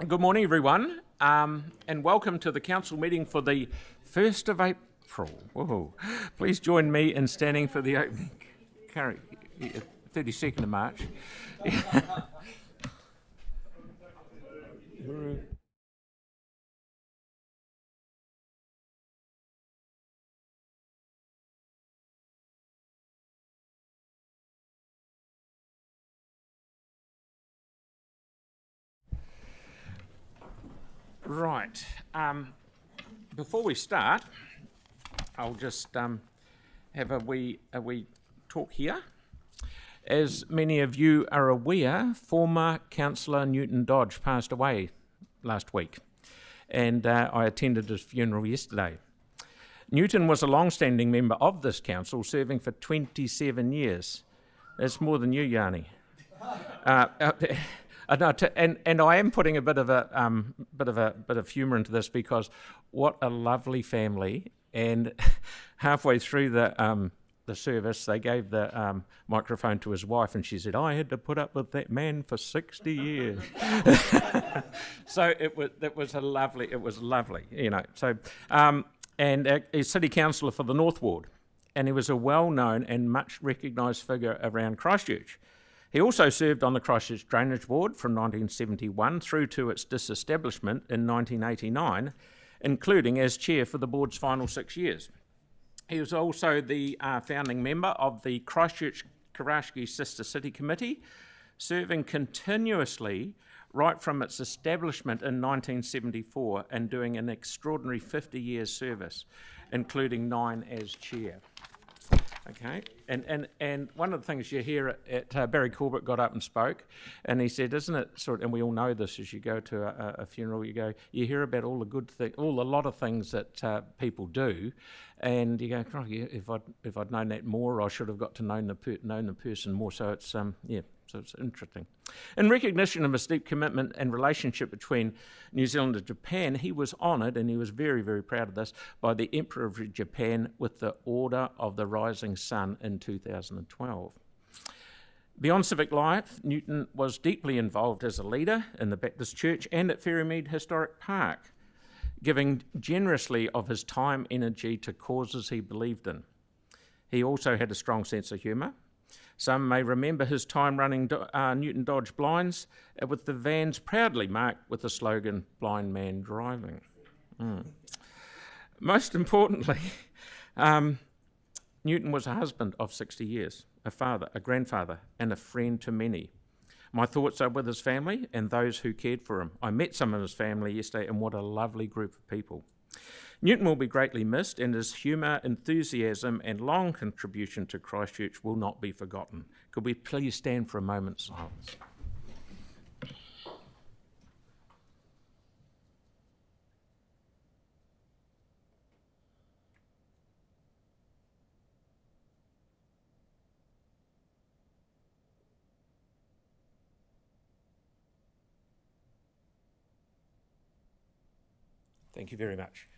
Good morning, everyone, and welcome to the council meeting for the 1st of April. Whoa. Please join me in standing for the opening. 32nd of March. Right. Before we start, I'll just have a wee talk here. As many of you are aware, former councillor Newton Dodge passed away last week, and I attended his funeral yesterday. Newton was a long-standing member of this council, serving for 27 years. That's more than you, Yanni. And I am putting a bit of humour into this because what a lovely family. And halfway through the service, they gave the microphone to his wife, and she said, "I had to put up with that man for 60 years." So it was lovely, you know. So and he's city councillor for the North Ward, and he was a well-known and much recognised figure around Christchurch. He also served on the Christchurch Drainage Board from 1971 through to its disestablishment in 1989, including as chair for the board's final 6 years. He was also the founding member of the Christchurch-Karashki Sister City Committee, serving continuously right from its establishment in 1974 and doing an extraordinary 50 years service, including 9 as chair. Okay, and one of the things you hear at Barry Corbett got up and spoke, and he said, "Isn't it sort?" And we all know this as you go to a funeral, you hear about all the good things, a lot of things that people do, and you go, "Oh, yeah, if I'd known that more, I should have got to know the person more." So it's So it's interesting. In recognition of his deep commitment and relationship between New Zealand and Japan, he was honoured, and he was very, very proud of this, by the Emperor of Japan with the Order of the Rising Sun in 2012. Beyond civic life, Newton was deeply involved as a leader in the Baptist Church and at Ferrymead Historic Park, giving generously of his time and energy to causes he believed in. He also had a strong sense of humour. Some may remember his time running Newton Dodge blinds with the vans proudly marked with the slogan, "Blind Man Driving." Most importantly, Newton was a husband of 60 years, a father, a grandfather, and a friend to many. My thoughts are with his family and those who cared for him. I met some of his family yesterday, and what a lovely group of people. Newton will be greatly missed, and his humour, enthusiasm and long contribution to Christchurch will not be forgotten. Could we please stand for a moment's silence? Thank you very much.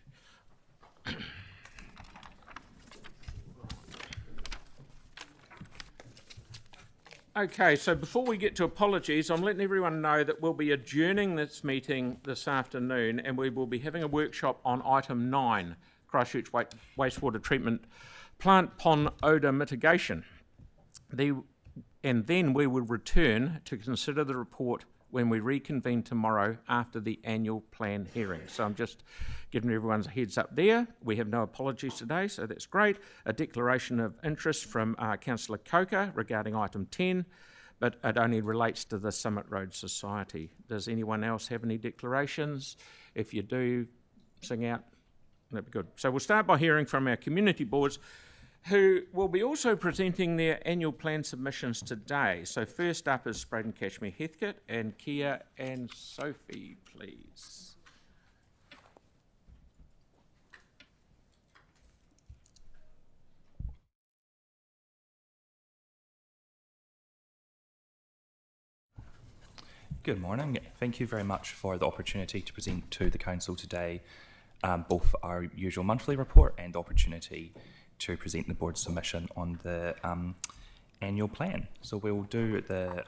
Okay, so before we get to apologies, I'm letting everyone know that we'll be adjourning this meeting this afternoon, and we will be having a workshop on item 9, Christchurch Wastewater Treatment Plant Pond Odour Mitigation. And then we will return to consider the report when we reconvene tomorrow after the annual plan hearing. So I'm just giving everyone's a heads up there. We have no apologies today, so that's great. A declaration of interest from Councillor Coker regarding item 10, but it only relates to the Summit Road Society. Does anyone else have any declarations? If you do, sing out. That'd be good. So we'll start by hearing from our community boards, who will be also presenting their annual plan submissions today. So first up is Spreydon-Cashmere Heathcote, and Kia and Sophie, please. Good morning. Thank you very much for the opportunity to present to the Council today, both our usual monthly report and the opportunity to present the board's submission on the annual plan. So we'll do the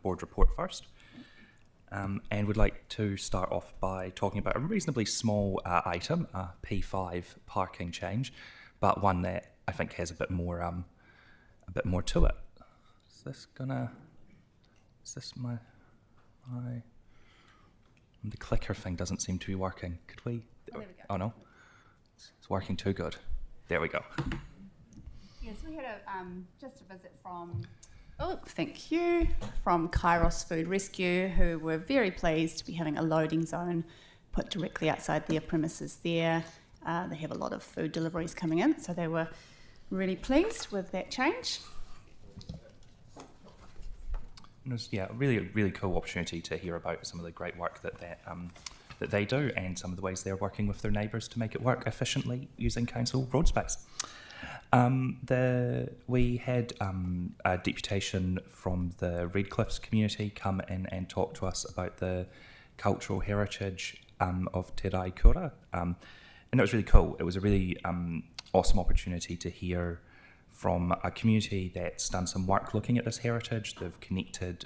board report first. and would like to start off by talking about a reasonably small item, a P5 parking change, but one that I think has a bit more to it. Is this my the clicker thing doesn't seem to be working. Could we? Oh, there we go. Oh no, it's working too good. There we go. Yes, we had just a visit from, thank you, from Kairos Food Rescue, who were very pleased to be having a loading zone put directly outside their premises there. They have a lot of food deliveries coming in, so they were really pleased with that change. It was, a really cool opportunity to hear about some of the great work that they do and some of the ways they're working with their neighbours to make it work efficiently using council road space. We had a deputation from the Redcliffs community come in and talk to us about the cultural heritage of Te Raikura, and it was really cool. It was a really awesome opportunity to hear from a community that's done some work looking at this heritage. They've connected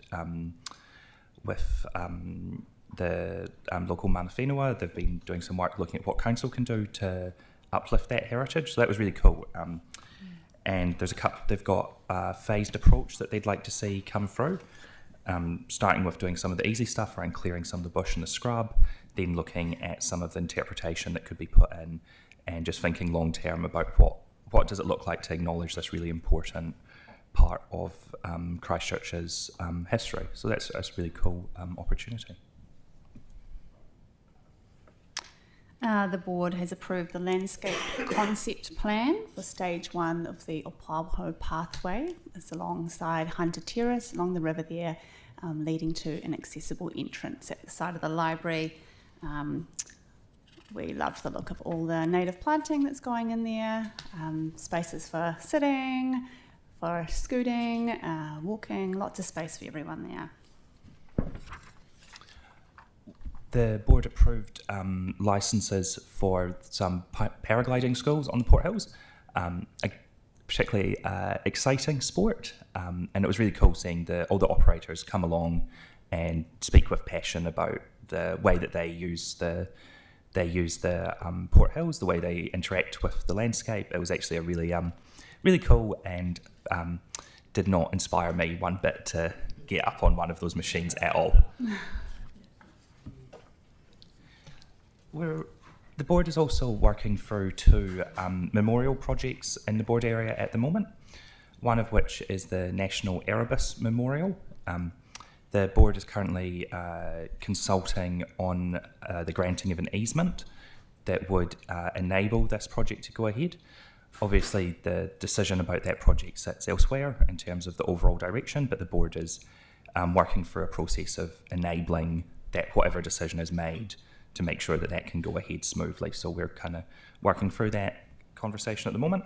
with the local mana whenua. They've been doing some work looking at what council can do to uplift that heritage. So that was really cool. And they've got a phased approach that they'd like to see come through, starting with doing some of the easy stuff around clearing some of the bush and the scrub, then looking at some of the interpretation that could be put in, and just thinking long term about what does it look like to acknowledge this really important part of Christchurch's history. So that's a really cool opportunity. The board has approved the landscape concept plan for stage 1 of the Opawaho pathway. It's alongside Hunter Terrace, along the river there, leading to an accessible entrance at the side of the library. We loved the look of all the native planting that's going in there, spaces for sitting, for scooting, walking, lots of space for everyone there. The board approved licences for some paragliding schools on the Port Hills, a particularly exciting sport, and it was really cool seeing all the operators come along and speak with passion about the way that they use the Port Hills, the way they interact with the landscape. It was actually a really cool, and did not inspire me one bit to get up on one of those machines at all. The board is also working through 2 memorial projects in the board area at the moment, one of which is the National Erebus Memorial. The board is currently consulting on the granting of an easement that would enable this project to go ahead. Obviously, the decision about that project sits elsewhere in terms of the overall direction, but the board is working through a process of enabling that whatever decision is made to make sure that can go ahead smoothly. So we're kind of working through that conversation at the moment.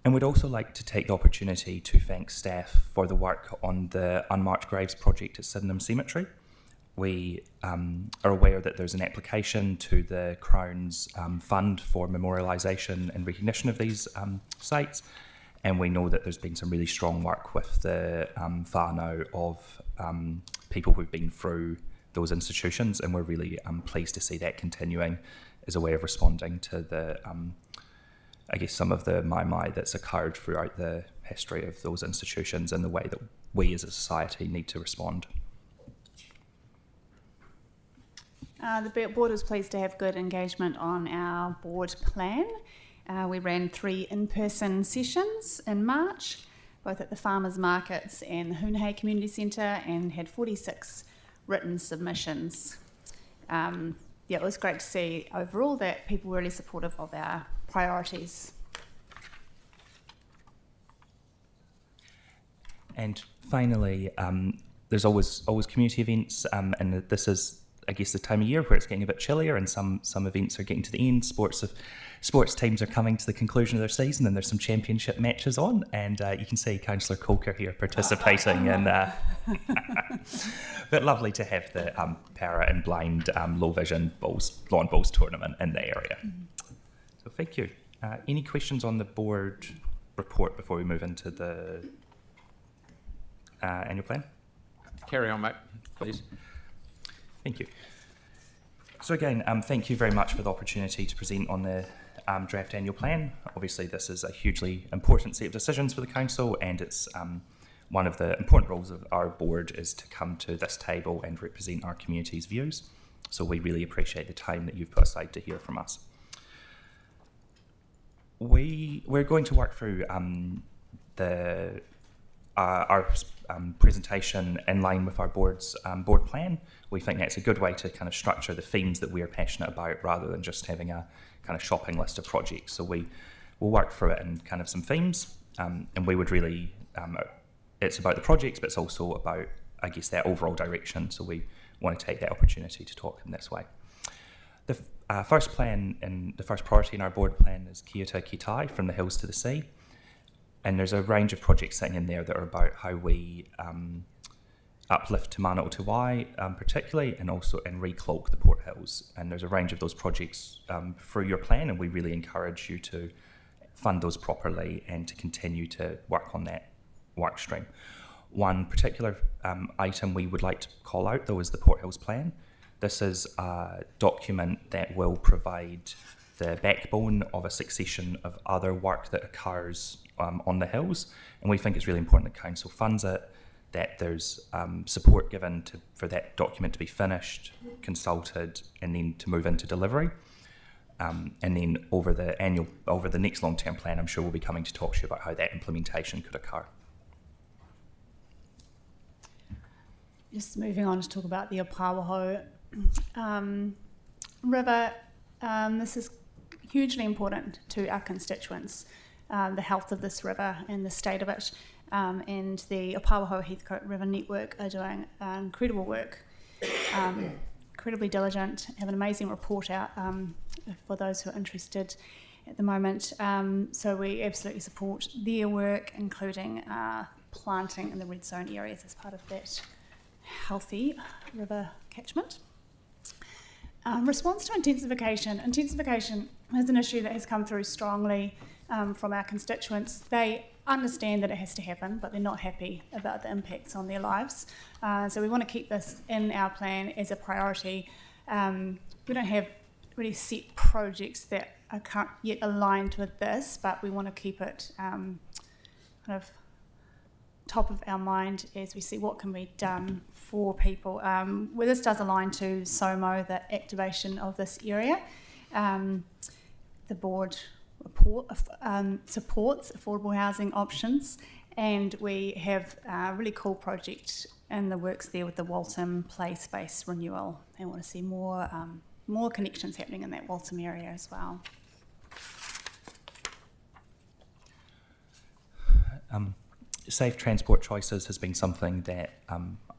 And we'd also like to take the opportunity to thank staff for the work on the Unmarked Graves project at Sydenham Cemetery. We are aware that there's an application to the Crown's fund for memorialisation and recognition of these sites, and we know that there's been some really strong work with the whānau of people who've been through those institutions, and we're really pleased to see that continuing as a way of responding to the some of the mai that's occurred throughout the history of those institutions and the way that we as a society need to respond. The board was pleased to have good engagement on our board plan. We ran 3 in-person sessions in March, both at the farmers markets and the Hunahei Community Centre, and had 46 written submissions. It was great to see overall that people were really supportive of our priorities. And finally, there's always community events, and this is, I guess, the time of year where it's getting a bit chillier, and some events are getting to the end. Sports teams are coming to the conclusion of their season, and there's some championship matches on, and you can see Councillor Coker here participating in. But lovely to have the para and blind low vision lawn bowls tournament in the area. So thank you. Any questions on the board report before we move into the annual plan? Carry on, mate, please. Thank you. So again, thank you very much for the opportunity to present on the draft annual plan. Obviously, this is a hugely important set of decisions for the council, and it's one of the important roles of our board is to come to this table and represent our community's views. So we really appreciate the time that you've put aside to hear from us. We're going to work through our presentation in line with our board's board plan. We think that's a good way to kind of structure the themes that we are passionate about rather than just having a kind of shopping list of projects. So we will work through it in kind of some themes, and we would really, it's about the projects, but it's also about, I guess, that overall direction. So we want to take that opportunity to talk in this way. The first plan and the first priority in our board plan is Kia to Kitai, from the hills to the sea. And there's a range of projects sitting in there that are about how we uplift Te Mana o Te Wai, particularly, and also recloak the Port Hills. And there's a range of those projects through your plan, and we really encourage you to fund those properly and to continue to work on that work stream. One particular item we would like to call out, though, is the Port Hills Plan. This is a document that will provide the backbone of a succession of other work that occurs on the hills, and we think it's really important that council funds it, that there's support given for that document to be finished, consulted, and then to move into delivery. And then over the next long-term plan, I'm sure we'll be coming to talk to you about how that implementation could occur. Just moving on to talk about the Opawaho River. This is hugely important to our constituents, the health of this river and the state of it. And the Opawaho Heathcote River Network are doing incredible work, incredibly diligent, have an amazing report out for those who are interested at the moment. So we absolutely support their work, including planting in the red zone areas as part of that healthy river catchment. Response to intensification. Intensification is an issue that has come through strongly from our constituents. They understand that it has to happen, but they're not happy about the impacts on their lives. So we want to keep this in our plan as a priority. We don't have really set projects that are yet aligned with this, but we want to keep it kind of top of our mind as we see what can be done for people. Where this does align to SOMO, the activation of this area, the board supports affordable housing options, and we have a really cool project in the works there with the Waltham play space renewal. They want to see more connections happening in that Waltham area as well. Safe transport choices has been something that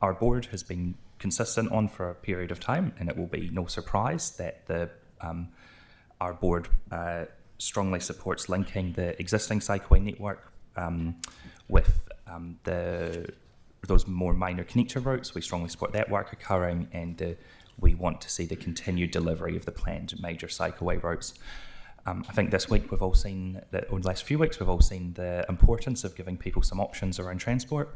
our board has been consistent on for a period of time, and it will be no surprise that our board strongly supports linking the existing cycleway network with those more minor connector routes. We strongly support that work occurring, and we want to see the continued delivery of the planned major cycleway routes. I think this week we've all seen that, over the last few weeks, we've all seen the importance of giving people some options around transport.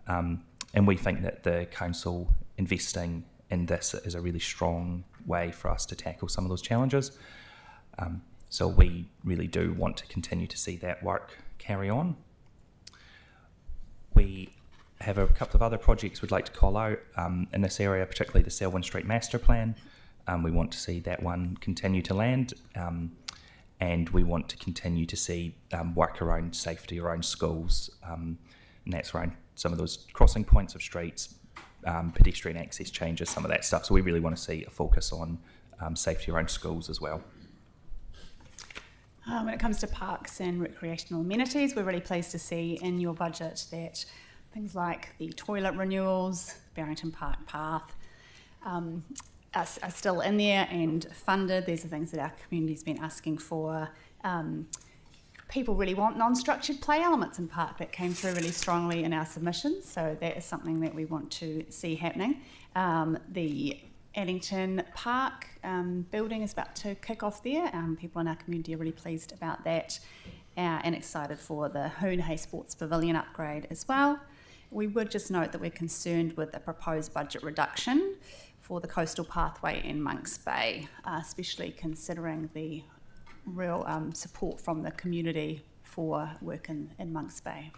And we think that the council investing in this is a really strong way for us to tackle some of those challenges. So we really do want to continue to see that work carry on. We have a couple of other projects we'd like to call out in this area, particularly the Selwyn Street Master Plan. We want to see that one continue to land. And we want to continue to see work around safety around schools, and that's around some of those crossing points of streets, pedestrian access changes, some of that stuff. So we really want to see a focus on safety around schools as well. When it comes to parks and recreational amenities, we're really pleased to see in your budget that things like the toilet renewals, Barrington Park Path, are still in there and funded. These are things that our community's been asking for. People really want non-structured play elements in park. That came through really strongly in our submissions, so that is something that we want to see happening. The Addington Park building is about to kick off there. People in our community are really pleased about that and excited for the Hoon Hay Sports Pavilion upgrade as well. We would just note that we're concerned with the proposed budget reduction for the coastal pathway in Monks Bay, especially considering the real support from the community for work in Monks Bay.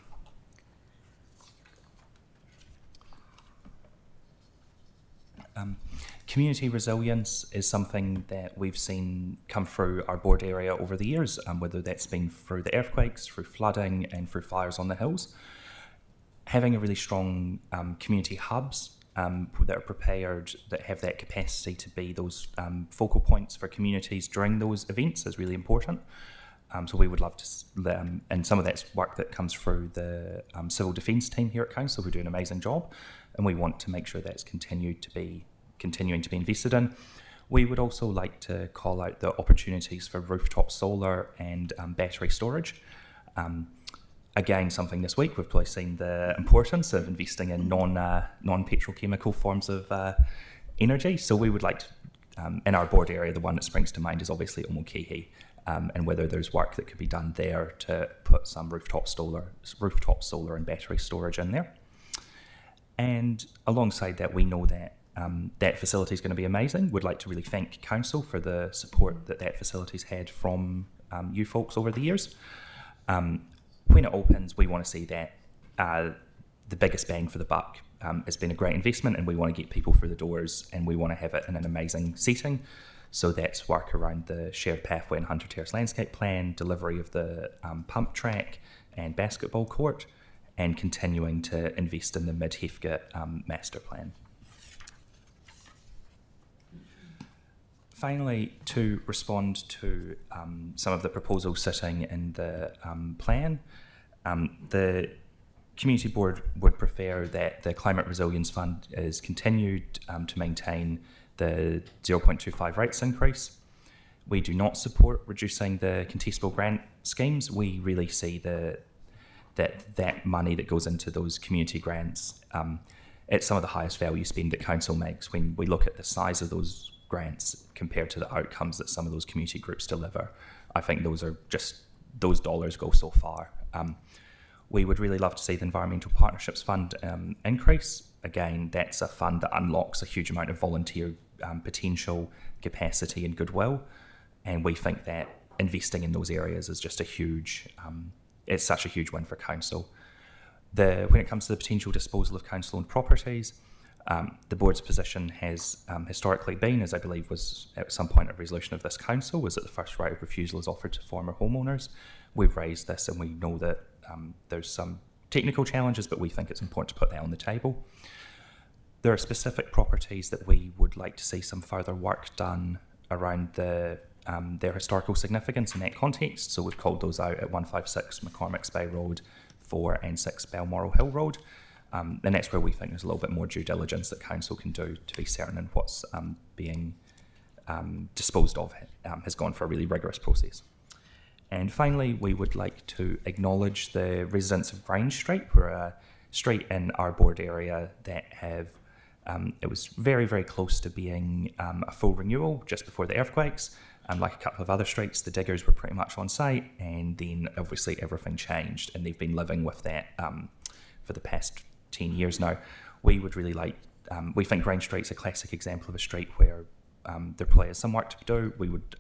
Community resilience is something that we've seen come through our board area over the years, whether that's been through the earthquakes, through flooding and through fires on the hills. Having a really strong community hubs that are prepared, that have that capacity to be those focal points for communities during those events is really important. So we would love to, and some of that's work that comes through the civil defence team here at Council, who do an amazing job, and we want to make sure that's continuing to be invested in. We would also like to call out the opportunities for rooftop solar and battery storage. Again, something this week, we've probably seen the importance of investing in non-petrochemical forms of energy. So we would like to, in our board area, the one that springs to mind is obviously Omokihi, and whether there's work that could be done there to put some rooftop solar and battery storage in there. And alongside that, we know that that facility is going to be amazing. We'd like to really thank Council for the support that facility's had from you folks over the years. When it opens, we want to see that the biggest bang for the buck. It's been a great investment, and we want to get people through the doors, and we want to have it in an amazing setting. So that's work around the shared pathway and Hunter Terrace landscape plan, delivery of the pump track and basketball court, and continuing to invest in the Mid-Heathcote master plan. Finally, to respond to some of the proposals sitting in the plan, the Community Board would prefer that the Climate Resilience Fund is continued to maintain the 0.25 rates increase. We do not support reducing the contestable grant schemes. We really see that money that goes into those community grants, it's some of the highest value spend that Council makes when we look at the size of those grants compared to the outcomes that some of those community groups deliver. I think those dollars go so far. We would really love to see the Environmental Partnerships Fund increase. Again, that's a fund that unlocks a huge amount of volunteer potential, capacity and goodwill, and we think that investing in those areas is just it's such a huge win for Council. When it comes to the potential disposal of council-owned properties, the board's position has historically been, as I believe was at some point a resolution of this council, was that the first right of refusal is offered to former homeowners. We've raised this, and we know that there's some technical challenges, but we think it's important to put that on the table. There are specific properties that we would like to see some further work done around their historical significance in that context. So we've called those out at 156 McCormick's Bay Road, 4 and 6 Balmoral Hill Road. And that's where we think there's a little bit more due diligence that Council can do to be certain in what's being disposed of has gone for a really rigorous process. And finally, we would like to acknowledge the residents of Grange Street. We're a street in our board area that it was very, very close to being a full renewal just before the earthquakes. Like a couple of other streets, the diggers were pretty much on site, and then obviously everything changed, and they've been living with that for the past 10 years now. We would really like, we think Grange Street's a classic example of a street where there probably is some work to do. We would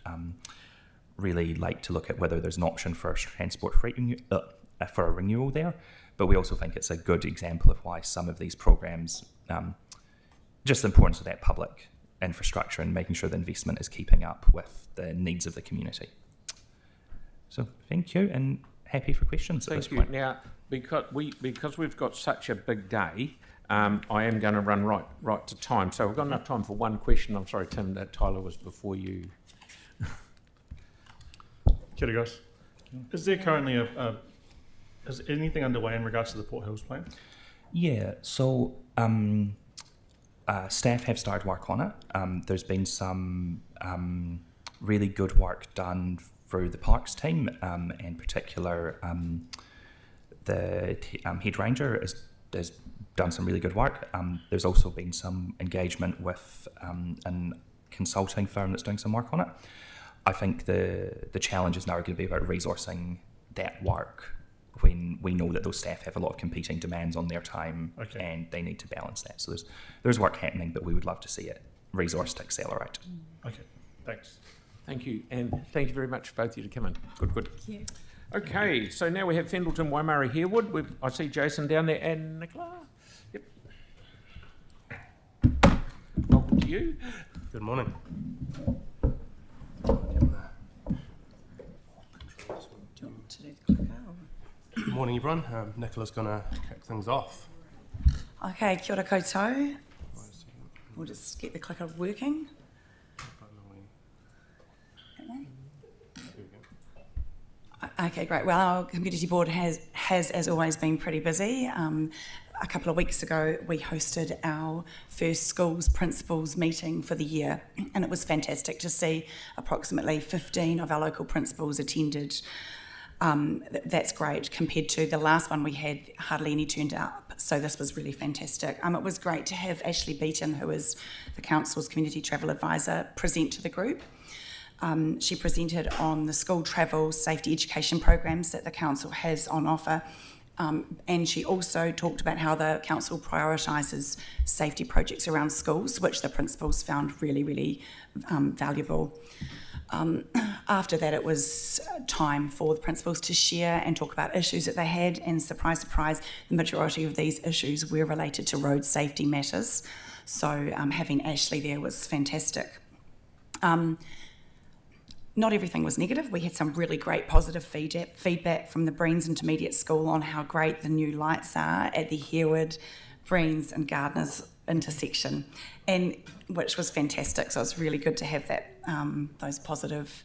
really like to look at whether there's an option for a transport for a renewal there, but we also think it's a good example of why some of these programs, just the importance of that public infrastructure and making sure the investment is keeping up with the needs of the community. So thank you, and happy for questions at this point. Now, because we've got such a big day, I am going to run right to time. So we've got enough time for one question. I'm sorry, Tim, that Tyler was before you. Kia ora, guys. Is there currently is anything underway in regards to the Port Hills plan? Yeah, so staff have started work on it. There's been some really good work done through the parks team, in particular the head ranger has done some really good work. There's also been some engagement with a consulting firm that's doing some work on it. I think the challenge is now going to be about resourcing that work when we know that those staff have a lot of competing demands on their time, Okay. and they need to balance that. So there's work happening, but we would love to see it resourced to accelerate. Okay, thanks. Thank you, and thank you very much for both of you to come in. Good. Thank you. Okay, so now we have Fendalton-Waimairi-Harewood. I see Jason down there and Nicola. Yep. Welcome to you. Good morning. Good morning, everyone. Nicola's going to kick things off. Okay, kia ora koutou. We'll just get the clicker working. That one? Okay, great. Well, our community board has as always been pretty busy. A couple of weeks ago, we hosted our first schools principals meeting for the year, and it was fantastic to see approximately 15 of our local principals attended. That's great compared to the last one we had, hardly any turned up. So this was really fantastic. It was great to have Ashley Beaton, who is the council's community travel advisor, present to the group. She presented on the school travel safety education programs that the council has on offer. And she also talked about how the council prioritises safety projects around schools, which the principals found really, really valuable. After that, it was time for the principals to share and talk about issues that they had, and surprise, surprise, the majority of these issues were related to road safety matters. So having Ashley there was fantastic. Not everything was negative. We had some really great positive feedback from the Breens Intermediate School on how great the new lights are at the Harewood, Breens and Gardners intersection, and which was fantastic. So it's really good to have that those positive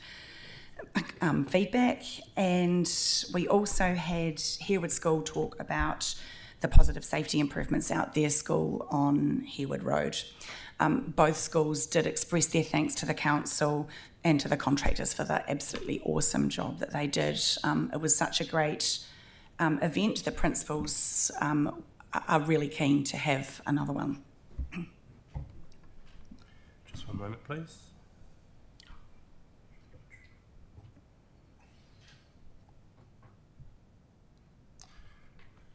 feedback. And we also had Harewood School talk about the positive safety improvements out their school on Harewood Road. Both schools did express their thanks to the council and to the contractors for the absolutely awesome job that they did. It was such a great event. The principals are really keen to have another one. Just one moment, please.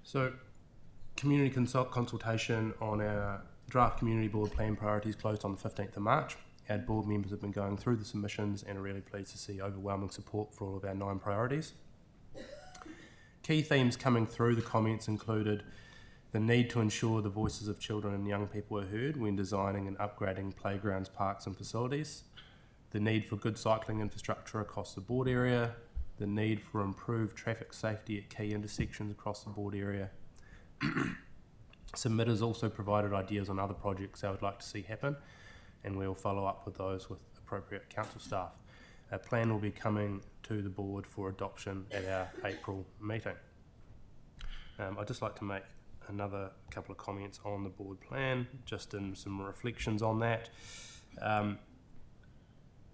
So, community consultation on our draft community board plan priorities closed on the 15th of March. Our board members have been going through the submissions and are really pleased to see overwhelming support for all of our 9 priorities. Key themes coming through the comments included the need to ensure the voices of children and young people are heard when designing and upgrading playgrounds, parks and facilities, the need for good cycling infrastructure across the board area, the need for improved traffic safety at key intersections across the board area. Submitters also provided ideas on other projects they would like to see happen, and we'll follow up with those with appropriate council staff. Our plan will be coming to the board for adoption at our April meeting. I'd just like to make another couple of comments on the board plan, just in some reflections on that.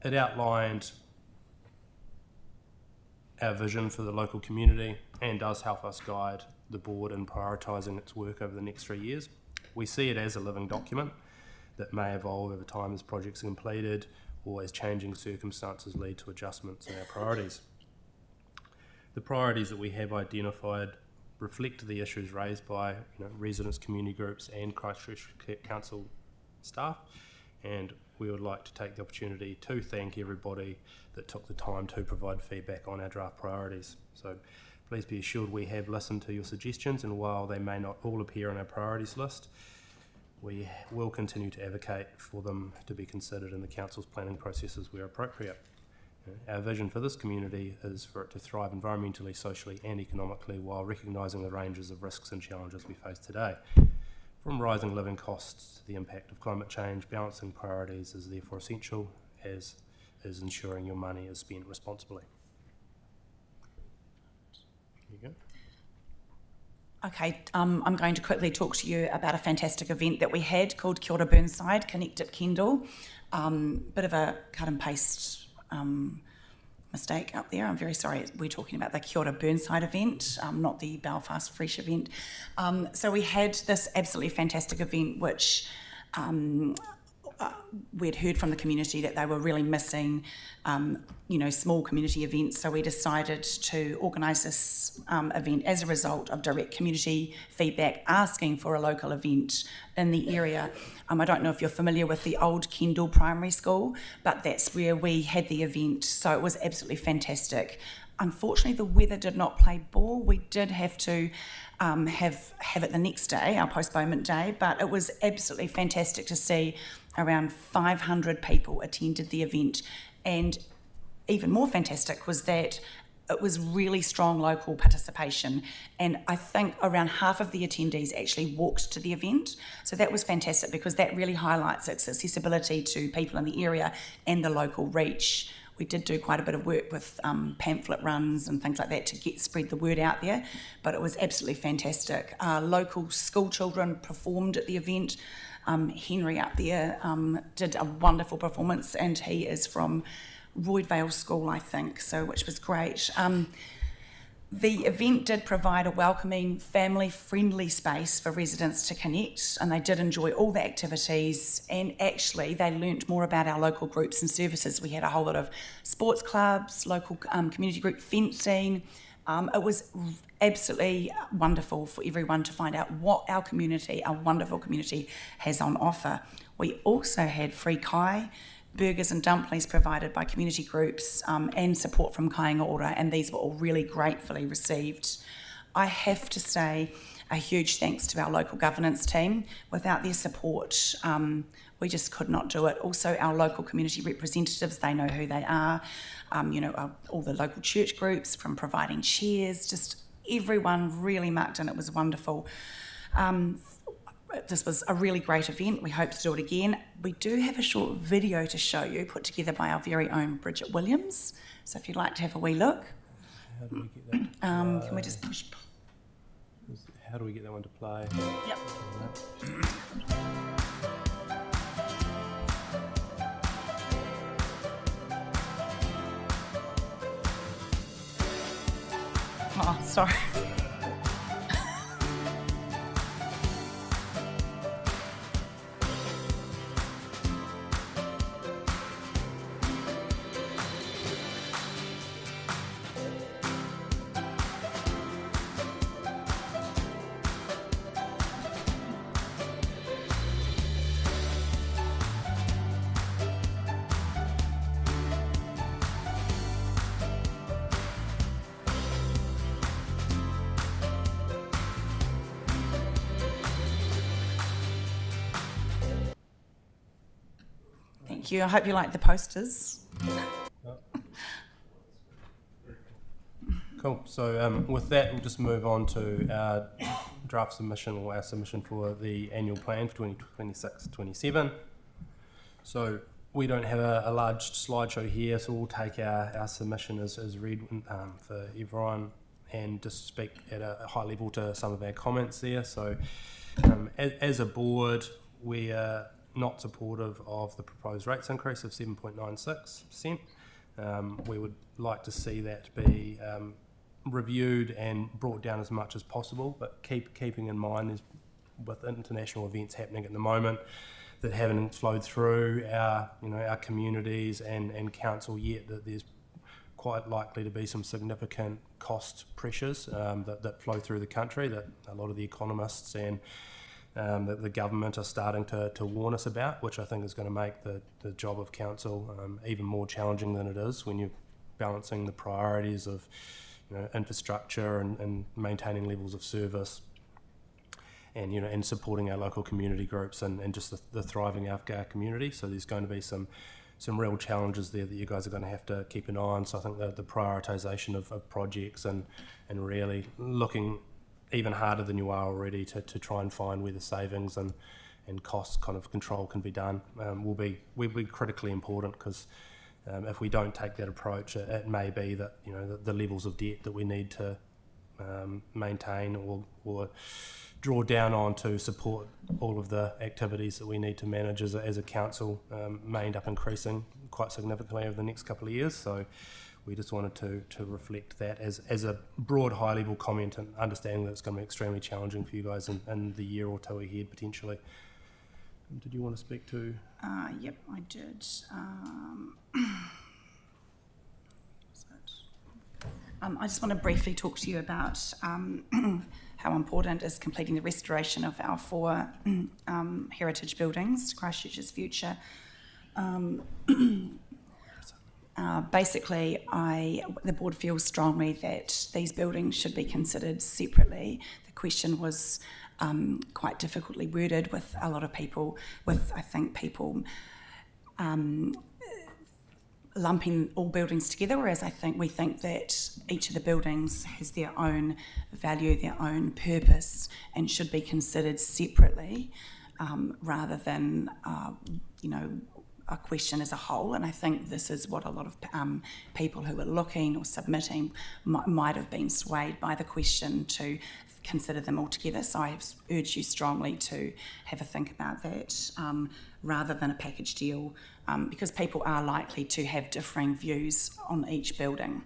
It outlined our vision for the local community and does help us guide the board in prioritising its work over the next 3 years. We see it as a living document that may evolve over time as projects are completed or as changing circumstances lead to adjustments in our priorities. The priorities that we have identified reflect the issues raised by residents, community groups and Christchurch Council staff, and we would like to take the opportunity to thank everybody that took the time to provide feedback on our draft priorities. So please be assured we have listened to your suggestions, and while they may not all appear on our priorities list, we will continue to advocate for them to be considered in the council's planning processes where appropriate. Our vision for this community is for it to thrive environmentally, socially and economically while recognising the ranges of risks and challenges we face today. From rising living costs to the impact of climate change, balancing priorities is therefore essential, as is ensuring your money is spent responsibly. There you go. Okay, I'm going to quickly talk to you about a fantastic event that we had called Kia Ora Burnside, Connect at Kendall. Bit of a cut and paste mistake up there. I'm very sorry. We're talking about the Kia Ora Burnside event, not the Belfast Fresh event. So we had this absolutely fantastic event which we'd heard from the community that they were really missing, small community events. So we decided to organise this event as a result of direct community feedback asking for a local event in the area. I don't know if you're familiar with the old Kendall Primary School, but that's where we had the event. So it was absolutely fantastic. Unfortunately, the weather did not play ball. We did have to have it the next day, our postponement day, but it was absolutely fantastic to see around 500 people attended the event. And even more fantastic was that it was really strong local participation. And I think around half of the attendees actually walked to the event. So that was fantastic because that really highlights its accessibility to people in the area and the local reach. We did do quite a bit of work with pamphlet runs and things like that to spread the word out there, but it was absolutely fantastic. Local school children performed at the event. Henry up there did a wonderful performance, and he is from Roydvale School, I think, which was great. The event did provide a welcoming, family-friendly space for residents to connect, and they did enjoy all the activities, and actually they learnt more about our local groups and services. We had a whole lot of sports clubs, local community group fencing. It was absolutely wonderful for everyone to find out what our wonderful community, has on offer. We also had free kai, burgers and dumplings provided by community groups and support from Kāinga Ora, and these were all really gratefully received. I have to say a huge thanks to our local governance team. Without their support, we just could not do it. Also, our local community representatives, they know who they are. All the local church groups, from providing chairs, just everyone really mucked in. It was wonderful. This was a really great event. We hope to do it again. We do have a short video to show you, put together by our very own Bridget Williams. So if you'd like to have a wee look. How do we get that? Can we just push? How do we get that one to play? Yep. Oh, sorry. Thank you. I hope you like the posters. Cool. So with that, we'll just move on to our draft submission, or our submission for the annual plan for 2026-27. So we don't have a large slideshow here, so we'll take our submission as read for everyone and just speak at a high level to some of our comments there. So as a board, we are not supportive of the proposed rates increase of 7.96%. We would like to see that be reviewed and brought down as much as possible, but keeping in mind is with international events happening at the moment that haven't flowed through our communities and council yet, that there's quite likely to be some significant cost pressures that flow through the country, that a lot of the economists and that the government are starting to warn us about, which I think is going to make the job of council even more challenging than it is when you're balancing the priorities of infrastructure and maintaining levels of service and supporting our local community groups and just the thriving of our community. So there's going to be some real challenges there that you guys are going to have to keep an eye on. So I think the prioritisation of projects and really looking even harder than you are already to try and find where the savings and cost kind of control can be done will be critically important, because if we don't take that approach, it may be that the levels of debt that we need to maintain or draw down on to support all of the activities that we need to manage as a council may end up increasing quite significantly over the next couple of years. So we just wanted to reflect that as a broad high-level comment, and understanding that it's going to be extremely challenging for you guys in the year or two ahead potentially. Did you want to speak to? Yep, I did. I just want to briefly talk to you about how important is completing the restoration of our 4 heritage buildings, Christchurch's future. Basically, the board feels strongly that these buildings should be considered separately. The question was quite difficultly worded with a lot of people, I think people lumping all buildings together, whereas we think that each of the buildings has their own value, their own purpose, and should be considered separately rather than, a question as a whole. And I think this is what a lot of people who are looking or submitting might have been swayed by the question to consider them all together. So I urge you strongly to have a think about that rather than a package deal, because people are likely to have differing views on each building.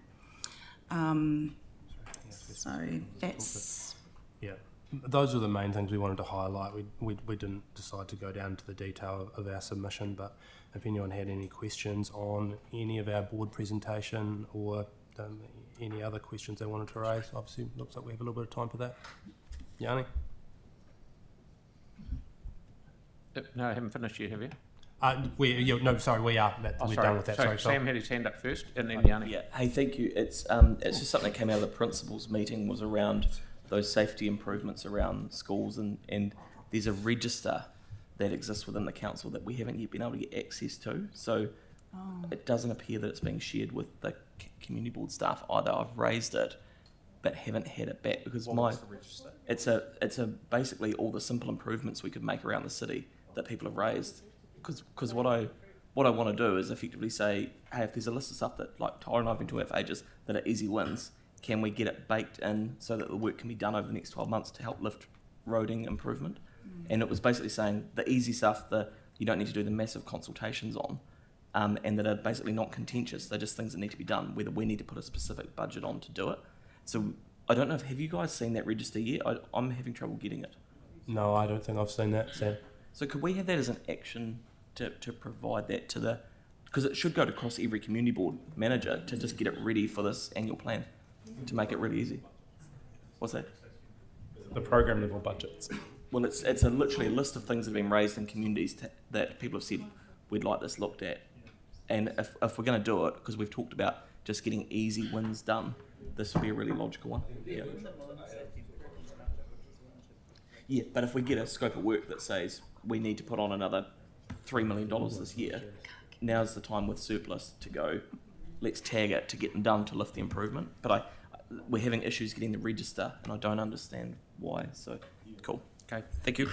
So that's... Yeah, those are the main things we wanted to highlight. We didn't decide to go down to the detail of our submission, but if anyone had any questions on any of our board presentation or any other questions they wanted to raise, obviously it looks like we have a little bit of time for that. Yanni? No, I haven't finished yet, have you? We are. We're done with that. Sorry, Sam had his hand up first, and then Yanni. Yeah. Hey, thank you. It's just something that came out of the principals meeting was around those safety improvements around schools, and there's a register that exists within the council that we haven't yet been able to get access to. So it doesn't appear that it's being shared with the community board staff either. I've raised it, but haven't had it back because What's the register? It's a basically all the simple improvements we could make around the city that people have raised. Because what I want to do is effectively say, hey, if there's a list of stuff that, like Tyra and I have been talking about for ages, that are easy wins, can we get it baked in so that the work can be done over the next 12 months to help lift roading improvement? And it was basically saying the easy stuff that you don't need to do the massive consultations on, and that are basically not contentious. They're just things that need to be done, whether we need to put a specific budget on to do it. So I don't know have you guys seen that register yet? I'm having trouble getting it. No, I don't think I've seen that, Sam. So could we have that as an action to provide that to the, because it should go to across every community board manager to just get it ready for this annual plan, to make it really easy. What's that? The program level budgets. Well, it's literally a list of things that have been raised in communities that people have said we'd like this looked at. And if we're going to do it, because we've talked about just getting easy wins done, this would be a really logical one. Yeah. Yeah, but if we get a scope of work that says we need to put on another $3 million this year, now's the time with surplus to go, let's tag it to get them done to lift the improvement. But we're having issues getting the register, and I don't understand why. So, cool. Okay, thank you.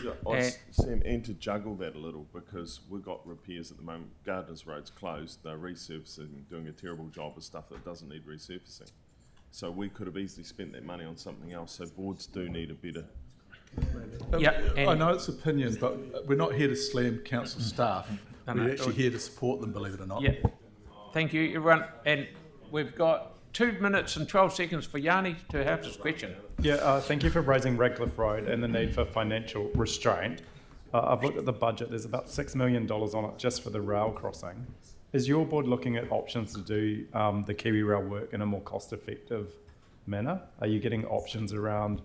Sam, and to juggle that a little, because we've got repairs at the moment. Gardeners Road's closed. They're resurfacing, doing a terrible job of stuff that doesn't need resurfacing. So we could have easily spent that money on something else. So boards do need a better... I know it's opinion, but we're not here to slam council staff. We're actually here to support them, believe it or not. Yeah. Thank you, everyone. And we've got 2 minutes and 12 seconds for Yanni to have this question. Yeah, thank you for raising Radcliffe Road and the need for financial restraint. I've looked at the budget. There's about $6 million on it just for the rail crossing. Is your board looking at options to do the Kiwi Rail work in a more cost-effective manner? Are you getting options around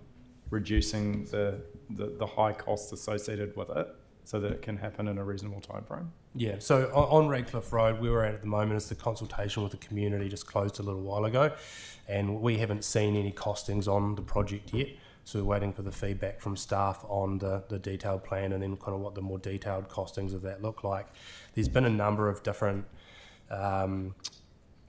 reducing the high costs associated with it so that it can happen in a reasonable time frame? Yeah, so on Radcliffe Road, where we're at the moment is the consultation with the community just closed a little while ago, and we haven't seen any costings on the project yet. So we're waiting for the feedback from staff on the detailed plan and then kind of what the more detailed costings of that look like. There's been a number of different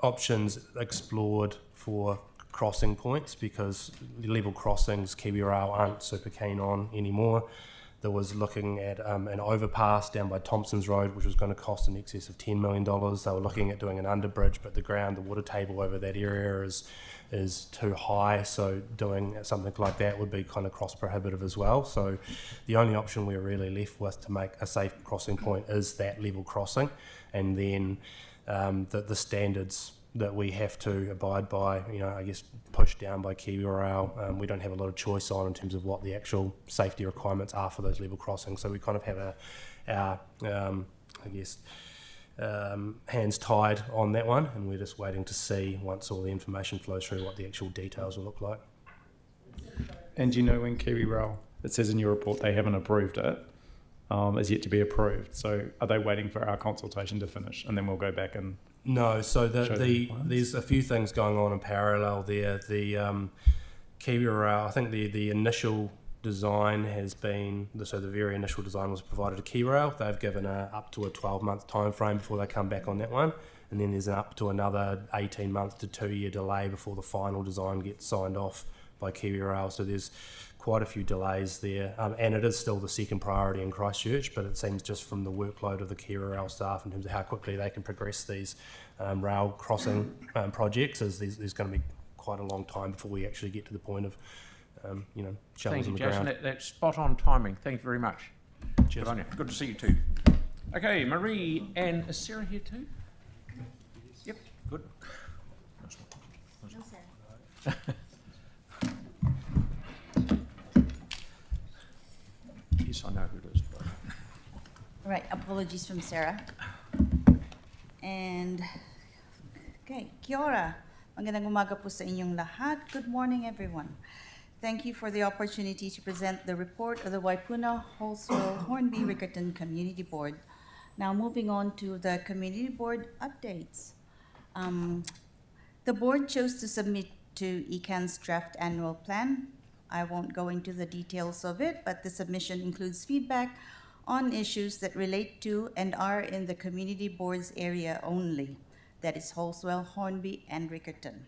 options explored for crossing points because level crossings Kiwi Rail aren't super keen on anymore. There was looking at an overpass down by Thompson's Road, which was going to cost in excess of $10 million. They were looking at doing an underbridge, but the water table over that area is too high, so doing something like that would be kind of cross prohibitive as well. So the only option we're really left with to make a safe crossing point is that level crossing, and then the standards that we have to abide by, I guess pushed down by Kiwi Rail. We don't have a lot of choice on in terms of what the actual safety requirements are for those level crossings. So we kind of have our hands tied on that one, and we're just waiting to see, once all the information flows through, what the actual details will look like. And do you know when Kiwi Rail, it says in your report they haven't approved it, is yet to be approved. So are they waiting for our consultation to finish and then we'll go back and... No, so there's a few things going on in parallel there. The Kiwi Rail, I think the initial design has been, so the very initial design was provided to Kiwi Rail. They've given up to a 12-month time frame before they come back on that one. And then there's up to another 18-month to 2-year delay before the final design gets signed off by Kiwi Rail. So there's quite a few delays there, and it is still the second priority in Christchurch, but it seems just from the workload of the Kiwi Rail staff in terms of how quickly they can progress these rail crossing projects, is there's going to be quite a long time before we actually get to the point of shovels in the ground. Thank you, Jason. That's spot on timing. Thank you very much. Cheers. Good on you. Good to see you too. Okay, Marie, and is Sarah here too? Yep, good. Yes, I know who it is. But... Right, apologies from Sarah. And, okay, kia ora. Magandang umaga po sa inyong lahat. Good morning, everyone. Thank you for the opportunity to present the report of the Waipuna Halswell-Hornby-Riccarton Community Board. Now moving on to the Community Board updates. The board chose to submit to ECAN's draft annual plan. I won't go into the details of it, but the submission includes feedback on issues that relate to and are in the Community Board's area only. That is Halswell, Hornby, and Riccarton.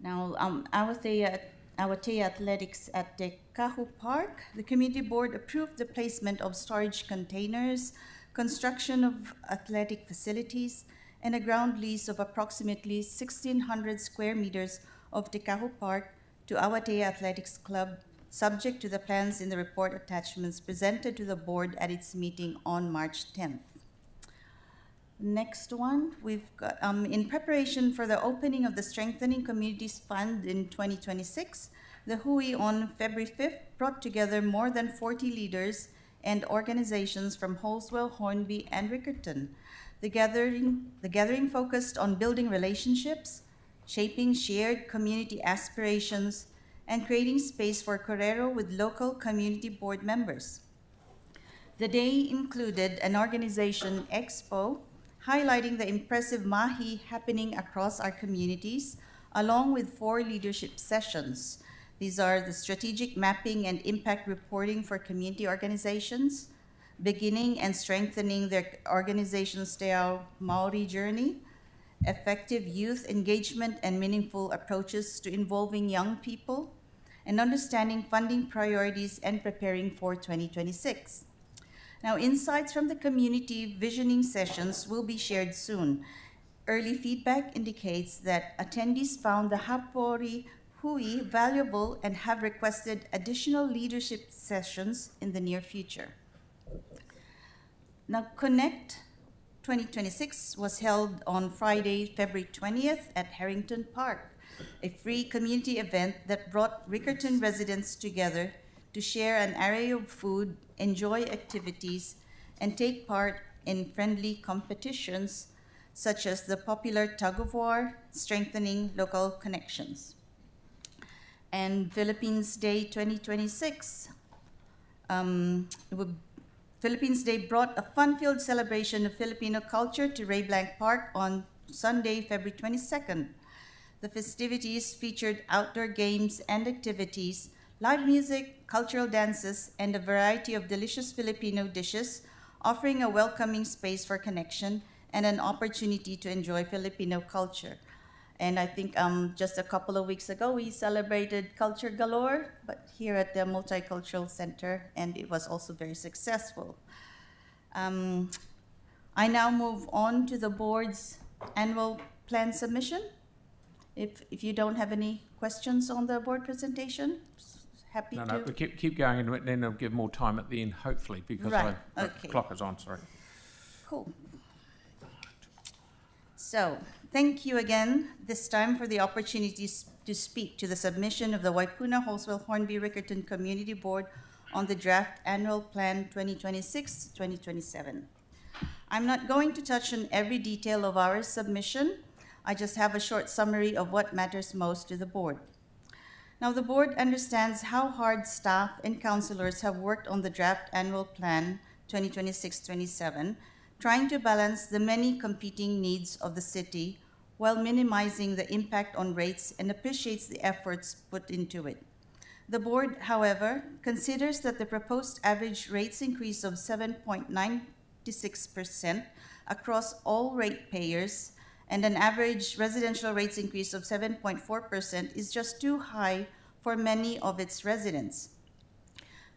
Now, Awatea Athletics at Te Kahu Park, the Community Board approved the placement of storage containers, construction of athletic facilities, and a ground lease of approximately 1,600 square meters of Te Kahu Park to Awatea Athletics Club, subject to the plans in the report attachments presented to the board at its meeting on March 10th. Next one, we've got, in preparation for the opening of the Strengthening Communities Fund in 2026, the Hui on February 5th brought together more than 40 leaders and organizations from Halswell, Hornby, and Riccarton. The gathering focused on building relationships, shaping shared community aspirations, and creating space for Korero with local community board members. The day included an organization expo highlighting the impressive mahi happening across our communities, along with 4 leadership sessions. These are the strategic mapping and impact reporting for community organizations, beginning and strengthening their organization's Te Ao Maori journey, effective youth engagement and meaningful approaches to involving young people, and understanding funding priorities and preparing for 2026. Now, insights from the community visioning sessions will be shared soon. Early feedback indicates that attendees found the Hapori Hui valuable and have requested additional leadership sessions in the near future. Now, Connect 2026 was held on Friday, February 20th at Harrington Park, a free community event that brought Riccarton residents together to share an array of food, enjoy activities, and take part in friendly competitions such as the popular tug of war, strengthening local connections. And Philippines Day 2026, Philippines Day brought a fun-filled celebration of Filipino culture to Ray Blanc Park on Sunday, February 22nd. The festivities featured outdoor games and activities, live music, cultural dances, and a variety of delicious Filipino dishes, offering a welcoming space for connection and an opportunity to enjoy Filipino culture. And I think just a couple of weeks ago, we celebrated Culture Galore, but here at the Multicultural Center, and it was also very successful. I now move on to the board's annual plan submission. If you don't have any questions on the board presentation, happy to. No, we keep going, and then I'll give more time at the end, hopefully, because Right, the okay. clock is on, sorry. Cool. So, thank you again this time for the opportunity to speak to the submission of the Waipuna Halswell-Hornby-Riccarton Community Board on the draft annual plan 2026-2027. I'm not going to touch on every detail of our submission. I just have a short summary of what matters most to the board. Now, the board understands how hard staff and councillors have worked on the draft annual plan 2026-27, trying to balance the many competing needs of the city while minimizing the impact on rates, and appreciates the efforts put into it. The board, however, considers that the proposed average rates increase of 7.96% across all ratepayers and an average residential rates increase of 7.4% is just too high for many of its residents.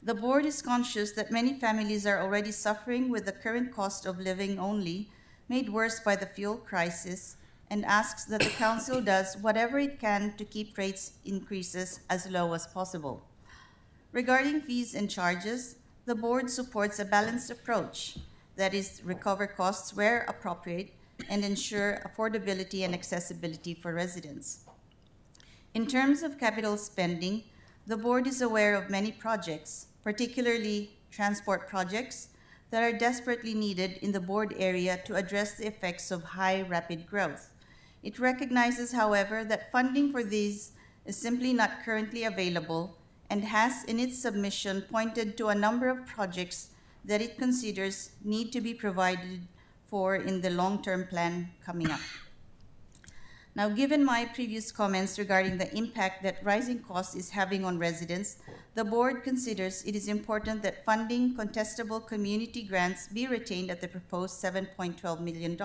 The board is conscious that many families are already suffering with the current cost of living only, made worse by the fuel crisis, and asks that the council does whatever it can to keep rates increases as low as possible. Regarding fees and charges, the board supports a balanced approach, that is, recover costs where appropriate and ensure affordability and accessibility for residents. In terms of capital spending, the board is aware of many projects, particularly transport projects, that are desperately needed in the board area to address the effects of high rapid growth. It recognizes, however, that funding for these is simply not currently available and has in its submission pointed to a number of projects that it considers need to be provided for in the long-term plan coming up. Now, given my previous comments regarding the impact that rising costs is having on residents, the board considers it is important that funding contestable community grants be retained at the proposed $7.12 million.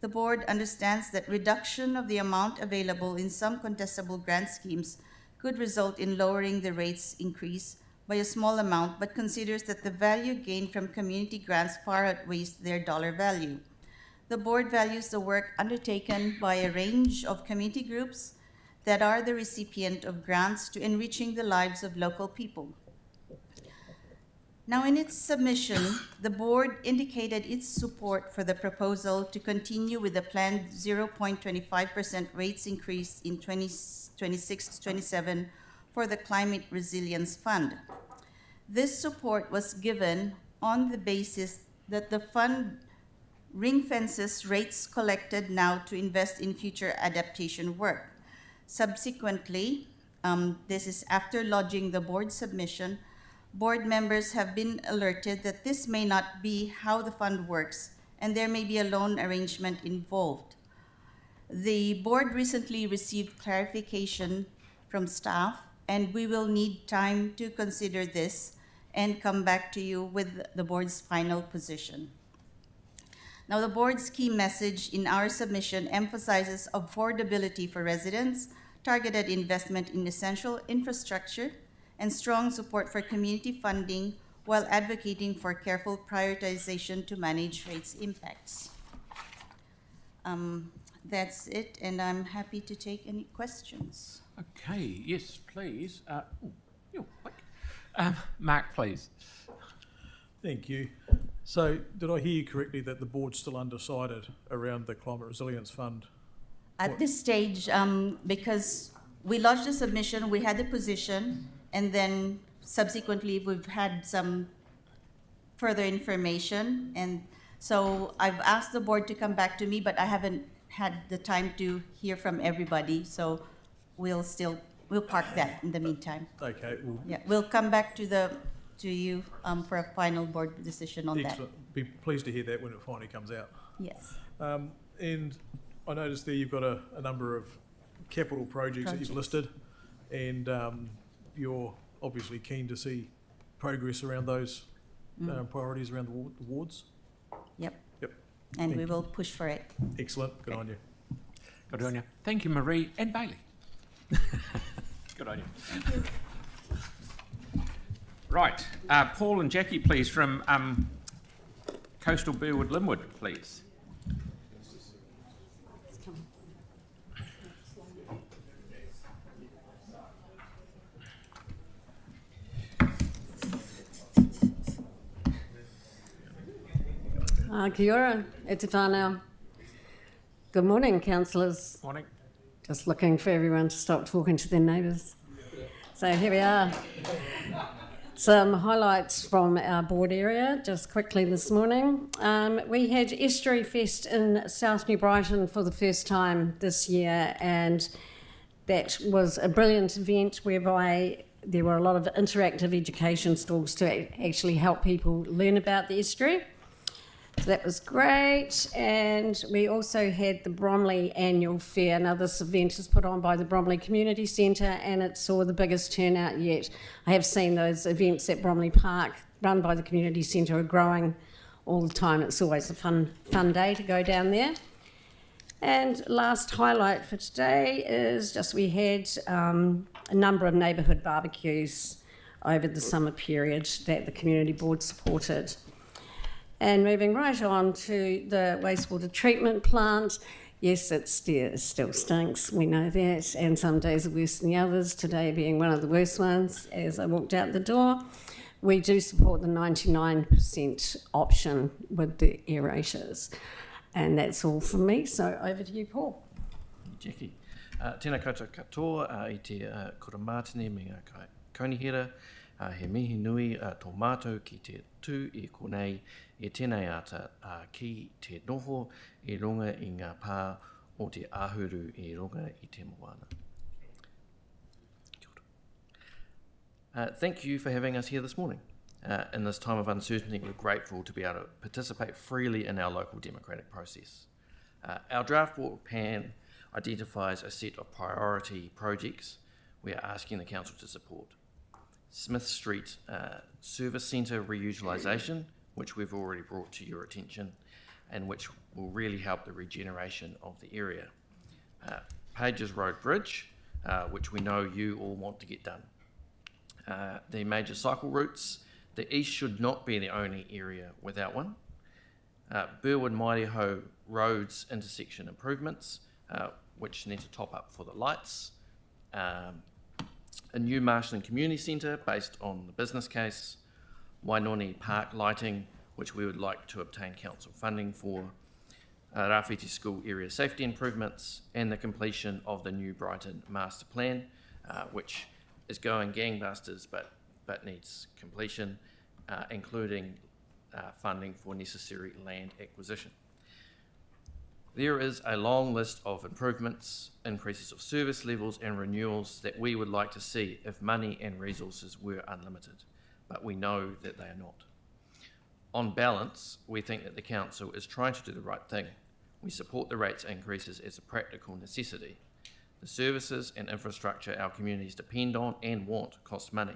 The board understands that reduction of the amount available in some contestable grant schemes could result in lowering the rates increase by a small amount, but considers that the value gained from community grants far outweighs their dollar value. The board values the work undertaken by a range of community groups that are the recipient of grants to enriching the lives of local people. Now, in its submission, the board indicated its support for the proposal to continue with the planned 0.25% rates increase in 2026-27 for the Climate Resilience Fund. This support was given on the basis that the fund ring-fences rates collected now to invest in future adaptation work. Subsequently, this is after lodging the board submission, board members have been alerted that this may not be how the fund works, and there may be a loan arrangement involved. The board recently received clarification from staff, and we will need time to consider this and come back to you with the board's final position. Now, the board's key message in our submission emphasizes affordability for residents, targeted investment in essential infrastructure, and strong support for community funding while advocating for careful prioritization to manage rates impacts. That's it, and I'm happy to take any questions. Okay, yes, please. Mark, please. Thank you. So, did I hear you correctly that the board's still undecided around the Climate Resilience Fund? At this stage, because we lodged a submission, we had a position, and then subsequently we've had some further information. And so I've asked the board to come back to me, but I haven't had the time to hear from everybody. So we'll park that in the meantime. Okay. Well, yeah, we'll come back to you for a final board decision on excellent. That. Be pleased to hear that when it finally comes out. Yes. And I noticed there you've got a number of capital projects that you've listed, and you're obviously keen to see progress around those priorities around the wards. Yep. Yep. And we will push for it. Excellent. Good on you. Good on you. Thank you, Marie and Bailey. Good on you. Thank you. Right. Paul and Jackie, please, from Coastal-Burwood-Linwood, please. Kia ora, e te whānau. Good morning, councillors. Morning. Just looking for everyone to stop talking to their neighbours. So here we are. Some highlights from our board area, just quickly this morning. We had Estuary Fest in South New Brighton for the first time this year, and that was a brilliant event whereby there were a lot of interactive education stalls to actually help people learn about the estuary. So that was great. And we also had the Bromley Annual Fair. Now, this event is put on by the Bromley Community Centre, and it saw the biggest turnout yet. I have seen those events at Bromley Park run by the Community Centre are growing all the time. It's always a fun day to go down there. And last highlight for today is just we had a number of neighbourhood barbecues over the summer period that the community board supported. And moving right on to the wastewater treatment plant, yes, it still stinks, we know that, and some days are worse than the others, today being one of the worst ones as I walked out the door. We do support the 99% option with the aerators. And that's all from me, so over to you, Paul. Jackie. Tēnā koutou katoa I te koramātene me ngā kaunihira, he mihi nui tō mātou ki te tū I konei e tēnei ata ki te noho I runga I ngā pā o te āhuru I runga I te moana. Thank you for having us here this morning. In this time of uncertainty, we're grateful to be able to participate freely in our local democratic process. Our draft board plan identifies a set of priority projects we are asking the council to support. Smith Street Service Centre reutilisation, which we've already brought to your attention, and which will really help the regeneration of the area. Pages Road Bridge, which we know you all want to get done. The major cycle routes, the east should not be the only area without one. Burwood-Mairiho Roads intersection improvements, which need to top up for the lights. A new Marshalling Community Centre based on the business case. Wainoni Park lighting, which we would like to obtain council funding for. Rāwhiti School area safety improvements, and the completion of the new Brighton master plan, which is going gangbusters but needs completion, including funding for necessary land acquisition. There is a long list of improvements, increases of service levels and renewals that we would like to see if money and resources were unlimited, but we know that they are not. On balance, we think that the council is trying to do the right thing. We support the rates increases as a practical necessity. The services and infrastructure our communities depend on and want cost money,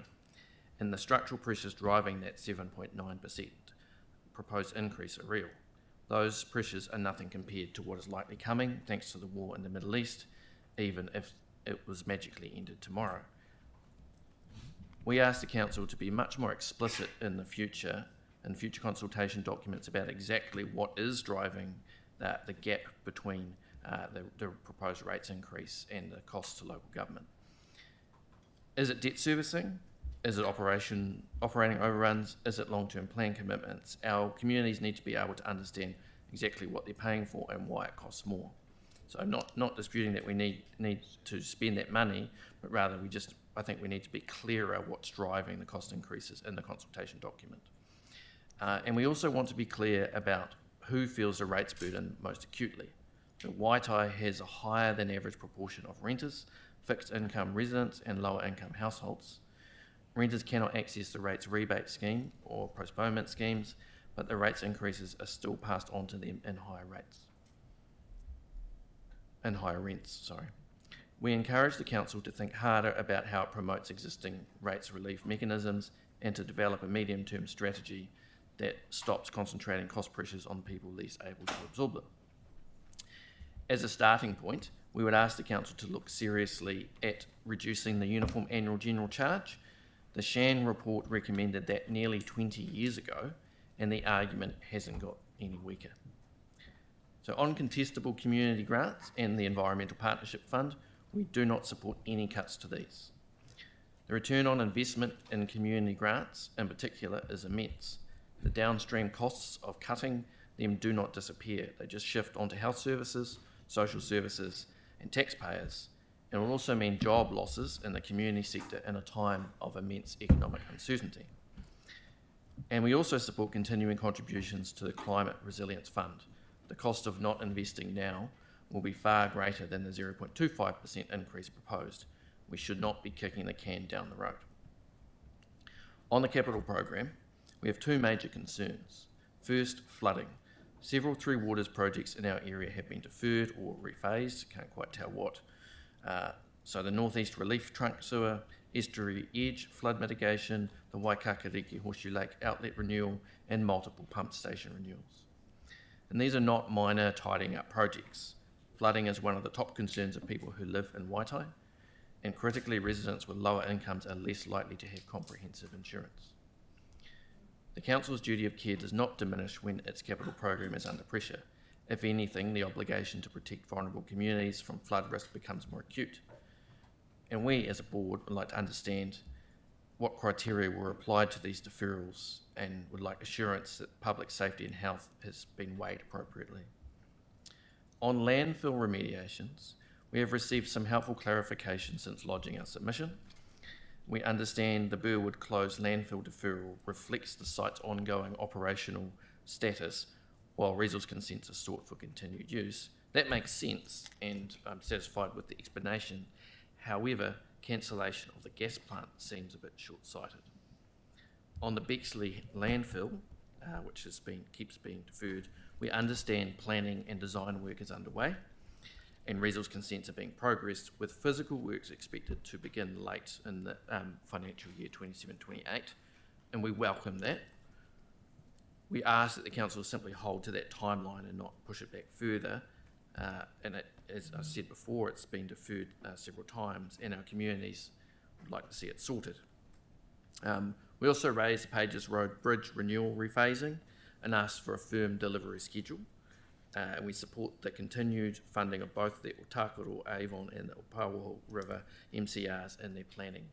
and the structural pressures driving that 7.9% proposed increase are real. Those pressures are nothing compared to what is likely coming thanks to the war in the Middle East, even if it was magically ended tomorrow. We ask the council to be much more explicit in future consultation documents about exactly what is driving the gap between the proposed rates increase and the costs to local government. Is it debt servicing? Is it operating overruns? Is it long-term plan commitments? Our communities need to be able to understand exactly what they're paying for and why it costs more. So I'm not disputing that we need to spend that money, but rather I think we need to be clearer what's driving the cost increases in the consultation document. And we also want to be clear about who feels the rates burden most acutely. So Waitai has a higher than average proportion of renters, fixed income residents and lower income households. Renters cannot access the rates rebate scheme or postponement schemes, but the rates increases are still passed on to them in higher rents. We encourage the council to think harder about how it promotes existing rates relief mechanisms and to develop a medium-term strategy that stops concentrating cost pressures on people least able to absorb them. As a starting point, we would ask the council to look seriously at reducing the uniform annual general charge. The Shan report recommended that nearly 20 years ago, and the argument hasn't got any weaker. So on contestable community grants and the Environmental Partnership Fund, we do not support any cuts to these. The return on investment in community grants in particular is immense. The downstream costs of cutting them do not disappear. They just shift onto health services, social services and taxpayers, and will also mean job losses in the community sector in a time of immense economic uncertainty. And we also support continuing contributions to the Climate Resilience Fund. The cost of not investing now will be far greater than the 0.25% increase proposed. We should not be kicking the can down the road. On the capital program, we have two major concerns. First, flooding. Several Three Waters projects in our area have been deferred or rephased, can't quite tell what. So the Northeast Relief Trunk Sewer, Estuary Edge flood mitigation, the Waikakariki Horseshoe Lake outlet renewal, and multiple pump station renewals. And these are not minor tidying up projects. Flooding is one of the top concerns of people who live in Waitai, and critically residents with lower incomes are less likely to have comprehensive insurance. The Council's duty of care does not diminish when its capital program is under pressure. If anything, the obligation to protect vulnerable communities from flood risk becomes more acute. And we, as a board, would like to understand what criteria were applied to these deferrals and would like assurance that public safety and health has been weighed appropriately. On landfill remediations, we have received some helpful clarification since lodging our submission. We understand the Burwood closed landfill deferral reflects the site's ongoing operational status while resource consents are sought for continued use. That makes sense, and I'm satisfied with the explanation. However, cancellation of the gas plant seems a bit short-sighted. On the Bexley landfill, which keeps being deferred, we understand planning and design work is underway, and resource consents are being progressed, with physical works expected to begin late in the financial year 27-28, and we welcome that. We ask that the Council simply hold to that timeline and not push it back further, and as I said before, it's been deferred several times, and our communities would like to see it sorted. We also raised the Pages Road Bridge renewal rephasing and asked for a firm delivery schedule. And we support the continued funding of both the Otakaro, Avon and the Opawaho River MCRs in their planning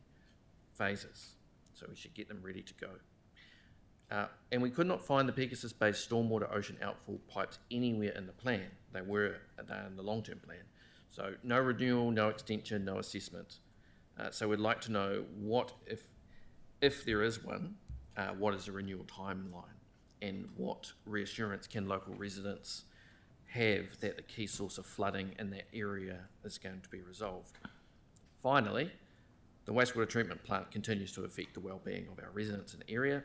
phases. So we should get them ready to go. And we could not find the Pegasus-based stormwater ocean outfall pipes anywhere in the plan. They're in the long-term plan. So no renewal, no extension, no assessment. So we'd like to know what, if there is one, what is the renewal timeline, and what reassurance can local residents have that the key source of flooding in that area is going to be resolved. Finally, the wastewater treatment plant continues to affect the well-being of our residents in the area,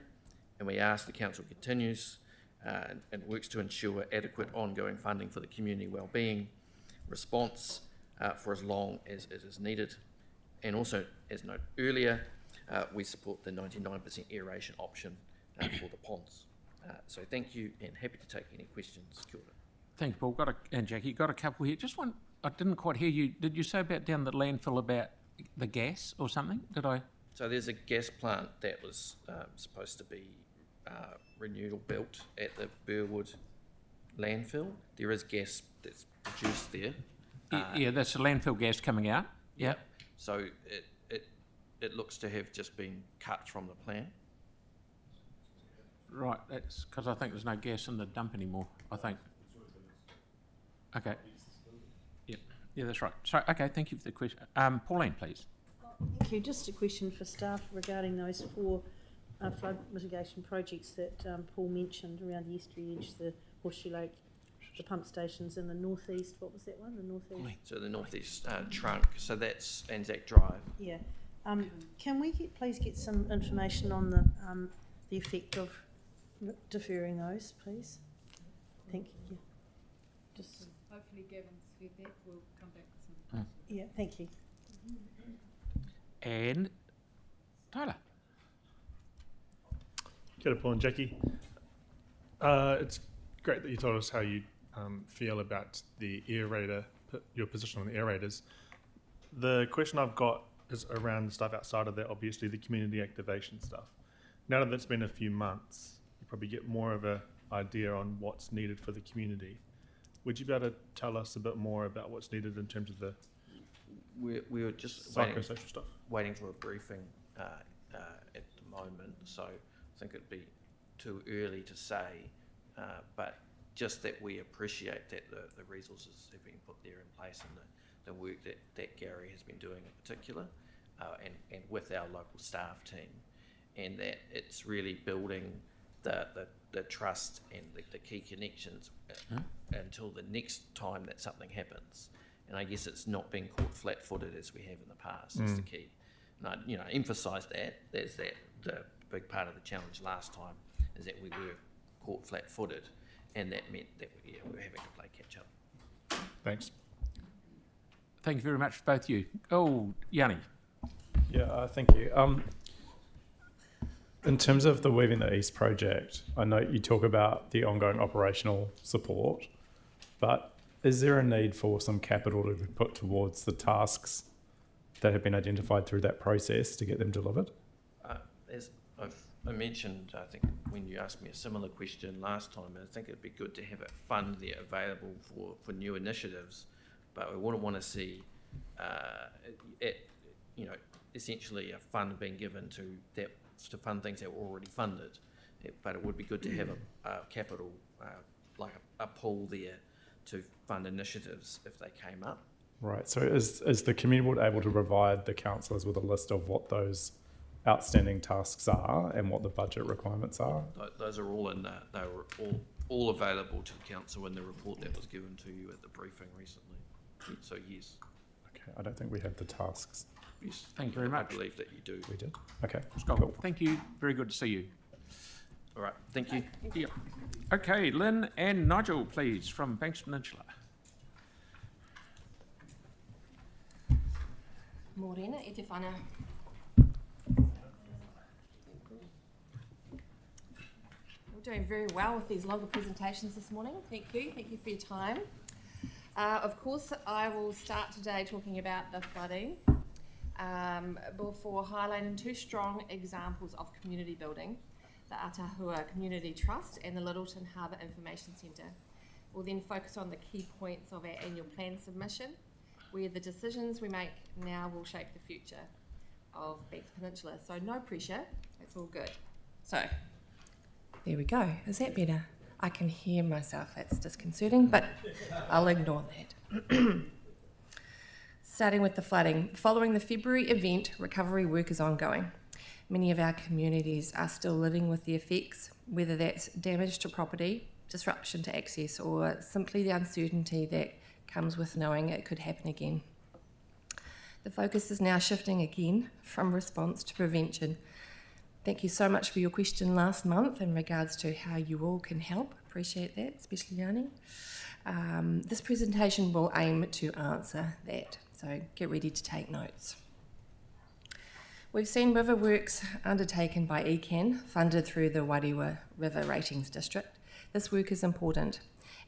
and we ask the Council continues and works to ensure adequate ongoing funding for the community well-being response for as long as it is needed. And also, as noted earlier, we support the 99% aeration option for the ponds. So thank you, and happy to take any questions. Kia ora. Thanks, Paul. And Jackie, got a couple here. Just one, I didn't quite hear you. Did you say about down the landfill about the gas or something? Did I? So there's a gas plant that was supposed to be renewed or built at the Burwood landfill. There is gas that's produced there. Yeah, that's the landfill gas coming out. Yeah. So it looks to have just been cut from the plan. Right, that's because I think there's no gas in the dump anymore, I think. Okay. Yeah, that's right. So, okay, thank you for the question. Pauline, please. Thank you. Just a question for staff regarding those 4 flood mitigation projects that Paul mentioned around the estuary edge, the Horseshoe Lake, the pump stations in the northeast. What was that one? The northeast? So the northeast trunk. So that's Anzac Drive. Yeah. Can we please get some information on the effect of deferring those, please? Thank you. Just hopefully Gavin's feedback will come back with some. Yeah, thank you. And Tyler. Kia ora, Paul and Jackie. It's great that you told us how you feel about the aerator, your position on the aerators. The question I've got is around the stuff outside of that, obviously the community activation stuff. Now that it's been a few months, you probably get more of an idea on what's needed for the community. Would you be able to tell us a bit more about what's needed in terms of the we were just psychosocial stuff? Waiting for a briefing at the moment, so I think it'd be too early to say, but just that we appreciate that the resources have been put there in place, and the work that Gary has been doing in particular, and with our local staff team, and that it's really building the trust and the key connections until the next time that something happens. And I guess it's not being caught flat-footed as we have in the past is the key. And I emphasise that. There's the big part of the challenge last time is that we were caught flat-footed, and that meant that we were having to play catch-up. Thanks. Thank you very much, both you. Oh, Yanni. Yeah, thank you. In terms of the Weaving the East project, I know you talk about the ongoing operational support, but is there a need for some capital to be put towards the tasks that have been identified through that process to get them delivered? As I mentioned, I think when you asked me a similar question last time, I think it'd be good to have a fund there available for new initiatives, but we wouldn't want to see essentially a fund being given to fund things that were already funded. But it would be good to have a capital, like a pool there to fund initiatives if they came up. Right, so is the community board able to provide the councillors with a list of what those outstanding tasks are and what the budget requirements are? Those are all in they were all available to the council in the report that was given to you at the briefing recently. So yes. Okay, I don't think we have the tasks. Yes, thank you very much. I believe that you do. We did? Okay, Cool. Thank you. Very good to see you. All right, thank you. Yeah. Okay, Lynn and Nigel, please, from Banks Peninsula. Morena, e te whana. We're doing very well with these longer presentations this morning. Thank you for your time. Of course, I will start today talking about the flooding before highlighting two strong examples of community building, the Atahua Community Trust and the Littleton Harbour Information Centre. We'll then focus on the key points of our annual plan submission, where the decisions we make now will shape the future of Banks Peninsula. So no pressure, it's all good. So, there we go. Is that better? I can hear myself, that's disconcerting, but I'll ignore that. Starting with the flooding. Following the February event, recovery work is ongoing. Many of our communities are still living with the effects, whether that's damage to property, disruption to access, or simply the uncertainty that comes with knowing it could happen again. The focus is now shifting again from response to prevention. Thank you so much for your question last month in regards to how you all can help. Appreciate that, especially Yanni. This presentation will aim to answer that, so get ready to take notes. We've seen river works undertaken by ECAN, funded through the Wairewa River Ratings District. This work is important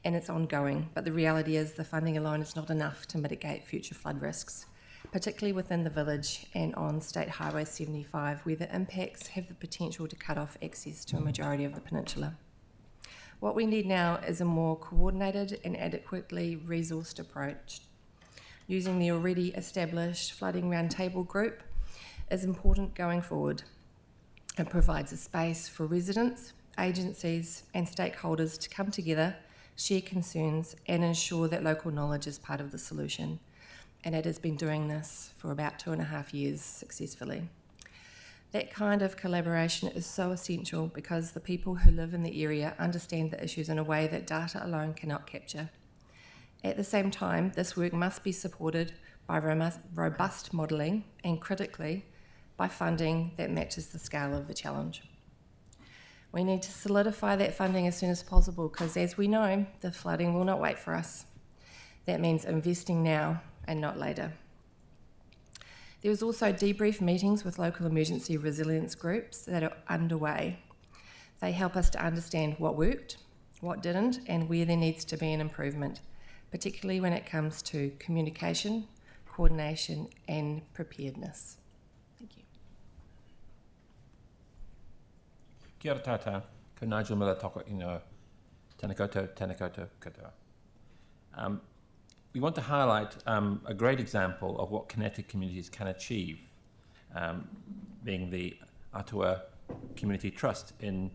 and it's ongoing, but the reality is the funding alone is not enough to mitigate future flood risks, particularly within the village and on State Highway 75, where the impacts have the potential to cut off access to a majority of the peninsula. What we need now is a more coordinated and adequately resourced approach. Using the already established Flooding Roundtable group is important going forward. It provides a space for residents, agencies and stakeholders to come together, share concerns and ensure that local knowledge is part of the solution. And it has been doing this for about 2.5 years successfully. That kind of collaboration is so essential because the people who live in the area understand the issues in a way that data alone cannot capture. At the same time, this work must be supported by robust modelling and, critically, by funding that matches the scale of the challenge. We need to solidify that funding as soon as possible because, as we know, the flooding will not wait for us. That means investing now and not later. There is also debrief meetings with local emergency resilience groups that are underway. They help us to understand what worked, what didn't, and where there needs to be an improvement, particularly when it comes to communication, coordination, and preparedness. Thank you. Kia ora tātou, ko Nigel Miller toko ingoa, tēnā koutou, koutou. We want to highlight a great example of what connected communities can achieve, being the Atua Community Trust in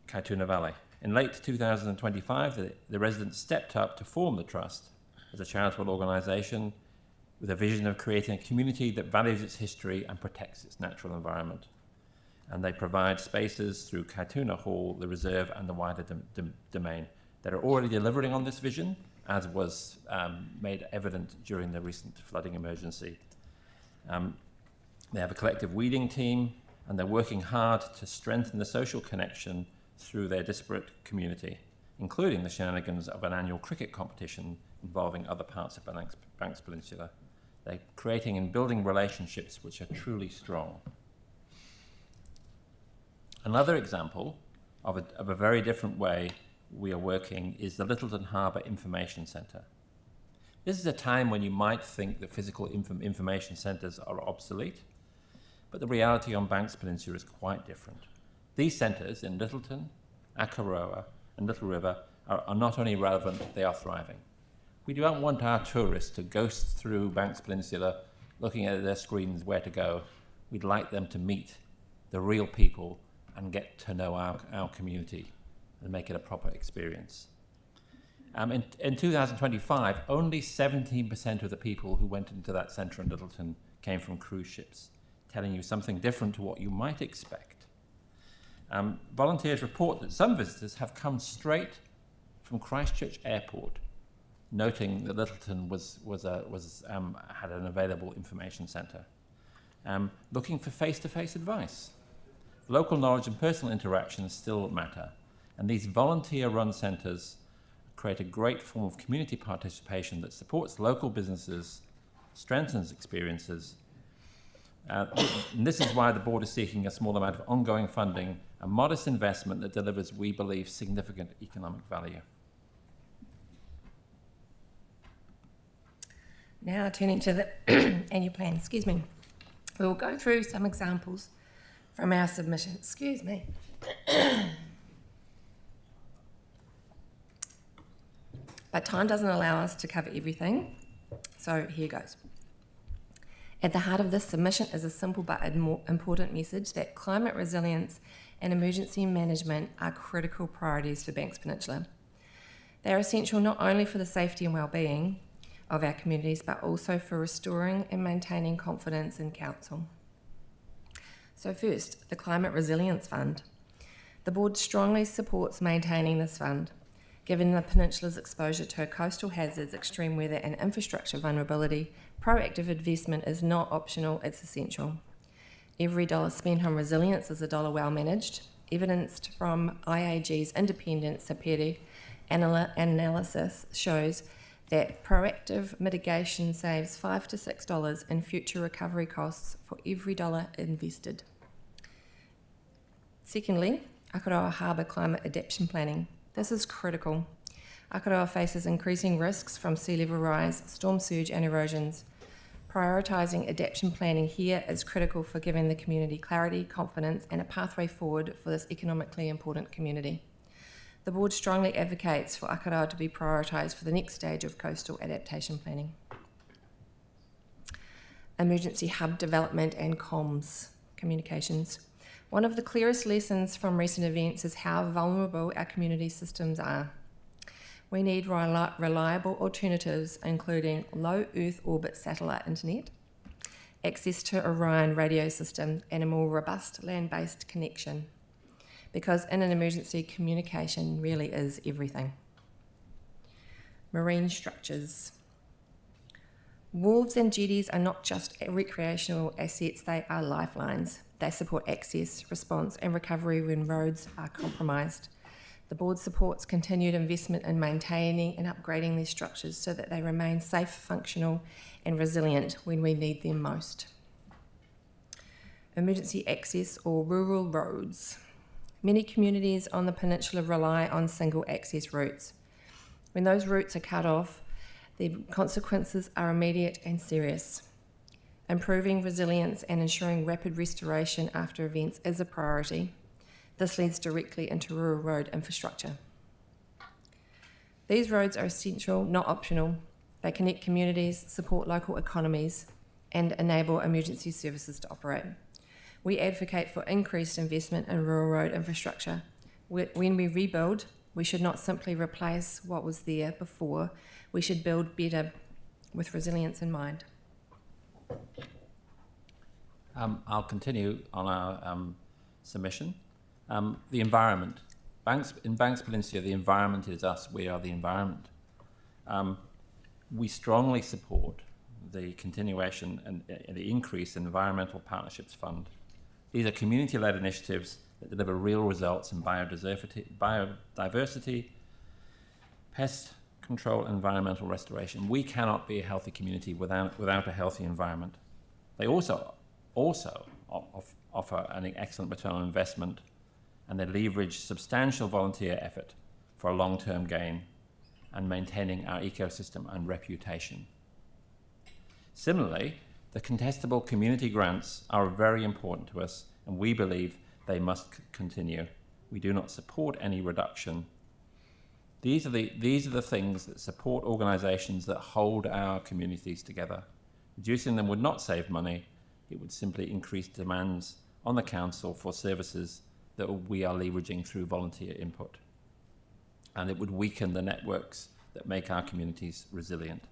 Kaituna Valley. In late 2025, the residents stepped up to form the Trust as a charitable organisation with a vision of creating a community that values its history and protects its natural environment. And they provide spaces through Kaituna Hall, the reserve and the wider domain that are already delivering on this vision, as was made evident during the recent flooding emergency. They have a collective weeding team, and they're working hard to strengthen the social connection through their disparate community, including the shenanigans of an annual cricket competition involving other parts of Banks Peninsula. They're creating and building relationships which are truly strong. Another example of a very different way we are working is the Lyttelton Harbour Information Centre. This is a time when you might think that physical information centres are obsolete, but the reality on Banks Peninsula is quite different. These centres in Lyttelton, Akaroa and Little River are not only relevant, they are thriving. We don't want our tourists to ghost through Banks Peninsula looking at their screens where to go. We'd like them to meet the real people and get to know our community and make it a proper experience. In 2025, only 17% of the people who went into that centre in Lyttelton came from cruise ships, telling you something different to what you might expect. Volunteers report that some visitors have come straight from Christchurch Airport, noting that Lyttelton had an available information centre, looking for face-to-face advice. Local knowledge and personal interactions still matter, and these volunteer-run centres create a great form of community participation that supports local businesses, strengthens experiences, and this is why the board is seeking a small amount of ongoing funding, a modest investment that delivers, we believe, significant economic value. Now turning to the annual plan, we will go through some examples from our submission. But time doesn't allow us to cover everything, so here goes. At the heart of this submission is a simple but important message that climate resilience and emergency management are critical priorities for Banks Peninsula. They are essential not only for the safety and well-being of our communities, but also for restoring and maintaining confidence in council. So first, the Climate Resilience Fund. The board strongly supports maintaining this fund, given the peninsula's exposure to coastal hazards, extreme weather and infrastructure vulnerability. Proactive investment is not optional, it's essential. Every dollar spent on resilience is a dollar well managed, evidenced from IAG's independent Sapere analysis shows that proactive mitigation saves $5 to $6 in future recovery costs for every dollar invested. Secondly, Akaroa Harbour Climate Adaptation Planning. This is critical. Akaroa faces increasing risks from sea level rise, storm surge and erosions. Prioritising adaptation planning here is critical for giving the community clarity, confidence and a pathway forward for this economically important community. The board strongly advocates for Akaroa to be prioritised for the next stage of coastal adaptation planning. Emergency hub development and comms communications. One of the clearest lessons from recent events is how vulnerable our community systems are. We need reliable alternatives, including low Earth orbit satellite internet, access to Orion radio system, and a more robust land-based connection. Because in an emergency, communication really is everything. Marine structures. Wharves and jetties are not just recreational assets, they are lifelines. They support access, response and recovery when roads are compromised. The board supports continued investment in maintaining and upgrading these structures so that they remain safe, functional and resilient when we need them most. Emergency access or rural roads. Many communities on the peninsula rely on single access routes. When those routes are cut off, the consequences are immediate and serious. Improving resilience and ensuring rapid restoration after events is a priority. This leads directly into rural road infrastructure. These roads are essential, not optional. They connect communities, support local economies, and enable emergency services to operate. We advocate for increased investment in rural road infrastructure, When we rebuild, we should not simply replace what was there before. We should build better with resilience in mind. I'll continue on our submission. The environment. In Banks Peninsula, the environment is us, we are the environment. We strongly support the continuation and the increase in Environmental Partnerships Fund. These are community-led initiatives that deliver real results in biodiversity, pest control, and environmental restoration. We cannot be a healthy community without a healthy environment. They also offer an excellent return on investment, and they leverage substantial volunteer effort for a long-term gain and maintaining our ecosystem and reputation. Similarly, the contestable community grants are very important to us, and we believe they must continue. We do not support any reduction. These are the things that support organisations that hold our communities together. Reducing them would not save money. It would simply increase demands on the council for services that we are leveraging through volunteer input. And it would weaken the networks that make our communities resilient.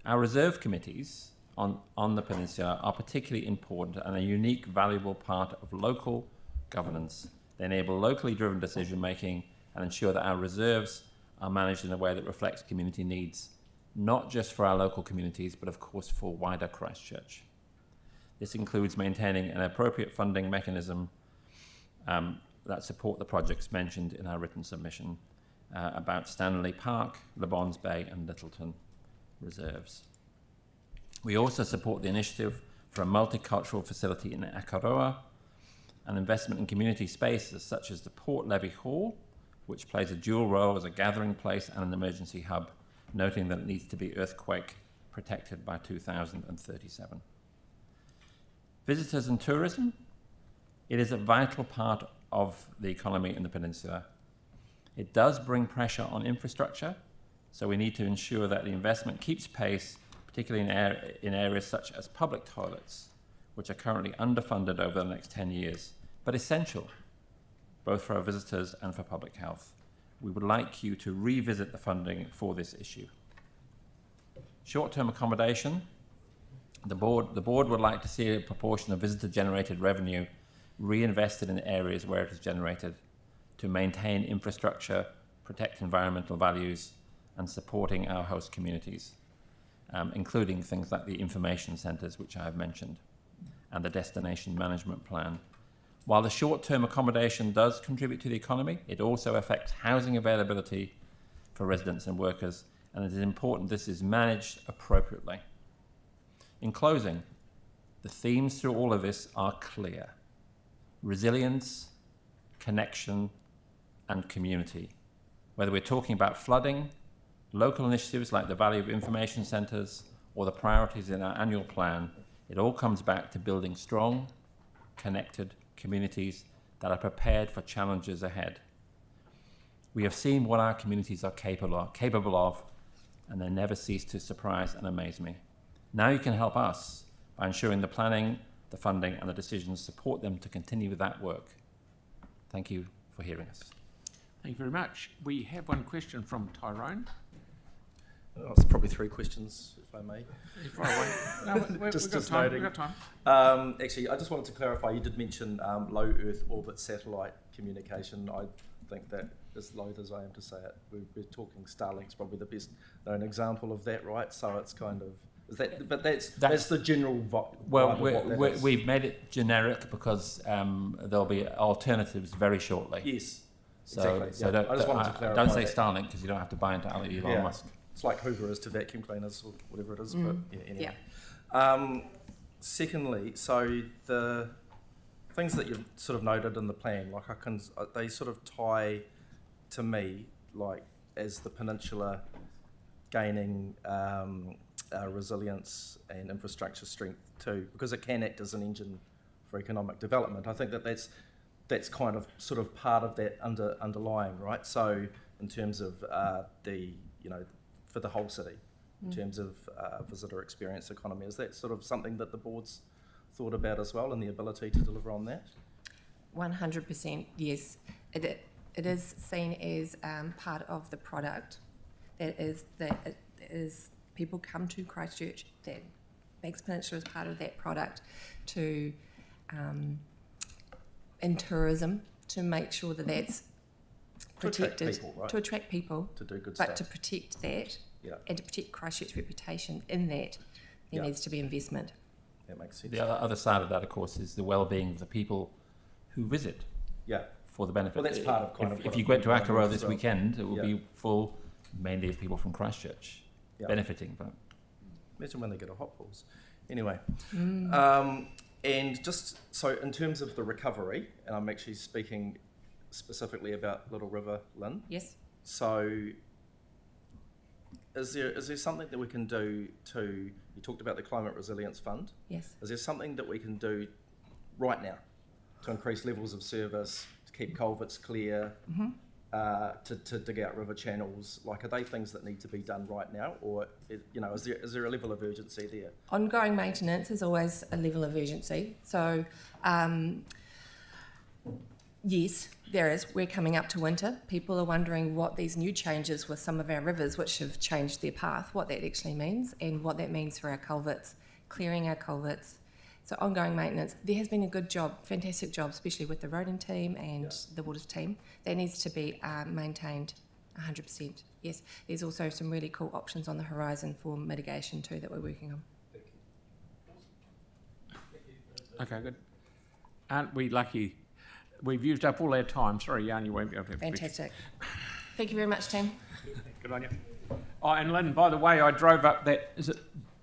Our reserve committees on the peninsula are particularly important and a unique, valuable part of local governance. They enable locally driven decision making and ensure that our reserves are managed in a way that reflects community needs, not just for our local communities, but of course for wider Christchurch. This includes maintaining an appropriate funding mechanism that support the projects mentioned in our written submission about Stanley Park, Le Bons Bay and Littleton reserves. We also support the initiative for a multicultural facility in Akaroa, an investment in community spaces such as the Port Levy Hall, which plays a dual role as a gathering place and an emergency hub, noting that it needs to be earthquake protected by 2037. Visitors and tourism. It is a vital part of the economy in the peninsula. It does bring pressure on infrastructure, so we need to ensure that the investment keeps pace, particularly in areas such as public toilets, which are currently underfunded over the next 10 years, but essential, both for our visitors and for public health. We would like you to revisit the funding for this issue. Short-term accommodation. The board would like to see a proportion of visitor-generated revenue reinvested in areas where it is generated to maintain infrastructure, protect environmental values, and supporting our host communities, including things like the information centres, which I have mentioned, and the destination management plan. While the short-term accommodation does contribute to the economy, it also affects housing availability for residents and workers, and it is important this is managed appropriately. In closing, the themes through all of this are clear: resilience, connection, and community. Whether we're talking about flooding, local initiatives like the Value of Information Centres, or the priorities in our annual plan, it all comes back to building strong, connected communities that are prepared for challenges ahead. We have seen what our communities are capable of, and they never cease to surprise and amaze me. Now you can help us by ensuring the planning, the funding, and the decisions support them to continue with that work. Thank you for hearing us. Thank you very much. We have one question from Tyrone. Oh, it's probably three questions, if I may. We've got time. Actually, I just wanted to clarify, you did mention low Earth orbit satellite communication. I think that, as loath as I am to say it, we're talking Starlink's probably the best known example of that, right? So it's kind of, that's the general vibe. We've made it generic because there'll be alternatives very shortly. Yes, so, exactly. So I just wanted to clarify. Don't say Starlink because you don't have to buy into Elon Musk. It's like Hoover is to vacuum cleaners or whatever it is, but yeah, anyway. Yeah. Secondly, so the things that you've sort of noted in the plan, like they sort of tie to me, like as the peninsula gaining resilience and infrastructure strength too, because it can act as an engine for economic development. I think that's kind of sort of part of that underlying, right? So in terms of for the whole city, in terms of visitor experience economy, is that sort of something that the board's thought about as well, and the ability to deliver on that? 100%, yes. it is seen as part of the product. That is people come to Christchurch, that Banks Peninsula is part of that product to in tourism, to make sure that that's protected, people, right? to attract people, To do good but stuff. to protect that Yeah. and to protect Christchurch's reputation in that, there Yeah. needs to be investment. That makes sense. The other side of that, of course, is the well-being of the people who visit. Yeah. For the benefit. Well, that's part of kind of If what you I'm went to thinking Akaroa as this well. weekend, it will Yeah. be full, mainly of people from Christchurch, Yeah. benefiting from it. Imagine when they get a hot pools. Anyway, and just so in terms of the recovery, and I'm actually speaking specifically about Little River, Lynn. Yes. So, is there something that we can do to? You talked about the Climate Resilience Fund. Yes. Is there something that we can do right now to increase levels of service, to keep culverts clear, to dig out river channels? Like, are they things that need to be done right now, or is there a level of urgency there? Ongoing maintenance is always a level of urgency. So, yes, there is. We're coming up to winter. People are wondering what these new changes with some of our rivers, which have changed their path, what that actually means and what that means for our culverts, clearing our culverts. So ongoing maintenance. There has been a good job, fantastic job, especially with the roading team and the waters team. That needs to be maintained 100%. Yes, there's also some really cool options on the horizon for mitigation too that we're working on. Okay, good. Aren't we lucky? We've used up all our time. Sorry, Jan, you won't be able to have Fantastic. Thank you very much, team. Good on you. Oh, and Lynn, by the way, I drove up that, is it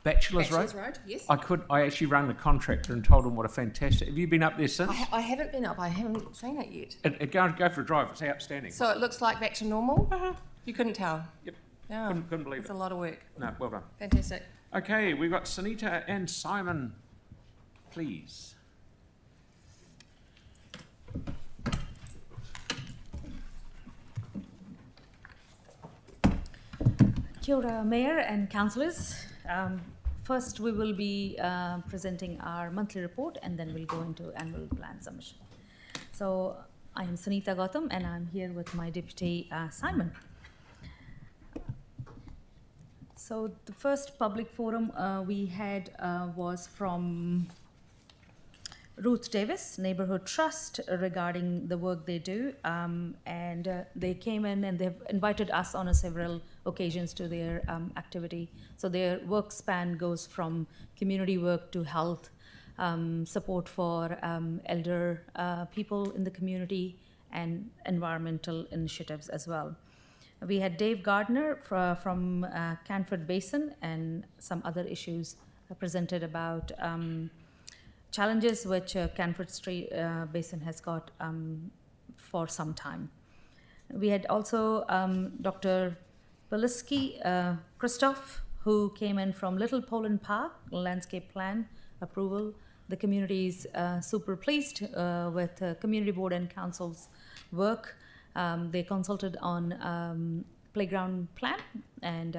Bachelor's Road? Yes. I actually rang the contractor and told him what a fantastic... Have you been up there since? I haven't been up. I haven't seen it yet. Go for a drive. It's outstanding. So it looks like back to normal? You couldn't tell? Yep. Yeah. Couldn't believe It's it. a lot of work. No, well done. Fantastic. Okay, we've got Sunita and Simon, please. Kia ora, Mayor and Councillors. First, we will be presenting our monthly report and then we'll go into annual plan submission. So, I am Sunita Gautam and I'm here with my deputy Simon. So, the first public forum we had was from Ruth Davis, Neighbourhood Trust, regarding the work they do. And they came in and they've invited us on several occasions to their activity. So their work span goes from community work to health, support for elder people in the community, and environmental initiatives as well. We had Dave Gardner from Canford Basin and some other issues presented about challenges which Canford Street Basin has got for some time. We had also Dr. Poliski Christoph, who came in from Little Poland Park, landscape plan approval. The community is super pleased with Community Board and Council's work. They consulted on playground plan and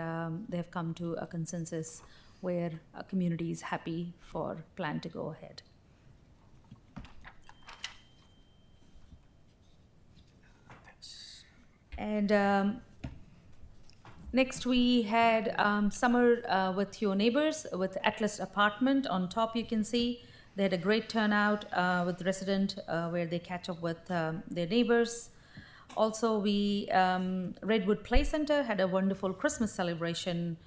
they have come to a consensus where a community is happy for plan to go ahead. And next we had summer with your neighbors with Atlas Apartment. On top you can see they had a great turnout with resident where they catch up with their neighbors. Also we, Redwood Play Center had a wonderful Christmas celebration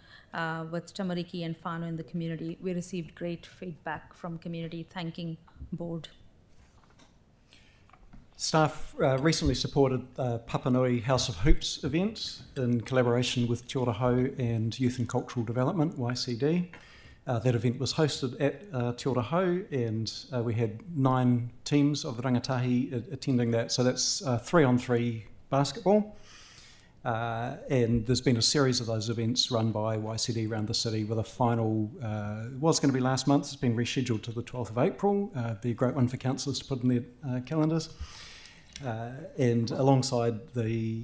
with tamariki and whānau in the community. We received great feedback from community thanking board. Staff recently supported Papanui House of Hoops event in collaboration with Te Ora Hau and Youth and Cultural Development, YCD. That event was hosted at Te Ora Hau and we had 9 teams of the rangatahi attending that. So that's 3-on-3 basketball. And there's been a series of those events run by YCD around the city with a final, was going to be last month, it's been rescheduled to the 12th of April. Be a great one for councillors to put in their calendars. And alongside the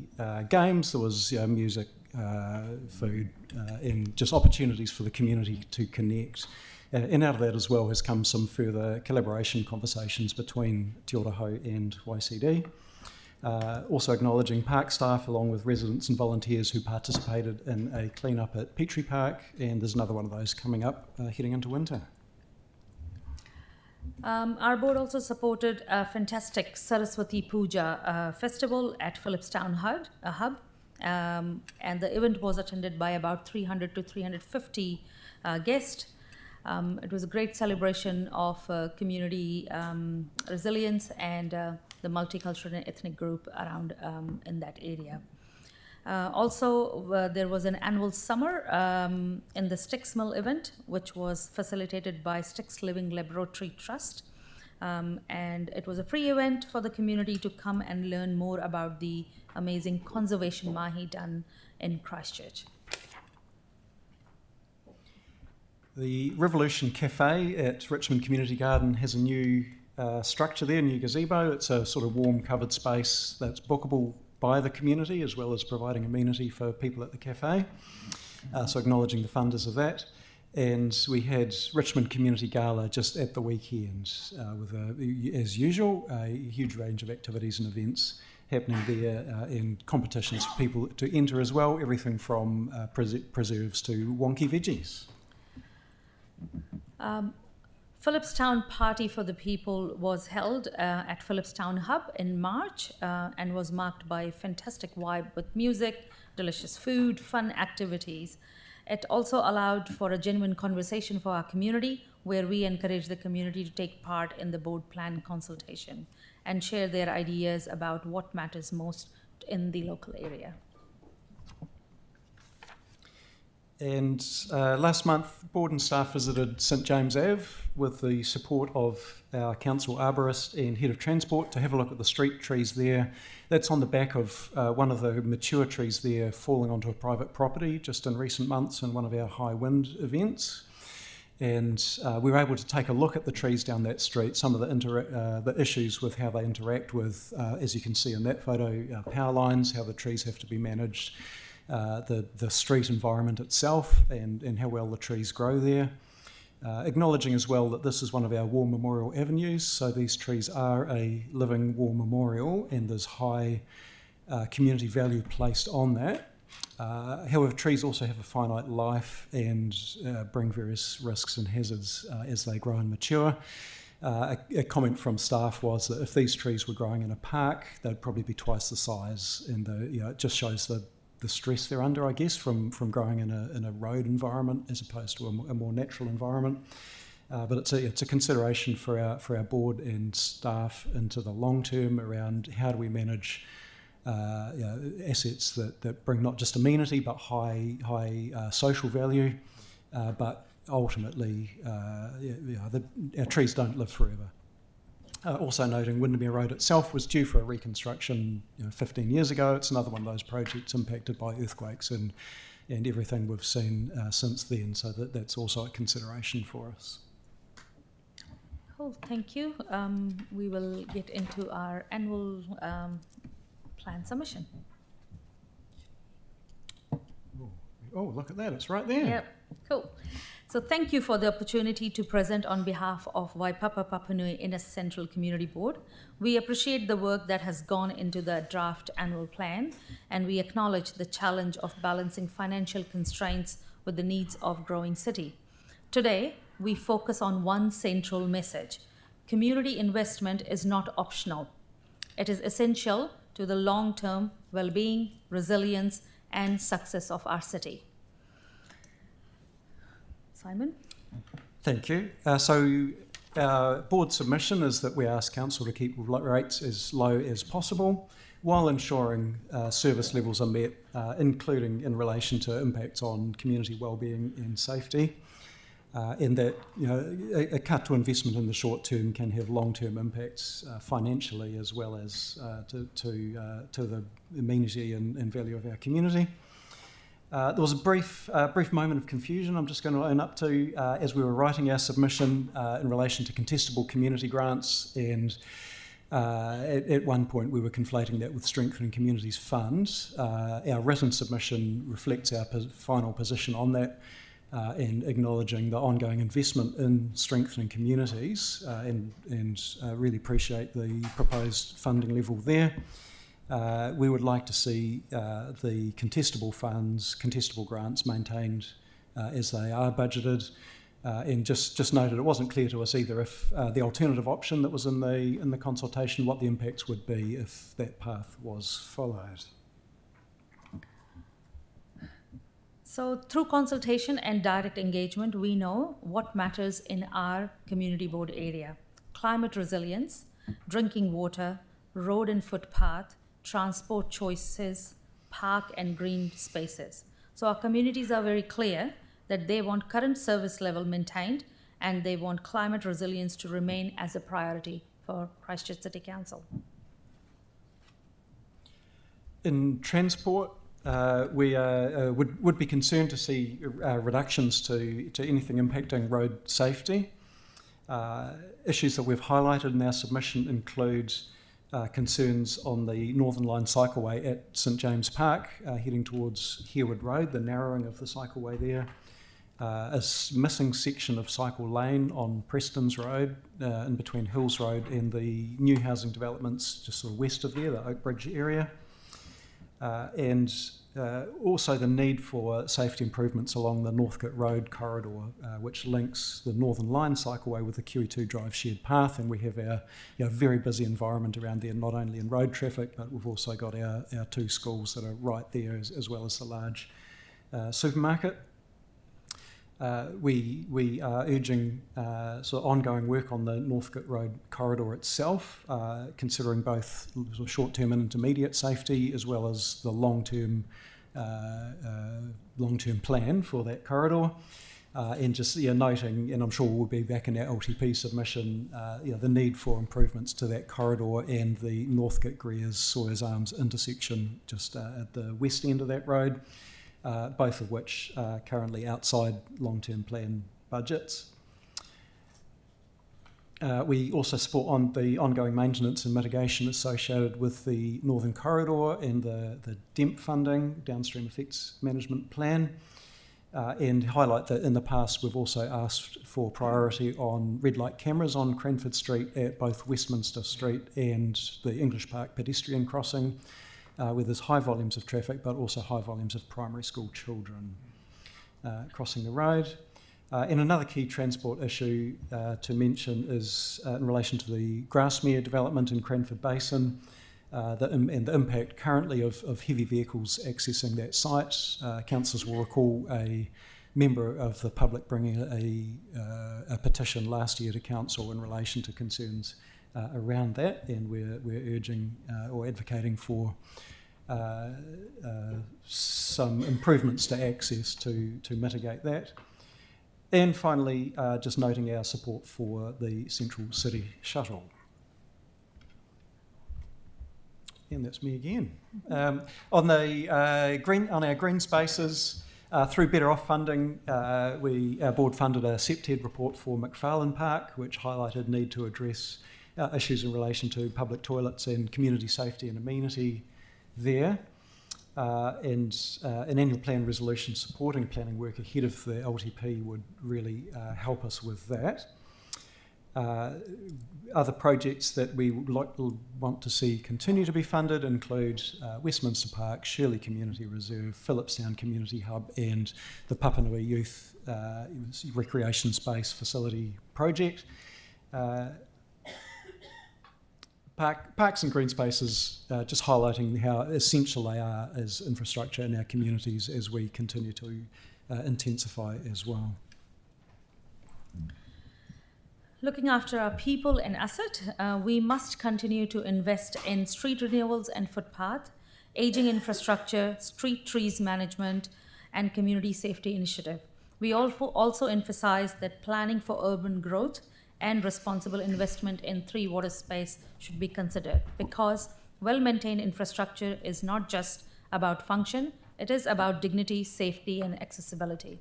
games, there was music, food, and just opportunities for the community to connect. And out of that as well has come some further collaboration conversations between Te Ora Hau and YCD. Also acknowledging park staff along with residents and volunteers who participated in a clean-up at Petrie Park, and there's another one of those coming up heading into winter. Our board also supported a fantastic Saraswati Puja festival at Phillipstown Hub, and the event was attended by about 300 to 350 guests. It was a great celebration of community resilience and the multicultural and ethnic group around in that area. Also, there was an annual summer in the Sticks Mill event, which was facilitated by Sticks Living Laboratory Trust. And it was a free event for the community to come and learn more about the amazing conservation mahi done in Christchurch. The Revolution Cafe at Richmond Community Garden has a new structure there, new gazebo. It's a sort of warm covered space that's bookable by the community as well as providing amenity for people at the cafe. So acknowledging the funders of that. And we had Richmond Community Gala just at the weekend with, as usual, a huge range of activities and events happening there and competitions for people to enter as well, everything from preserves to wonky veggies. Phillipstown Party for the People was held at Phillipstown Hub in March and was marked by a fantastic vibe with music, delicious food, fun activities. It also allowed for a genuine conversation for our community, where we encourage the community to take part in the board plan consultation and share their ideas about what matters most in the local area. And last month, board and staff visited St James Ave with the support of our council arborist and head of transport to have a look at the street trees there. That's on the back of one of the mature trees there falling onto a private property just in recent months in one of our high wind events. And we were able to take a look at the trees down that street, some of the issues with how they interact with, as you can see in that photo, power lines, how the trees have to be managed, the street environment itself and how well the trees grow there. Acknowledging as well that this is one of our war memorial avenues, so these trees are a living war memorial and there's high community value placed on that. However, trees also have a finite life and bring various risks and hazards as they grow and mature. A comment from staff was that if these trees were growing in a park, they'd probably be twice the size, and it just shows the stress they're under, I guess, from growing in a road environment as opposed to a more natural environment. But it's a consideration for our board and staff into the long term around how do we manage assets that bring not just amenity but high social value, but ultimately our trees don't live forever. Also noting Windermere Road itself was due for a reconstruction 15 years ago. It's another one of those projects impacted by earthquakes and everything we've seen since then, so that's also a consideration for us. Cool, thank you. We will get into our annual plan submission. Oh, look at that, it's right there. Yep, cool. So thank you for the opportunity to present on behalf of Waipapa Papanui Inner Central Community Board. We appreciate the work that has gone into the draft annual plan, and we acknowledge the challenge of balancing financial constraints with the needs of growing city. Today, we focus on one central message. Community investment is not optional. It is essential to the long-term well-being, resilience, and success of our city. Simon? Thank you. So our board submission is that we ask council to keep rates as low as possible while ensuring service levels are met, including in relation to impacts on community wellbeing and safety. And that a cut to investment in the short term can have long-term impacts financially as well as to the amenity and value of our community. There was a brief moment of confusion I'm just going to own up to as we were writing our submission in relation to contestable community grants, and at one point we were conflating that with Strengthening Communities Fund. Our written submission reflects our final position on that and acknowledging the ongoing investment in strengthening communities and really appreciate the proposed funding level there. We would like to see the contestable funds, contestable grants maintained as they are budgeted. And just noted, it wasn't clear to us either if the alternative option that was in the consultation, what the impacts would be if that path was followed. So through consultation and direct engagement, we know what matters in our community board area: climate resilience, drinking water, road and footpath, transport choices, park and green spaces. So our communities are very clear that they want current service level maintained and they want climate resilience to remain as a priority for Christchurch City Council. In transport, we would be concerned to see reductions to anything impacting road safety. Issues that we've highlighted in our submission include concerns on the Northern Line cycleway at St James Park, heading towards Harewood Road, the narrowing of the cycleway there. A missing section of cycle lane on Prestons Road, in between Hills Road and the new housing developments just sort of west of there, the Oak Bridge area. And also the need for safety improvements along the Northcote Road corridor, which links the Northern Line cycleway with the QE2 Drive shared path. And we have our very busy environment around there, not only in road traffic, but we've also got our two schools that are right there, as well as the large supermarket. We are urging sort of ongoing work on the Northcote Road corridor itself, considering both short-term and intermediate safety, as well as the long-term plan for that corridor. And just noting, and I'm sure we'll be back in our LTP submission, the need for improvements to that corridor and the Northcote Greers Sawyers Arms intersection just at the west end of that road. Both of which are currently outside long-term plan budgets. We also support on the ongoing maintenance and mitigation associated with the Northern Corridor and the DEMP funding, Downstream Effects Management Plan, and highlight that in the past we've also asked for priority on red light cameras on Cranford Street at both Westminster Street and the English Park pedestrian crossing, where there's high volumes of traffic, but also high volumes of primary school children crossing the road. And another key transport issue to mention is in relation to the Grasmere development in Cranford Basin, and the impact currently of heavy vehicles accessing that site. Councillors will recall a member of the public bringing a petition last year to council in relation to concerns around that, and we're urging or advocating for some improvements to access to mitigate that. And finally, just noting our support for the Central City Shuttle. And that's me again. On our green spaces, through Better Off funding, our board funded a SEPTED report for McFarlane Park, which highlighted need to address issues in relation to public toilets and community safety and amenity there. And an annual plan resolution supporting planning work ahead of the LTP would really help us with that. Other projects that we would want to see continue to be funded include Westminster Park, Shirley Community Reserve, Phillipstown Community Hub, and the Papanui Youth Recreation Space Facility Project. Parks and green spaces, just highlighting how essential they are as infrastructure in our communities as we continue to intensify as well. Looking after our people and asset, we must continue to invest in street renewals and footpath, aging infrastructure, street trees management, and community safety initiative. We also emphasize that planning for urban growth and responsible investment in 3 water space should be considered, because well-maintained infrastructure is not just about function, it is about dignity, safety, and accessibility.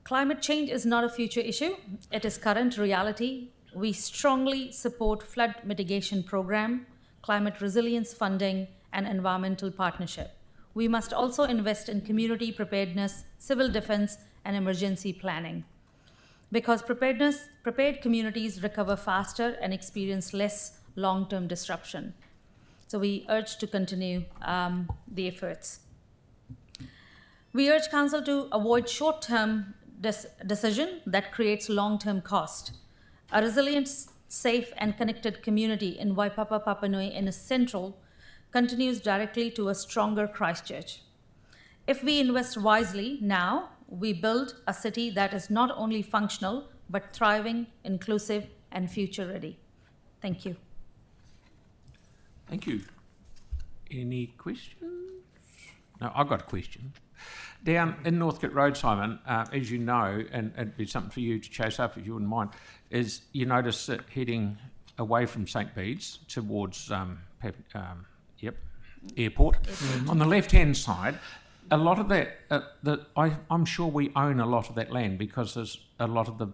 Climate change is not a future issue, it is current reality. We strongly support flood mitigation program, climate resilience funding, and environmental partnership. We must also invest in community preparedness, civil defense, and emergency planning. Because prepared communities recover faster and experience less long-term disruption. So we urge to continue the efforts. We urge Council to avoid short-term decision that creates long-term cost. A resilient, safe and connected community in Waipapa, Papua Nui and is central continues directly to a stronger Christchurch. If we invest wisely now, we build a city that is not only functional, but thriving, inclusive and future ready. Thank you. Thank you. Any questions? No, I've got a question. Down in Northcote Road, Simon, as you know, and it'd be something for you to chase up if you wouldn't mind, is you notice it heading away from St. Bede's towards airport. On the left-hand side, a lot of that, I'm sure we own a lot of that land because there's a lot of the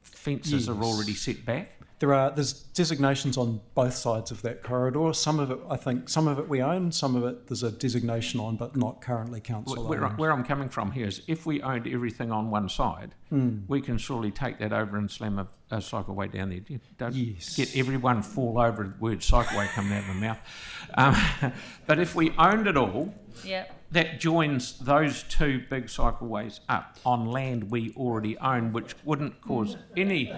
fences are already set back. There's designations on both sides of that corridor. Some of it we own, some of it there's a designation on, but not currently council owned. Where I'm coming from here is if we owned everything on one side, we can surely take that over and slam a cycleway down there. Don't get everyone fall over the word cycleway coming out of my mouth. But if we owned it all, that joins those two big cycleways up on land we already own, which wouldn't cause any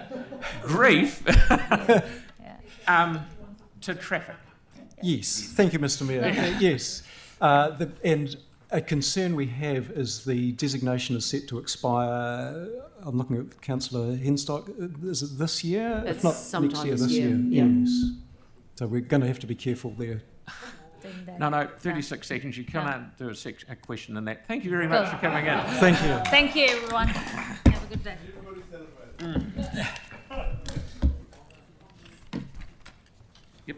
grief to traffic. Yes, thank you, Mr. Mayor. Yes, and a concern we have is the designation is set to expire. I'm looking at Councillor Henstock. Is it this year? It's if not sometime next year, this year. Yes. So we're going to have to be careful there. No, 36 seconds. You can't do a question in that. Thank you very much for coming in. Thank you. Thank you, everyone. Have a good day. Yep.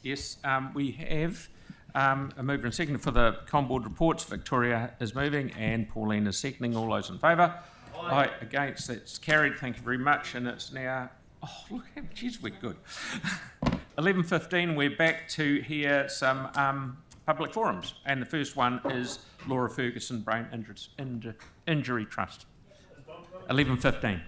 Yes, we have a mover and seconder for the Com Board reports. Victoria is moving and Pauline is seconding. All those in favour? Aye. Against? That's carried. Thank you very much. And it's now, oh, look, geez, we're good. 11:15, we're back to hear some public forums. And the first one is Laura Ferguson, Brain Injury Trust. 11:15.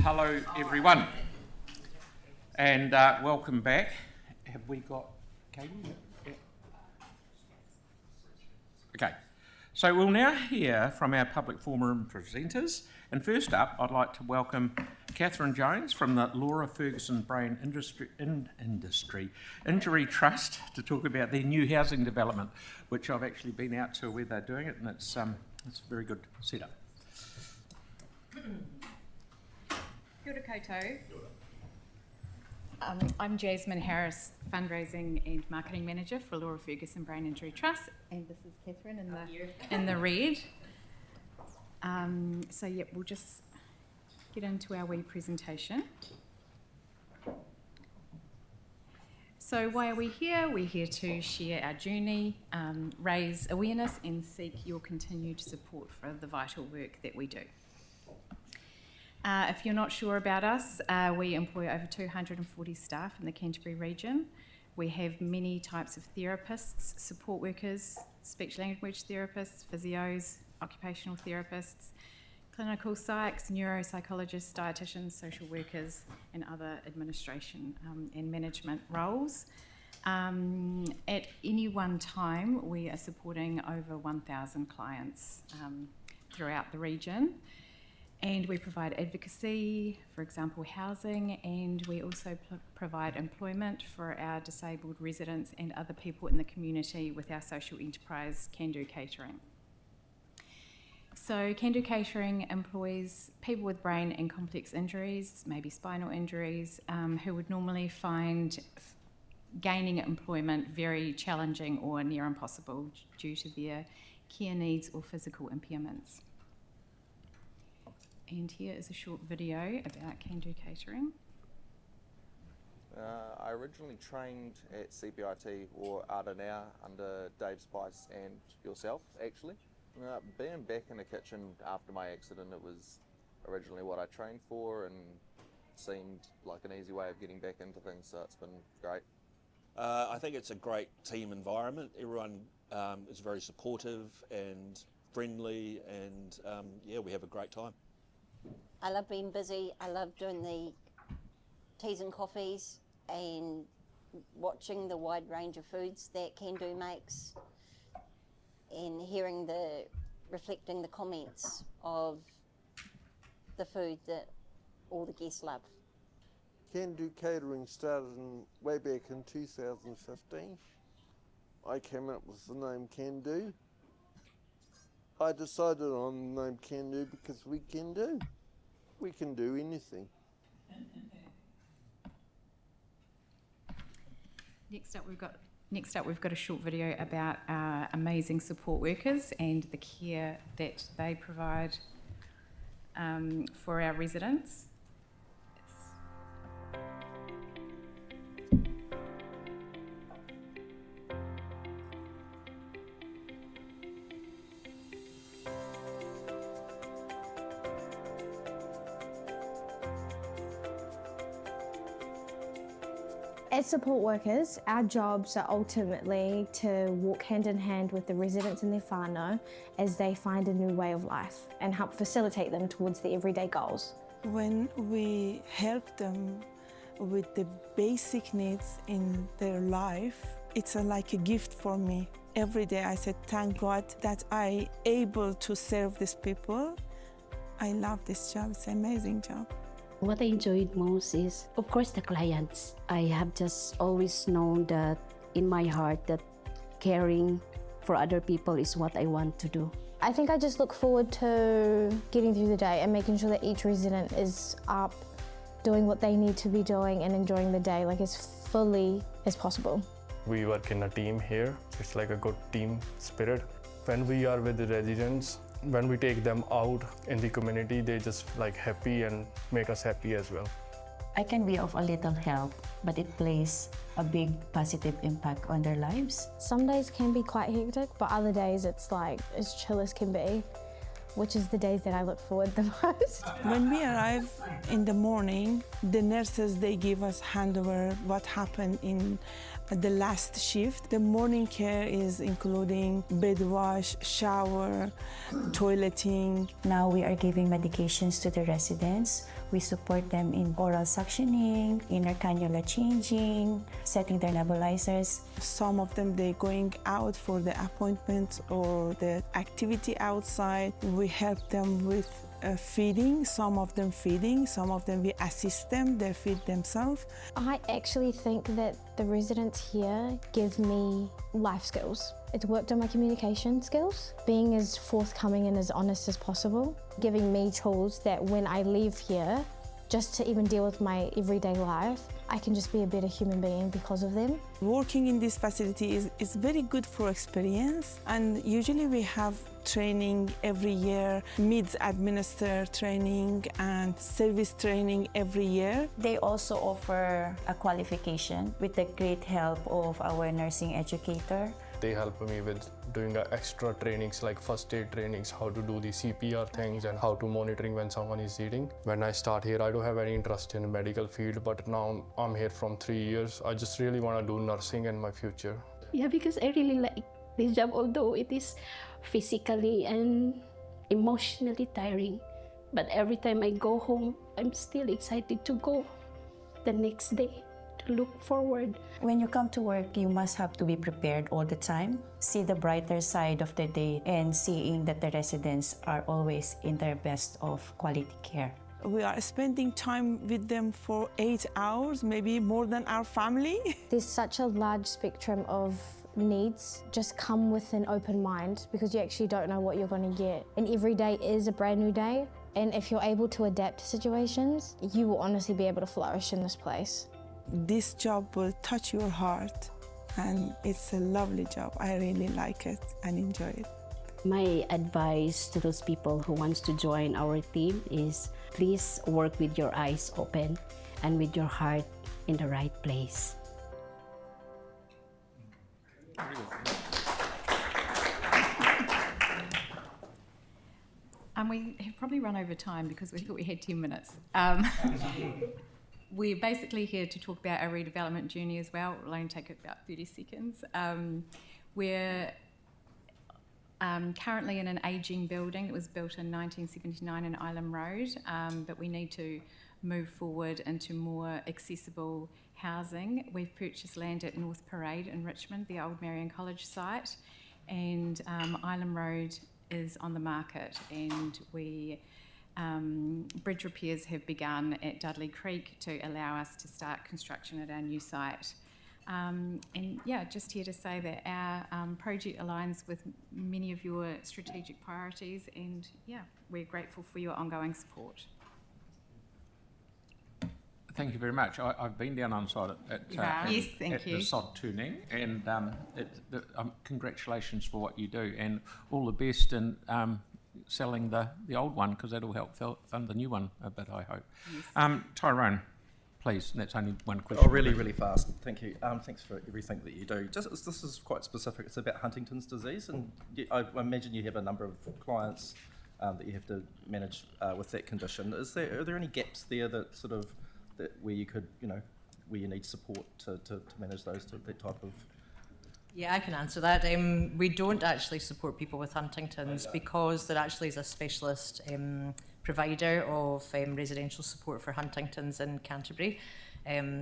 Hello everyone, and welcome back. Have we got Katie? Yeah. Okay, so we'll now hear from our public forum presenters, and first up I'd like to welcome Catherine Jones from the Laura Ferguson Brain Injury Trust to talk about their new housing development, which I've actually been out to where they're doing it, and it's a very good setup. Kia ora koutou. I'm Jasmine Harris, Fundraising and Marketing Manager for Laura Ferguson Brain Injury Trust, and this is Catherine in the red. So yep, we'll just get into our wee presentation. So why are we here? We're here to share our journey, raise awareness and seek your continued support for the vital work that we do. If you're not sure about us, we employ over 240 staff in the Canterbury region. We have many types of therapists, support workers, speech language therapists, physios, occupational therapists, clinical psychs, neuropsychologists, dietitians, social workers, and other administration and management roles. At any one time, we are supporting over 1,000 clients throughout the region. And we provide advocacy, for example, housing, and we also provide employment for our disabled residents and other people in the community with our social enterprise, Can Do Catering. So Can Do Catering employs people with brain and complex injuries, maybe spinal injuries, who would normally find gaining employment very challenging or near impossible due to their care needs or physical impairments. And here is a short video about Can Do Catering. I originally trained at CPIT or Arda now under Dave Spice and yourself, actually. Being back in the kitchen after my accident, it was originally what I trained for and seemed like an easy way of getting back into things, so it's been great. I think it's a great team environment. Everyone is very supportive and friendly, and yeah, we have a great time. I love being busy. I love doing the teas and coffees and watching the wide range of foods that Can Do makes and hearing reflecting the comments of the food that all the guests love. Can Do Catering started way back in 2015. I came up with the name Can Do. I decided on the name Can Do because we can do. We can do anything. Next up we've got a short video about our amazing support workers and the care that they provide for our residents. As support workers, our jobs are ultimately to walk hand in hand with the residents and their whānau as they find a new way of life and help facilitate them towards their everyday goals. When we help them with the basic needs in their life, it's like a gift for me. Every day I said, thank God that I'm able to serve these people. I love this job, it's an amazing job. What I enjoyed most is, of course, the clients. I have just always known that in my heart that caring for other people is what I want to do. I think I just look forward to getting through the day and making sure that each resident is up, doing what they need to be doing and enjoying the day like as fully as possible. We work in a team here. It's like a good team spirit. When we are with the residents, when we take them out in the community, they just like happy and make us happy as well. I can be of a little help, but it plays a big positive impact on their lives. Some days can be quite hectic, but other days it's like as chill as can be, which is the days that I look forward the most. When we arrive in the morning, the nurses, they give us handover what happened in the last shift. The morning care is including bed wash, shower, toileting. Now we are giving medications to the residents. We support them in oral suctioning, inner cannula changing, setting their nebulizers. Some of them, they're going out for the appointment or the activity outside. We help them with feeding, some of them we assist them, they feed themselves. I actually think that the residents here give me life skills. It's worked on my communication skills, being as forthcoming and as honest as possible, giving me tools that when I leave here, just to even deal with my everyday life, I can just be a better human being because of them. Working in this facility is very good for experience, and usually we have training every year, MIDS administer training and service training every year. They also offer a qualification with the great help of our nursing educator. They help me with doing extra trainings like first aid trainings, how to do the CPR things and how to monitoring when someone is eating. When I start here, I don't have any interest in the medical field, but now I'm here from 3 years. I just really want to do nursing in my future. Yeah, because I really like this job, although it is physically and emotionally tiring. But every time I go home, I'm still excited to go the next day, to look forward. When you come to work, you must have to be prepared all the time. See the brighter side of the day and seeing that the residents are always in their best of quality care. We are spending time with them for 8 hours, maybe more than our family. There's such a large spectrum of needs. Just come with an open mind because you actually don't know what you're going to get. And every day is a brand new day. And if you're able to adapt to situations, you will honestly be able to flourish in this place. This job will touch your heart, and it's a lovely job. I really like it and enjoy it. My advice to those people who wants to join our team is please work with your eyes open and with your heart in the right place. We have probably run over time because we thought we had 10 minutes. We're basically here to talk about our redevelopment journey as well. It'll only take about 30 seconds. We're currently in an ageing building. It was built in 1979 in Island Road, but we need to move forward into more accessible housing. We've purchased land at North Parade in Richmond, the old Marion College site, and Island Road is on the market, and bridge repairs have begun at Dudley Creek to allow us to start construction at our new site. And yeah, just here to say that our project aligns with many of your strategic priorities, and yeah, we're grateful for your ongoing support. Thank you very much. I've been down on site at yes, thank you. The sod turning, and congratulations for what you do, and all the best in selling the old one, because that'll help fund the new one a bit, I hope. Yes. Tyrone, please, and that's only one question. Oh, really fast. Thank you. Thanks for everything that you do. This is quite specific. It's about Huntington's disease, and I imagine you have a number of clients that you have to manage with that condition. Are there any gaps there that sort of where you could, where you need support to manage that type of? Yeah, I can answer that. We don't actually support people with Huntington's because there actually is a specialist provider of residential support for Huntington's in Canterbury.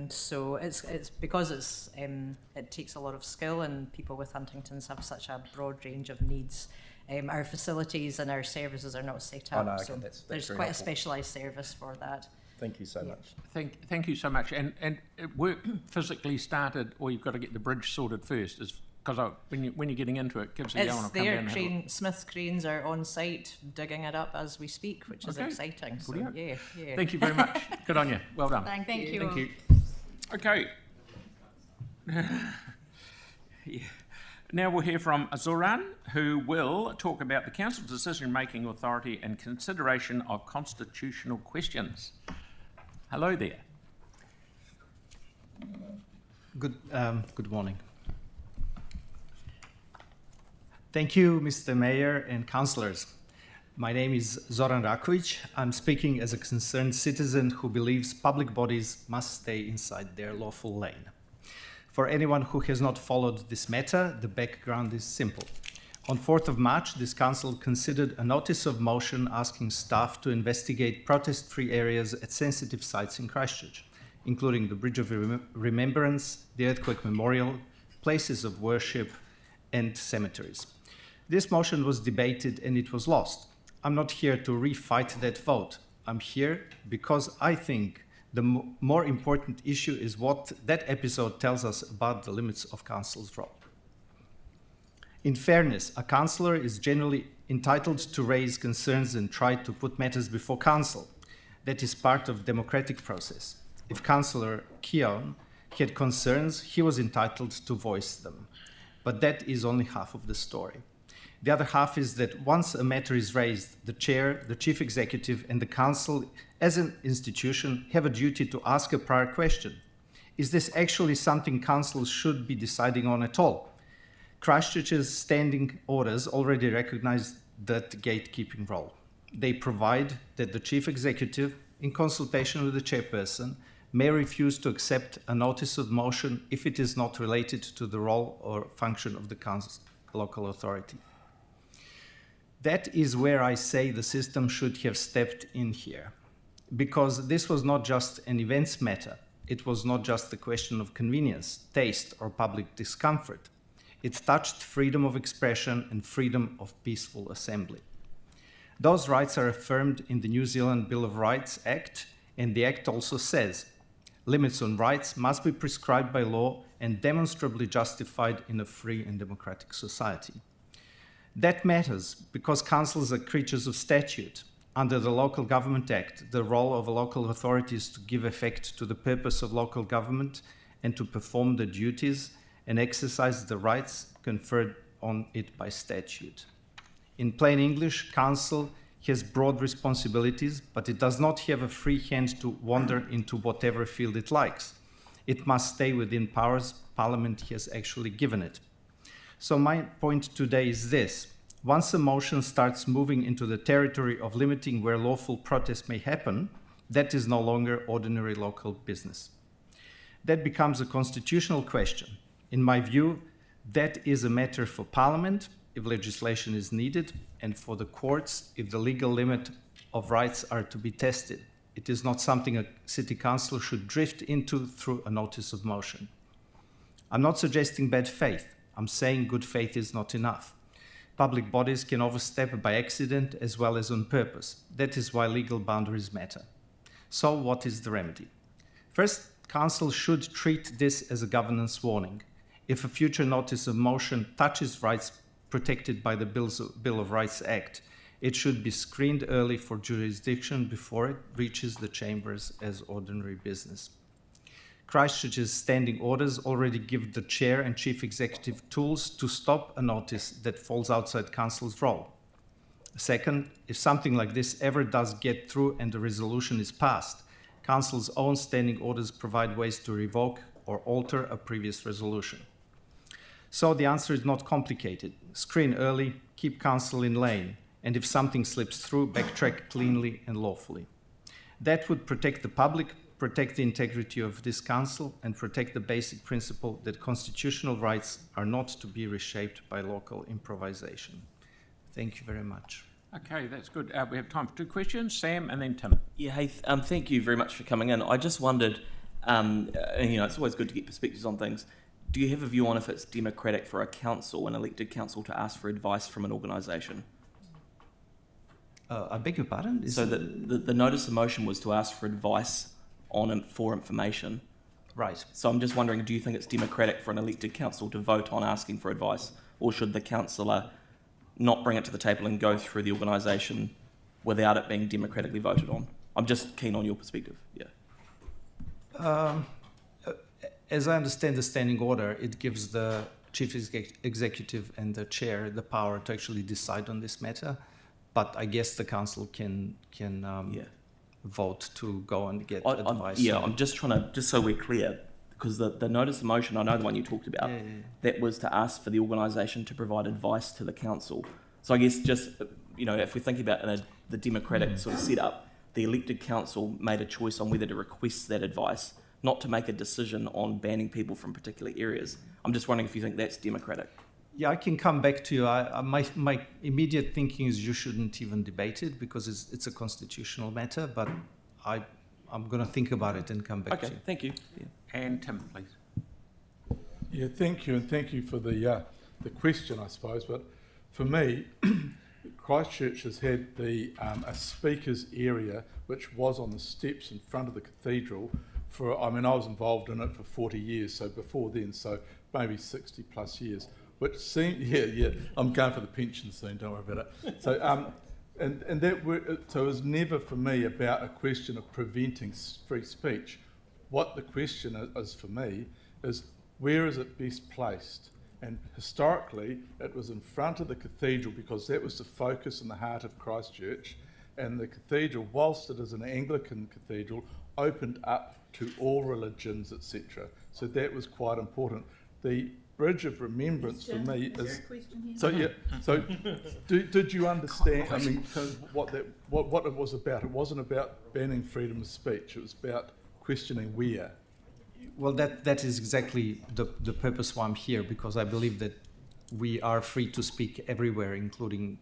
So it's because it takes a lot of skill, and people with Huntington's have such a broad range of needs. Our facilities and our services are not set up, so there's quite a specialised service for that. Thank you so much. Thank you so much. And work physically started, or you've got to get the bridge sorted first, because when you're getting into it, it gives a go. It's there. Smith cranes are on site digging it up as we speak, which is exciting. So, yeah. Thank you very much. Good on you. Well done. Thank you. Thank you. Okay. Now we'll hear from Zoran, who will talk about the Council's decision-making authority and consideration of constitutional questions. Hello there. Good morning. Thank you, Mr. Mayor and councillors. My name is Zoran Rakovic. I'm speaking as a concerned citizen who believes public bodies must stay inside their lawful lane. For anyone who has not followed this matter, the background is simple. On 4th of March, this council considered a notice of motion asking staff to investigate protest-free areas at sensitive sites in Christchurch, including the Bridge of Remembrance, the Earthquake Memorial, places of worship, and cemeteries. This motion was debated and it was lost. I'm not here to refight that vote. I'm here because I think the more important issue is what that episode tells us about the limits of council's role. In fairness, a councillor is generally entitled to raise concerns and try to put matters before council. That is part of the democratic process. If Councillor Keown had concerns, he was entitled to voice them. But that is only half of the story. The other half is that once a matter is raised, the chair, the chief executive, and the council as an institution have a duty to ask a prior question. Is this actually something councils should be deciding on at all? Christchurch's standing orders already recognize that gatekeeping role. They provide that the chief executive, in consultation with the chairperson, may refuse to accept a notice of motion if it is not related to the role or function of the council, local authority. That is where I say the system should have stepped in here, because this was not just an events matter. It was not just a question of convenience, taste, or public discomfort. It touched freedom of expression and freedom of peaceful assembly. Those rights are affirmed in the New Zealand Bill of Rights Act, and the Act also says limits on rights must be prescribed by law and demonstrably justified in a free and democratic society. That matters because councils are creatures of statute. Under the Local Government Act, the role of a local authority is to give effect to the purpose of local government and to perform the duties and exercise the rights conferred on it by statute. In plain English, council has broad responsibilities, but it does not have a free hand to wander into whatever field it likes. It must stay within powers Parliament has actually given it. So my point today is this. Once a motion starts moving into the territory of limiting where lawful protest may happen, that is no longer ordinary local business. That becomes a constitutional question. In my view, that is a matter for Parliament, if legislation is needed, and for the courts, if the legal limit of rights are to be tested. It is not something a city council should drift into through a notice of motion. I'm not suggesting bad faith. I'm saying good faith is not enough. Public bodies can overstep by accident as well as on purpose. That is why legal boundaries matter. So what is the remedy? First, council should treat this as a governance warning. If a future notice of motion touches rights protected by the Bill of Rights Act, it should be screened early for jurisdiction before it reaches the chambers as ordinary business. Christchurch's standing orders already give the chair and chief executive tools to stop a notice that falls outside council's role. Second, if something like this ever does get through and the resolution is passed, council's own standing orders provide ways to revoke or alter a previous resolution. So the answer is not complicated. Screen early, keep council in lane, and if something slips through, backtrack cleanly and lawfully. That would protect the public, protect the integrity of this council, and protect the basic principle that constitutional rights are not to be reshaped by local improvisation. Thank you very much. Okay, that's good. We have time for two questions. Sam and then Tim. Yeah, hey, thank you very much for coming in. I just wondered, and it's always good to get perspectives on things. Do you have a view on if it's democratic for a council, an elected council, to ask for advice from an organisation? I beg your pardon? So the notice of motion was to ask for advice for information. Right. So I'm just wondering, do you think it's democratic for an elected council to vote on asking for advice, or should the councillor not bring it to the table and go through the organisation without it being democratically voted on? I'm just keen on your perspective. Yeah. As I understand the standing order, it gives the chief executive and the chair the power to actually decide on this matter. But I guess the council can vote to go and get advice. I'm just trying to, just so we're clear, because the notice of motion, I know the one you talked about, that was to ask for the organisation to provide advice to the council. So I guess just, if we're thinking about the democratic sort of setup, the elected council made a choice on whether to request that advice, not to make a decision on banning people from particular areas. I'm just wondering if you think that's democratic. Yeah, I can come back to you. My immediate thinking is you shouldn't even debate it because it's a constitutional matter, but I'm going to think about it and come back to you. Okay, thank you. Yeah. And Tim, please. Yeah, thank you, and thank you for the question, I suppose. But for me, Christchurch has had a speakers area which was on the steps in front of the cathedral for, I was involved in it for 40 years, so before then, so maybe 60 plus years, which seemed, I'm going for the pension soon, don't worry about it. So, so it was never for me about a question of preventing free speech. What the question is for me is, where is it best placed? And historically, it was in front of the cathedral because that was the focus and the heart of Christchurch. And the cathedral, whilst it is an Anglican cathedral, opened up to all religions, etc. So that was quite important. The Bridge of Remembrance for me is. So yeah. So did you understand? What it was about? It wasn't about banning freedom of speech. It was about questioning where. Well, that is exactly the purpose why I'm here, because I believe that we are free to speak everywhere, including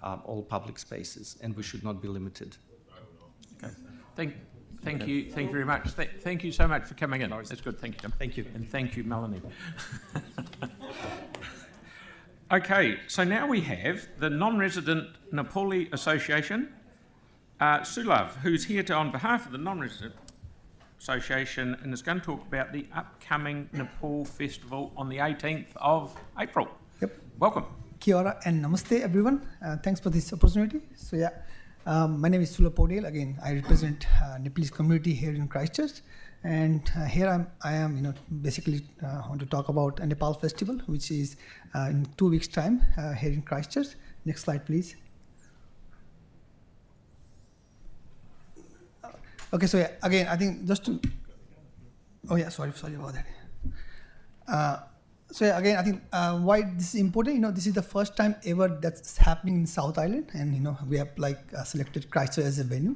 all public spaces, and we should not be limited. Okay. Thank you very much. Thank you so much for coming in. That's good. Thank you, Tim. Thank you. And thank you, Melanie. Okay, so now we have the Non-Resident Nepali Association, Sulav, who's here on behalf of the Non-Resident Association and is going to talk about the upcoming Nepal Festival on the 18th of April. Yep. Welcome. Kia ora and namaste everyone. Thanks for this opportunity. So my name is Sulav Podel. Again, I represent Nepalese community here in Christchurch, and here I am basically want to talk about a Nepal Festival, which is in 2 weeks' time here in Christchurch. Next slide, please. Okay, so again, I think just to, sorry about that. Again, I think why this is important, this is the first time ever that's happening in South Island, and we have selected Christchurch as a venue.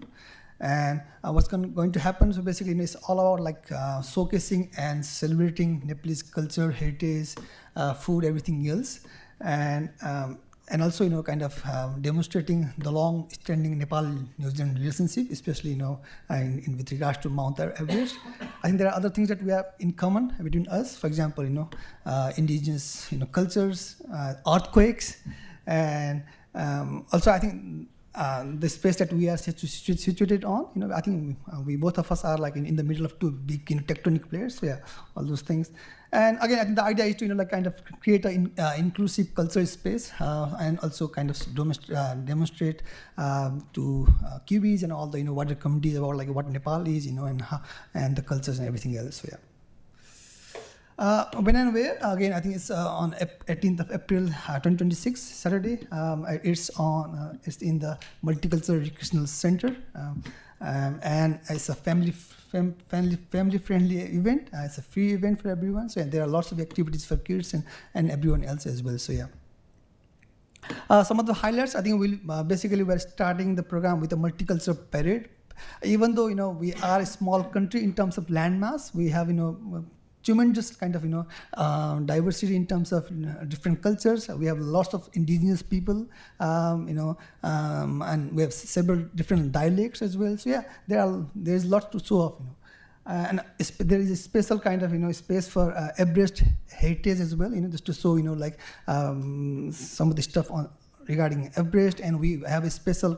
And what's going to happen, so basically it's all about showcasing and celebrating Nepalese culture, heritage, food, everything else. And also, demonstrating the long-standing Nepal-New Zealand relationship, especially, with regards to Mount Everest. I think there are other things that we have in common between us. For example, indigenous, cultures, earthquakes, and also I think the space that we are situated on. I think we both of us are in the middle of two big tectonic plates. So all those things. And again, I think the idea is to create an inclusive cultural space and also demonstrate to Kiwis and all the wider communities about what Nepal is, and the cultures and everything else. So when and where, again, I think it's on 18th of April 2026, Saturday. It's in the Multicultural Recreational Center, and it's a family-friendly event. It's a free event for everyone. So there are lots of activities for kids and everyone else as well. So some of the highlights, I think we're starting the program with a multicultural parade. Even though we are a small country in terms of landmass, we have tremendous diversity in terms of different cultures. We have lots of indigenous people, and we have several different dialects as well. So there's lots to show off. And there is a special space for Everest heritage as well. Just to show some of the stuff regarding Everest, and we have a special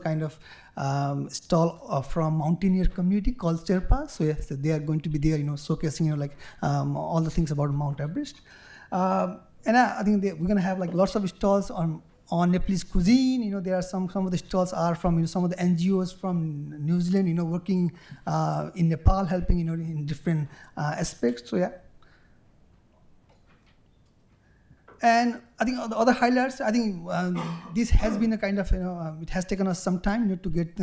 stall from mountaineer community called Sherpa. So they are going to be there, showcasing all the things about Mount Everest. And I think we're going to have lots of stalls on Nepalese cuisine. There are some of the stalls are from some of the NGOs from New Zealand, working in Nepal, helping in different aspects. So and I think the other highlights, I think this has been it has taken us some time to get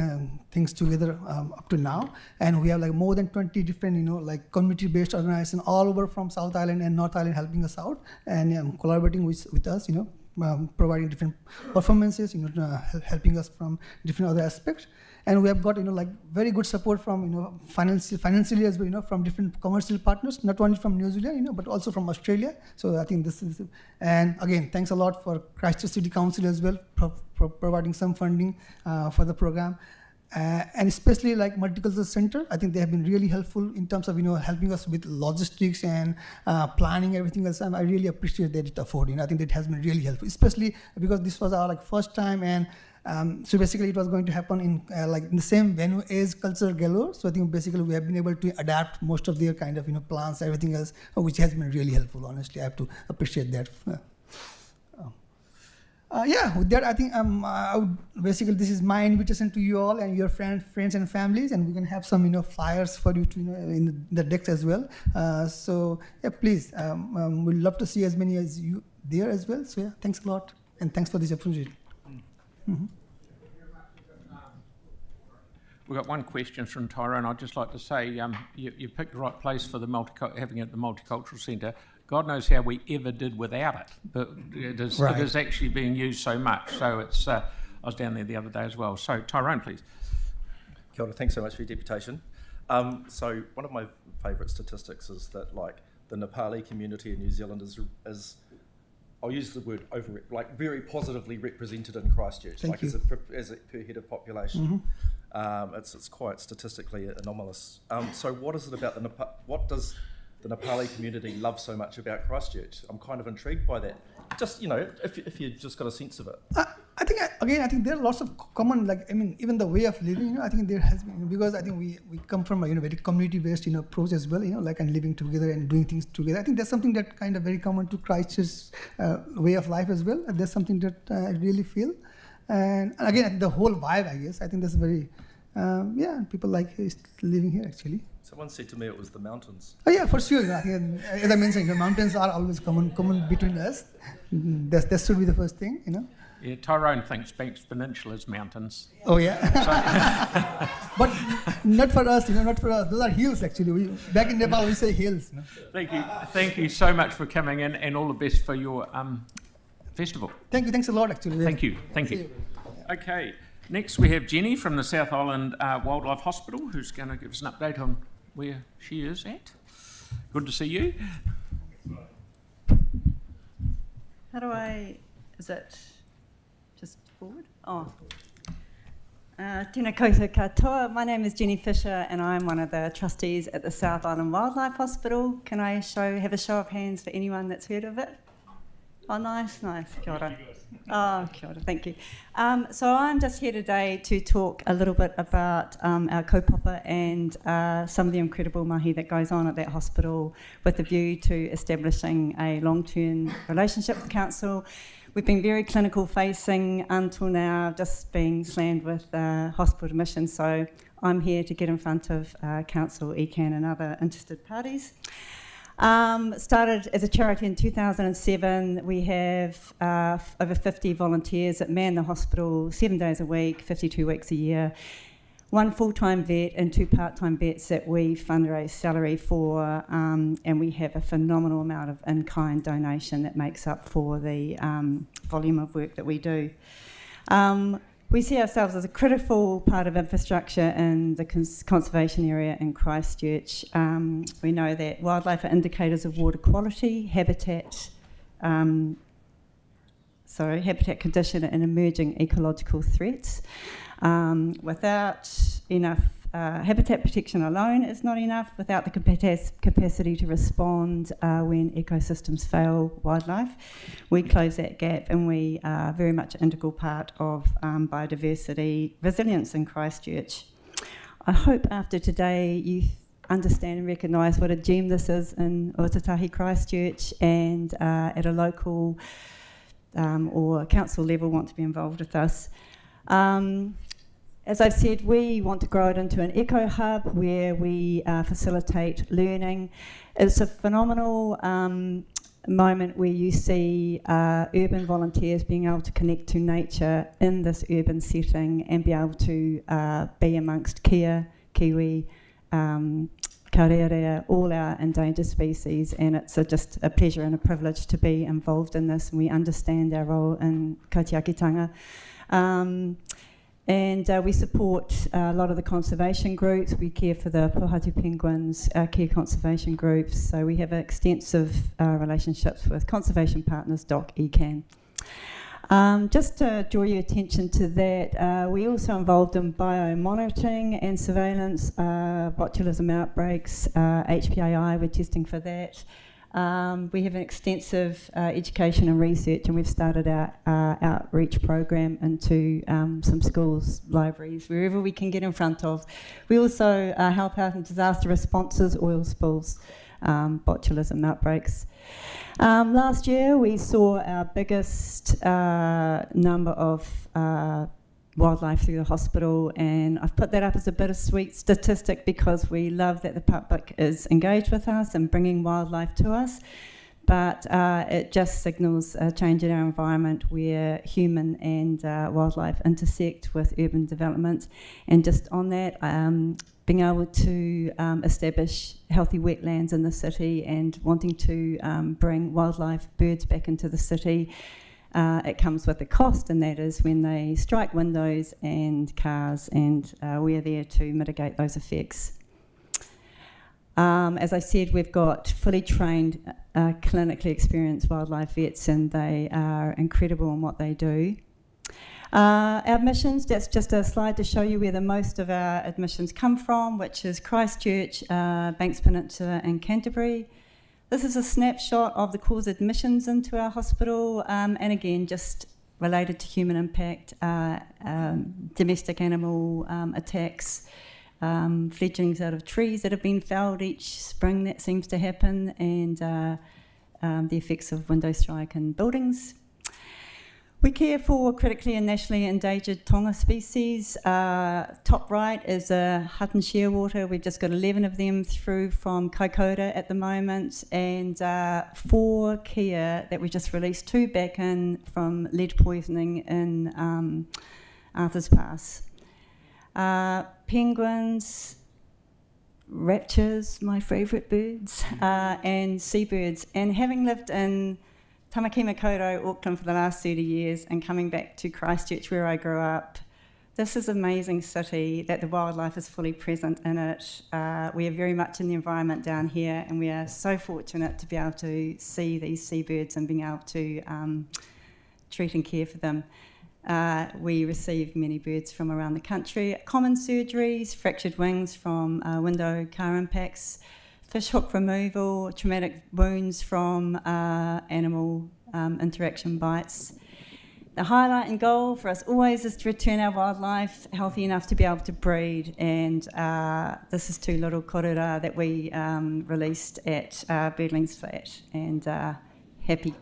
things together up to now. And we have more than 20 different, community-based organizations all over from South Island and North Island helping us out and collaborating with us, providing different performances, helping us from different other aspects. And we have got, like very good support from, financially as well, from different commercial partners, not only from New Zealand, but also from Australia. So I think this is, and again, thanks a lot for Christchurch City Council as well for providing some funding for the program. And especially like Multicultural Center, I think they have been really helpful in terms of, helping us with logistics and planning everything else. And I really appreciate that effort. I think that has been really helpful, especially because this was our first time, and so basically it was going to happen in in the same venue as Cultural Galore. So I think basically we have been able to adapt most of their kind of plans, everything else, which has been really helpful. Honestly, I have to appreciate that. With that, I think I would basically, this is my invitation to you all and your friends and families, and we're gonna have some flyers for you to in the decks as well. So yeah, please, we'd love to see as many as you there as well. So yeah, thanks a lot, and thanks for this opportunity. Mm-hmm. We've got one question from Tyrone. I'd just like to say you picked the right place for the having it at the Multicultural Centre. God knows how we ever did without it, but it is actually being used so much. So it's I was down there the other day as well. So Tyrone, please. Kia ora, thanks so much for your deputation. So one of my favourite statistics is that the Nepali community in New Zealand is I'll use the word very positively represented in Christchurch, as a per head of population. Mm-hmm. It's quite statistically anomalous. So what is it about what does the Nepali community love so much about Christchurch? I'm kind of intrigued by that. Just if you've just got a sense of it. I think there are lots of common, even the way of living, I think there has been, because I think we come from a very community-based approach as well, and living together and doing things together. I think that's something that kind of very common to Christchurch's way of life as well. That's something that I really feel. And again, the whole vibe, I guess, I think that's very, people like living here actually. Someone said to me it was the mountains. Oh yeah, for sure. I think, as I mentioned, the mountains are always common between us. That should be the first thing, Yeah, Tyrone thinks Peninsula is mountains. Oh yeah, but not for us, not for us. Those are hills actually. Back in Nepal, we say hills. Thank you so much for coming in, and all the best for your festival. Thank you. Thanks a lot, actually. Thank you. Okay, next we have Jenny from the South Island Wildlife Hospital, who's going to give us an update on where she is at. Good to see you. Is it just forward? Tēnā koutou katoa. My name is Jenny Fisher and I'm one of the trustees at the South Island Wildlife Hospital. Can I have a show of hands for anyone that's heard of it? Oh, nice. Kia ora. Oh, kia ora, thank you. So I'm just here today to talk a little bit about our kaupapa and some of the incredible mahi that goes on at that hospital with a view to establishing a long-term relationship with council. We've been very clinical facing until now, just being slammed with hospital admissions, so I'm here to get in front of council, ECAN and other interested parties. Started as a charity in 2007. We have over 50 volunteers that man the hospital 7 days a week, 52 weeks a year. 1 full-time vet and 2 part-time vets that we fundraise salary for, and we have a phenomenal amount of in-kind donation that makes up for the volume of work that we do. We see ourselves as a critical part of infrastructure in the conservation area in Christchurch. We know that wildlife are indicators of water quality, habitat condition and emerging ecological threats. Without enough habitat protection alone is not enough. Without the capacity to respond when ecosystems fail wildlife, we close that gap, and we are very much an integral part of biodiversity resilience in Christchurch. I hope after today you understand and recognise what a gem this is in Otatahi, Christchurch, and at a local or council level want to be involved with us. As I've said, we want to grow it into an eco hub where we facilitate learning. It's a phenomenal moment where you see urban volunteers being able to connect to nature in this urban setting and be able to be amongst kia, kiwi, karearea, all our endangered species, and it's just a pleasure and a privilege to be involved in this, and we understand our role in kaitiakitanga. And we support a lot of the conservation groups. We care for the Pohatu penguins, care conservation groups. So we have extensive relationships with conservation partners, DOC, ECAN. Just to draw your attention to that, we're also involved in biomonitoring and surveillance, botulism outbreaks, HPAI, we're testing for that. We have an extensive education and research, and we've started our outreach program into some schools, libraries, wherever we can get in front of. We also help out in disaster responses, oil spills, botulism outbreaks. Last year we saw our biggest number of wildlife through the hospital, and I've put that up as a bittersweet statistic because we love that the public is engaged with us and bringing wildlife to us, but it just signals a change in our environment where human and wildlife intersect with urban development. And just on that, being able to establish healthy wetlands in the city and wanting to bring wildlife, birds back into the city, it comes with a cost, and that is when they strike windows and cars, and we're there to mitigate those effects. As I said, we've got fully trained, clinically experienced wildlife vets, and they are incredible in what they do. Our admissions, that's just a slide to show you where the most of our admissions come from, which is Christchurch, Banks Peninsula and Canterbury. This is a snapshot of the cause admissions into our hospital, and again, just related to human impact, domestic animal attacks, fledglings out of trees that have been felled each spring, that seems to happen, and the effects of window strike in buildings. We care for critically and nationally endangered tonga species. Top right is a Hutton shearwater. We've just got 11 of them through from Kaikoura at the moment, and 4 kia that we just released, 2 back in from lead poisoning in Arthur's Pass. Penguins, raptors, my favourite birds, and seabirds. And having lived in Tamaki Makaurau, Auckland for the last 30 years and coming back to Christchurch where I grew up, this is an amazing city that the wildlife is fully present in it. We are very much in the environment down here, and we are so fortunate to be able to see these seabirds and being able to treat and care for them. We receive many birds from around the country. Common surgeries, fractured wings from window car impacts, fish hook removal, traumatic wounds from animal interaction bites. The highlight and goal for us always is to return our wildlife healthy enough to be able to breed, and this is 2 little korora that we released at Birdlings Flat, and happy.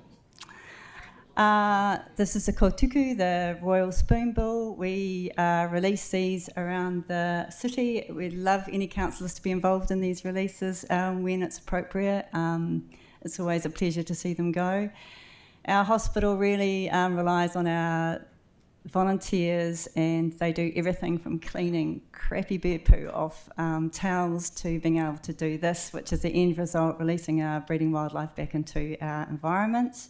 This is the kotuku, the royal spoonbill. We release these around the city. We'd love any councillors to be involved in these releases when it's appropriate. It's always a pleasure to see them go. Our hospital really relies on our volunteers, and they do everything from cleaning crappy bird poo off towels to being able to do this, which is the end result, releasing our breeding wildlife back into our environment.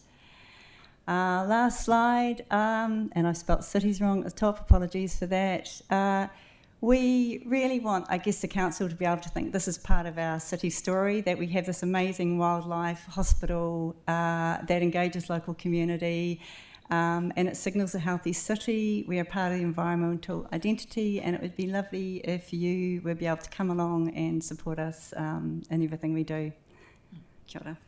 Last slide, and I spelt cities wrong at the top, apologies for that. We really want, I guess, the council to be able to think this is part of our city story, that we have this amazing wildlife hospital that engages local community, and it signals a healthy city. We are part of the environmental identity, and it would be lovely if you would be able to come along and support us in everything we do. Kia ora.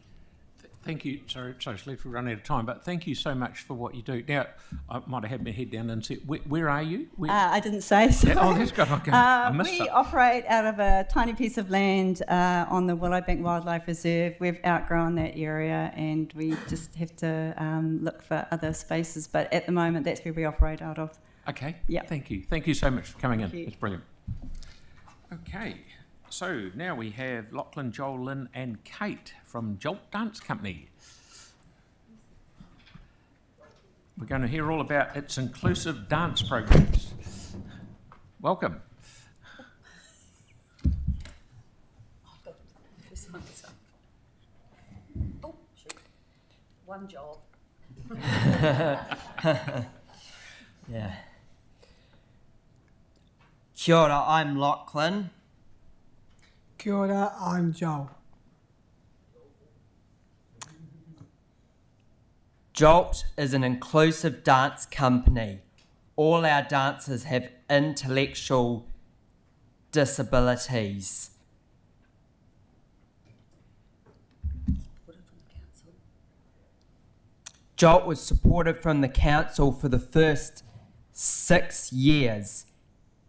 Thank you. Sorry, we're running out of time, but thank you so much for what you do. Now, I might have had my head down and said, where are you? I didn't say so. Yeah, oh, that's good. Okay. I missed we it. operate out of a tiny piece of land on the Willowbank Wildlife Reserve. We've outgrown that area, and we just have to look for other spaces. But at the moment, that's where we operate out of. Okay. Yeah. Thank you. Thank you so much for coming in. Thank you. It's brilliant. Okay. So now we have Lachlan, Joel, Lynn and Kate from Jolt Dance Company. We're going to hear all about its inclusive dance programs. Welcome. This one's up. Oh, shoot. One job. Yeah. Kia ora, I'm Lachlan. Kia ora, I'm Joel. Jolt is an inclusive dance company. All our dancers have intellectual disabilities. Jolt was supported from the council for the first 6 years,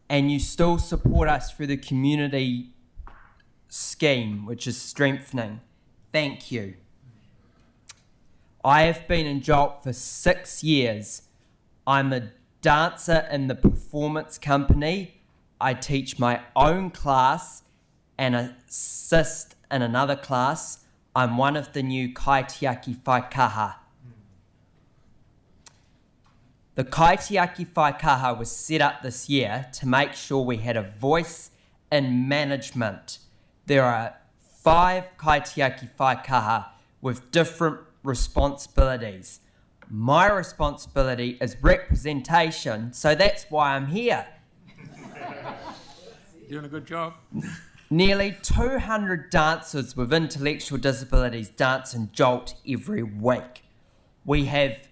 and you still support us through the community scheme, which is strengthening. Thank you. I have been in Jolt for 6 years. I'm a dancer in the performance company. I teach my own class and assist in another class. I'm one of the new Kaitiaki Whaikaha. The Kaitiaki Whaikaha was set up this year to make sure we had a voice in management. There are 5 Kaitiaki Whaikaha with different responsibilities. My responsibility is representation, so that's why I'm here. Doing a good job. Nearly 200 dancers with intellectual disabilities dance in Jolt every week. We have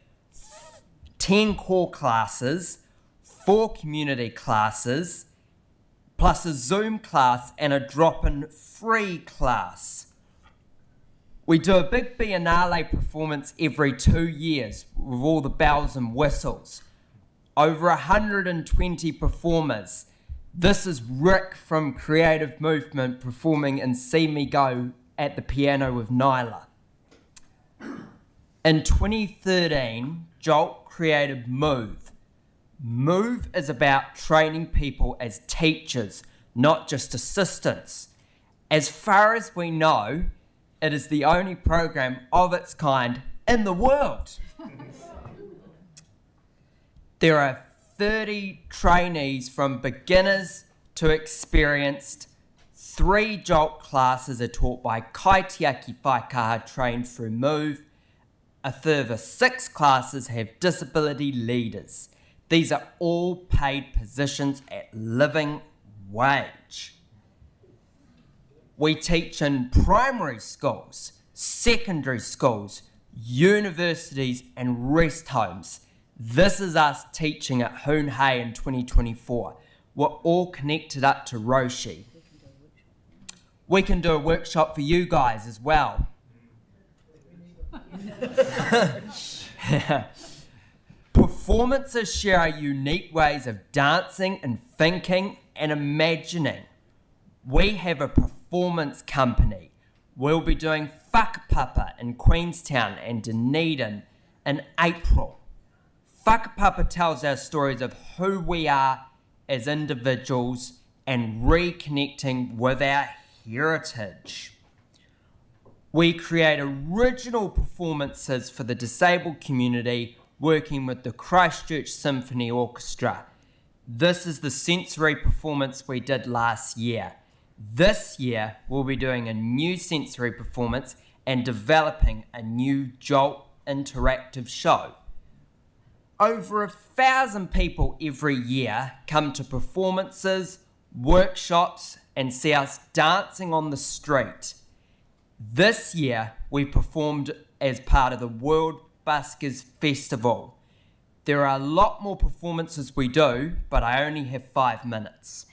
10 core classes, 4 community classes, plus a Zoom class and a drop-in free class. We do a big Biennale performance every 2 years with all the bells and whistles. Over 120 performers. This is Rick from Creative Movement performing in See Me Go at the piano with Nyla. In 2013, Jolt created Move. Move is about training people as teachers, not just assistants. As far as we know, it is the only program of its kind in the world. There are 30 trainees from beginners to experienced. 3 Jolt classes are taught by Kaitiaki Whaikaha trained through Move. A further 6 classes have disability leaders. These are all paid positions at living wage. We teach in primary schools, secondary schools, universities and rest homes. This is us teaching at Hoon Hay in 2024. We're all connected up to Roshi. We can do a workshop for you guys as well. Performances share our unique ways of dancing and thinking and imagining. We have a performance company. We'll be doing Whakapapa in Queenstown and Dunedin in April. Whakapapa tells our stories of who we are as individuals and reconnecting with our heritage. We create original performances for the disabled community, working with the Christchurch Symphony Orchestra. This is the sensory performance we did last year. This year, we'll be doing a new sensory performance and developing a new Jolt interactive show. Over 1,000 people every year come to performances, workshops, and see us dancing on the street. This year, we performed as part of the World Buskers Festival. There are a lot more performances we do, but I only have 5 minutes.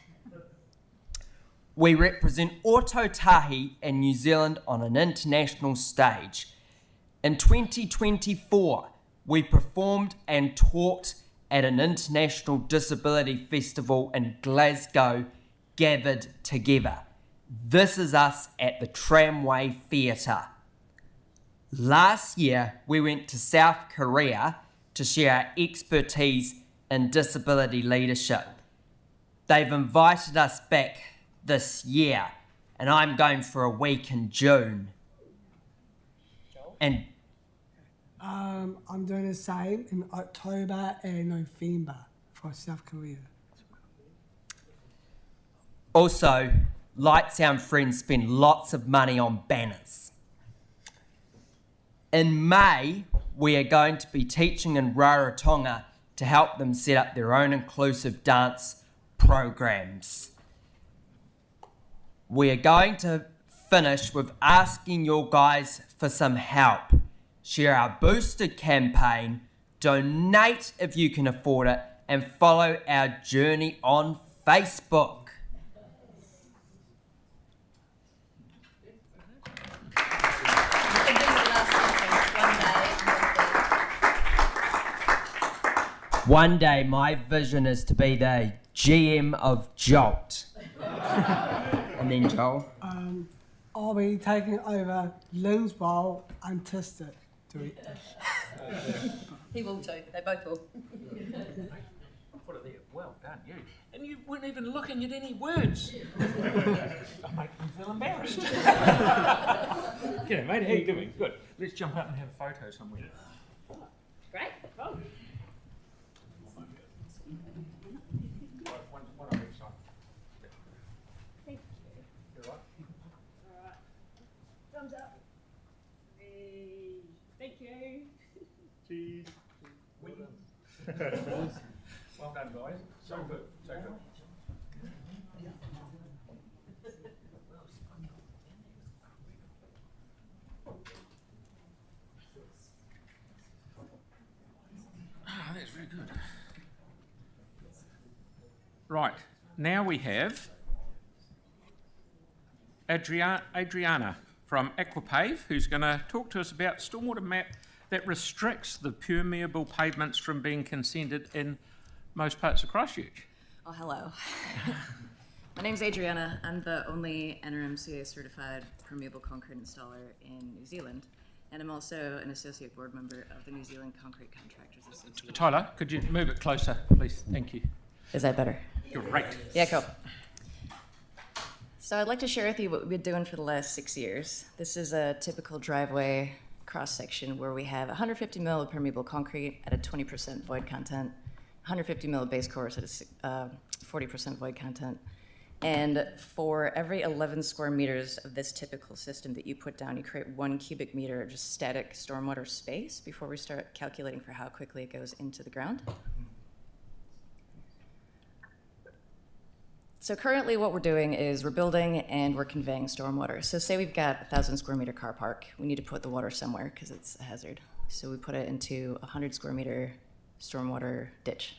We represent Ōtautahi and New Zealand on an international stage. In 2024, we performed and taught at an international disability festival in Glasgow, Gathered Together. This is us at the Tramway Theatre. Last year, we went to South Korea to share our expertise in disability leadership. They've invited us back this year, and I'm going for a week in June. And I'm doing the same in October and November for South Korea. also, Light Sound Friends spend lots of money on banners. In May, we are going to be teaching in Rarotonga to help them set up their own inclusive dance programs. We are going to finish with asking your guys for some help. Share our boosted campaign, donate if you can afford it, and follow our journey on Facebook. One day, my vision is to be the GM of Jolt. And then Joel? I'll be taking over Lynn's role and test it to eat. He will too. They both will. Put it there. Well done, you. And you weren't even looking at any words. I make me feel embarrassed. Yeah, mate, how you doing? Good. Let's jump up and have a photo somewhere. Great. Oh. One on each side. Thank you. You all right? All right. Thumbs up. Hey. Thank you. Cheese. Well done, guys. So good. So good. Ah, that's very good. Right, now we have Adriana from Aquapave, who's going to talk to us about stormwater map that restricts the permeable pavements from being consented in most parts of Christchurch. Oh, hello. My name's Adriana. I'm the only NRMCA certified permeable concrete installer in New Zealand, and I'm also an associate board member of the New Zealand Concrete Contractors Association. Tyler, could you move it closer, please? Thank you. Is that better? Great. Yeah, cool. So I'd like to share with you what we've been doing for the last 6 years. This is a typical driveway cross-section where we have 150 mil of permeable concrete at a 20% void content, 150 mil of base course at a 40% void content. And for every 11 square meters of this typical system that you put down, you create 1 cubic meter of just static stormwater space before we start calculating for how quickly it goes into the ground. So currently what we're doing is we're building and we're conveying stormwater. So say we've got a 1,000 square meter car park. We need to put the water somewhere because it's a hazard. So we put it into a 100 square meter stormwater ditch.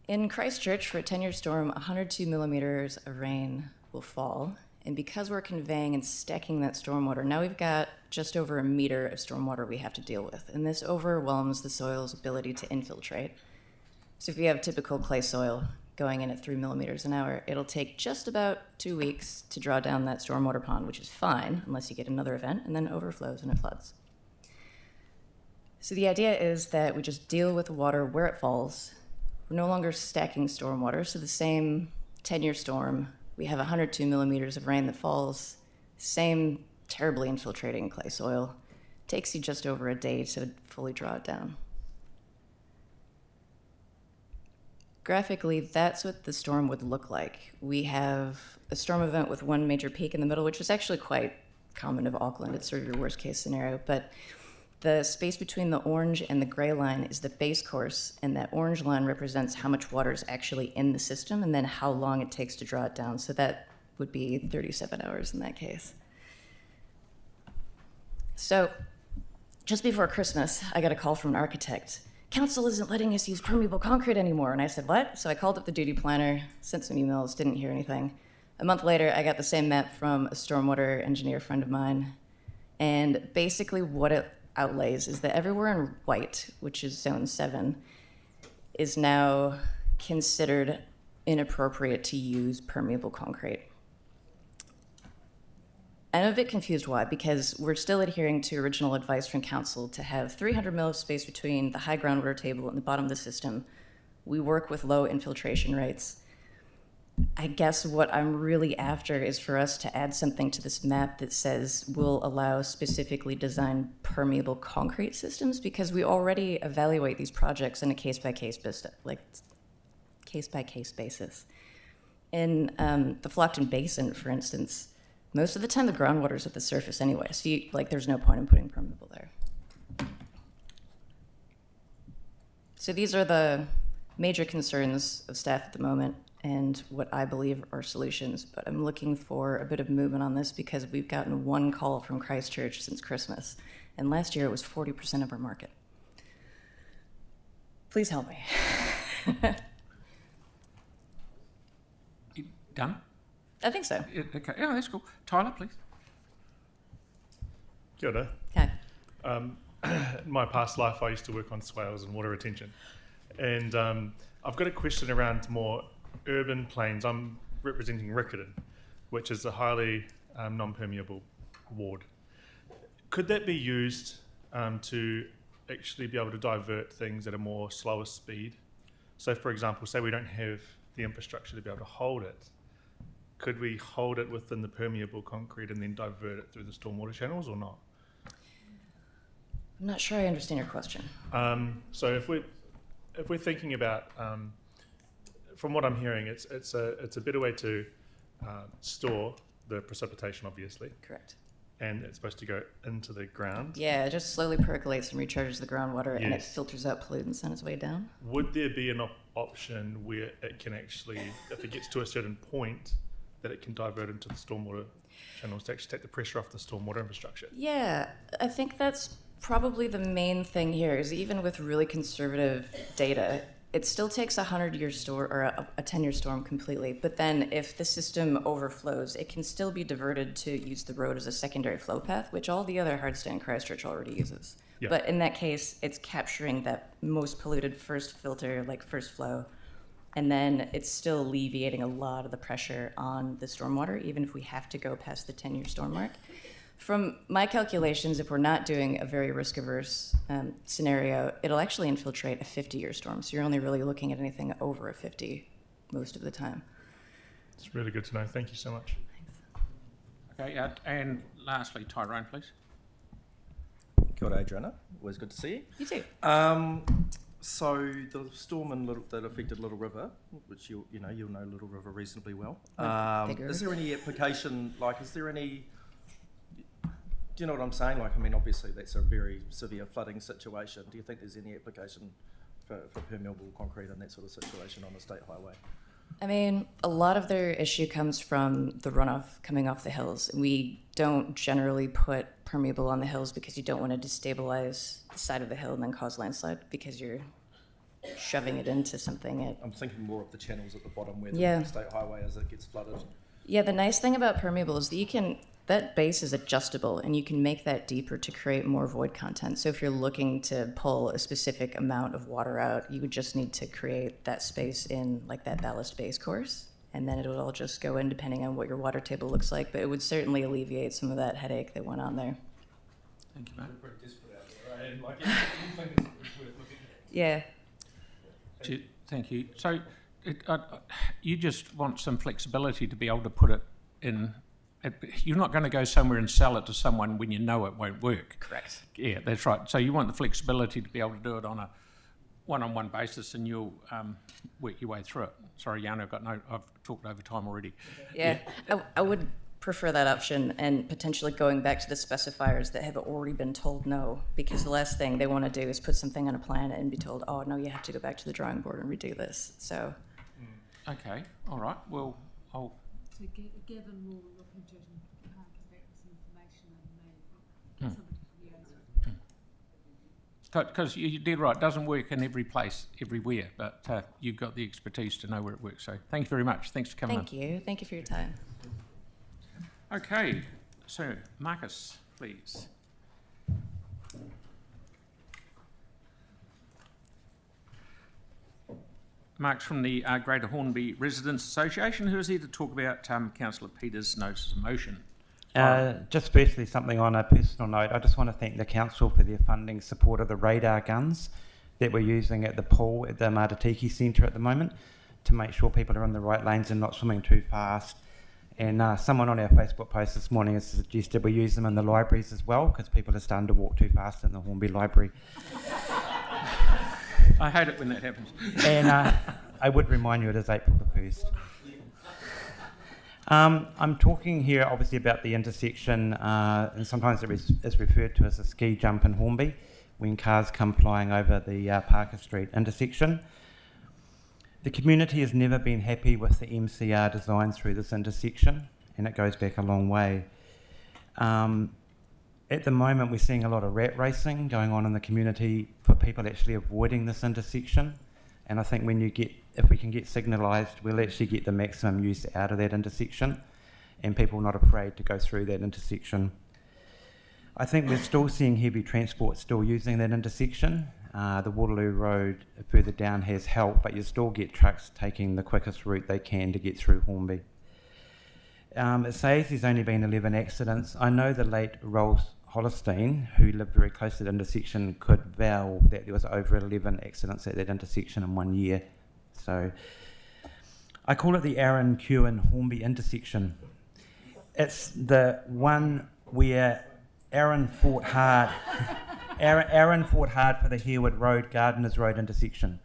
In Christchurch, for a 10-year storm, 102 millimeters of rain will fall. And because we're conveying and stacking that stormwater, now we've got just over a meter of stormwater we have to deal with. And this overwhelms the soil's ability to infiltrate. So if you have typical clay soil going in at 3 millimeters an hour, it'll take just about 2 weeks to draw down that stormwater pond, which is fine unless you get another event, and then it overflows and it floods. So the idea is that we just deal with the water where it falls. We're no longer stacking stormwater, so the same 10-year storm, we have 102 millimeters of rain that falls, same terribly infiltrating clay soil. Takes you just over a day to fully draw it down. Graphically, that's what the storm would look like. We have a storm event with one major peak in the middle, which is actually quite common of Auckland. It's sort of your worst case scenario, but the space between the orange and the gray line is the base course, and that orange line represents how much water is actually in the system and then how long it takes to draw it down. So that would be 37 hours in that case. So just before Christmas, I got a call from an architect. Council isn't letting us use permeable concrete anymore. And I said, what? So I called up the duty planner, sent some emails, didn't hear anything. A month later, I got the same map from a stormwater engineer friend of mine. And basically what it outlays is that everywhere in white, which is zone 7, is now considered inappropriate to use permeable concrete. I'm a bit confused why, because we're still adhering to original advice from council to have 300 mil of space between the high groundwater table and the bottom of the system. We work with low infiltration rates. I guess what I'm really after is for us to add something to this map that says we'll allow specifically designed permeable concrete systems, because we already evaluate these projects in a case-by-case basis, In the Fendalton Basin, for instance, most of the time the groundwater's at the surface anyway, so there's no point in putting permeable there. So these are the major concerns of staff at the moment and what I believe are solutions, but I'm looking for a bit of movement on this because we've gotten one call from Christchurch since Christmas, and last year it was 40% of our market. Please help me. Done? I think so. Okay, yeah, that's cool. Tyler, please. Kia ora. Okay. In my past life, I used to work on swales and water retention. And I've got a question around more urban plains. I'm representing Riccarton, which is a highly non-permeable ward. Could that be used to actually be able to divert things at a more slower speed? So, for example, say we don't have the infrastructure to be able to hold it. Could we hold it within the permeable concrete and then divert it through the stormwater channels or not? I'm not sure I understand your question. So if we're thinking about, from what I'm hearing, it's a better way to store the precipitation, obviously. Correct. And it's supposed to go into the ground. Yeah, it just slowly percolates and recharges the groundwater, and it Yes. filters out pollutants on its way down. Would there be an option where it can actually, if it gets to a certain point, that it can divert into the stormwater channels to actually take the pressure off the stormwater infrastructure? Yeah, I think that's probably the main thing here is even with really conservative data, it still takes a 100-year storm or a 10-year storm completely. But then if the system overflows, it can still be diverted to use the road as a secondary flow path, which all the other hard stand Christchurch already uses. Yeah. But in that case, it's capturing that most polluted first filter, like first flow, and then it's still alleviating a lot of the pressure on the stormwater, even if we have to go past the 10-year storm mark. From my calculations, if we're not doing a very risk-averse scenario, it'll actually infiltrate a 50-year storm. So you're only really looking at anything over a 50 most of the time. It's really good to know. Thank you so much. Okay, and lastly, Tyrone, please. Kia ora, Adriana. Always good to see you. You too. So the storm that affected Little River, which you'll know Little River reasonably well. Is there any application? Is there any? Do you know what I'm saying? Obviously that's a very severe flooding situation. Do you think there's any application for permeable concrete in that sort of situation on a state highway? I mean, a lot of their issue comes from the runoff coming off the hills. We don't generally put permeable on the hills because you don't want to destabilize the side of the hill and then cause landslide because you're shoving it into something. I'm thinking more of the channels at the bottom where Yeah. the state highway as it gets flooded. Yeah, the nice thing about permeable is that that base is adjustable and you can make that deeper to create more void content. So if you're looking to pull a specific amount of water out, you would just need to create that space in that ballast base course, and then it would all just go in depending on what your water table looks like, but it would certainly alleviate some of that headache that went on there. Thank you, Matt. We're pretty desperate out there, right? And anything is worth looking at. Yeah. Thank you. So you just want some flexibility to be able to put it in. You're not going to go somewhere and sell it to someone when you know it won't work. Correct. Yeah, that's right. So you want the flexibility to be able to do it on a one-on-one basis, and you'll work your way through it. Sorry, Jana, I've talked over time already. Yeah. I would prefer that option, and potentially going back to the specifiers that have already been told no, because the last thing they want to do is put something on a plan and be told, oh no, you have to go back to the drawing board and redo this. So. Okay. All right. Well, I'll. So Gavin will look into it and come back with some information and maybe somebody to liaise with. Because you did right. It doesn't work in every place, everywhere, but you've got the expertise to know where it works. So thank you very much. Thanks for coming Thank you. Thank you for your time. Okay. So, Marcus, please. Mark's from the Greater Hornby Residents Association, who is here to talk about Councillor Peters' notice of motion. Just firstly, something on a personal note, I just want to thank the council for their funding support of the radar guns that we're using at the pool at the Matatiki Centre at the moment to make sure people are in the right lanes and not swimming too fast. And someone on our Facebook post this morning has suggested we use them in the libraries as well because people are starting to walk too fast in the Hornby Library. I hate it when that happens. And I would remind you it is April the 1st. I'm talking here obviously about the intersection, and sometimes it is referred to as a ski jump in Hornby when cars come flying over the Parker Street intersection. The community has never been happy with the MCR design through this intersection, and it goes back a long way. At the moment, we're seeing a lot of rat racing going on in the community for people actually avoiding this intersection. And I think if we can get signalised, we'll actually get the maximum use out of that intersection, and people not afraid to go through that intersection. I think we're still seeing heavy transport still using that intersection. The Waterloo Road further down has helped, but you still get trucks taking the quickest route they can to get through Hornby. It says there's only been 11 accidents. I know the late Rolls Hollistein, who lived very close to the intersection, could vow that there was over 11 accidents at that intersection in 1 year. So I call it the Aaron Kewen Hornby intersection. It's the one where Aaron fought hard for the Harewood Road, Gardeners Road intersection.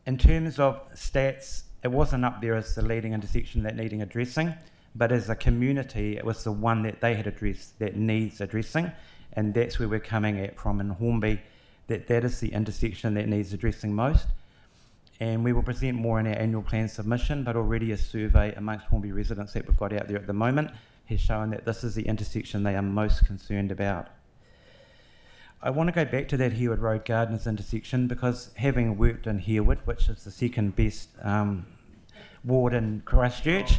In terms of stats, it wasn't up there as the leading intersection that needing addressing, but as a community, it was the one that they had addressed that needs addressing, and that's where we're coming at from in Hornby, that is the intersection that needs addressing most. And we will present more in our annual plan submission, but already a survey amongst Hornby residents that we've got out there at the moment has shown that this is the intersection they are most concerned about. I want to go back to that Harewood Road Gardeners intersection because having worked in Harewood, which is the second best ward in Christchurch,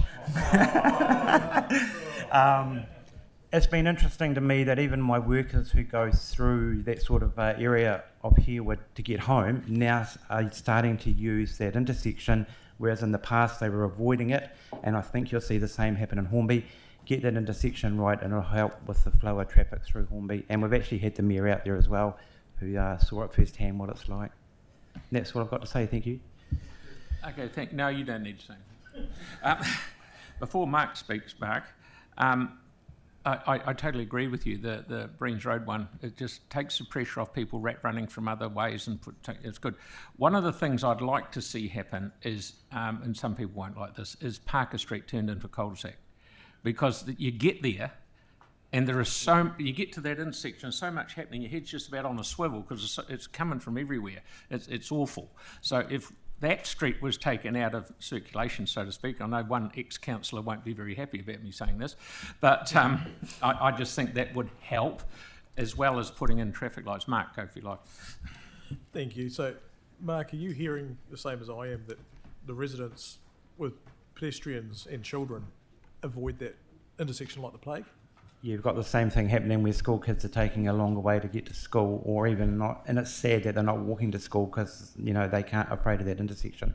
it's been interesting to me that even my workers who go through that sort of area of Harewood to get home now are starting to use that intersection, whereas in the past they were avoiding it, and I think you'll see the same happen in Hornby. Get that intersection right and it'll help with the flow of traffic through Hornby. And we've actually had the Mayor out there as well, who saw it firsthand what it's like. And that's what I've got to say, thank you. Okay, no, you don't need to say anything. Before Mark speaks, Mark, I totally agree with you. The Breens Road one, it just takes the pressure off people running from other ways, and it's good. One of the things I'd like to see happen is, and some people won't like this, is Parker Street turned into a cul-de-sac. Because you get there and you get to that intersection, so much happening, your head's just about on a swivel because it's coming from everywhere. It's awful. So if that street was taken out of circulation, so to speak, I know one ex-councillor won't be very happy about me saying this, but I just think that would help, as well as putting in traffic lights. Mark, go if you like. Thank you. So, Mark, are you hearing the same as I am, that the residents with pedestrians and children avoid that intersection like the plague? You've got the same thing happening where school kids are taking a longer way to get to school, or even not, and it's sad that they're not walking to school because they can't afraid of that intersection.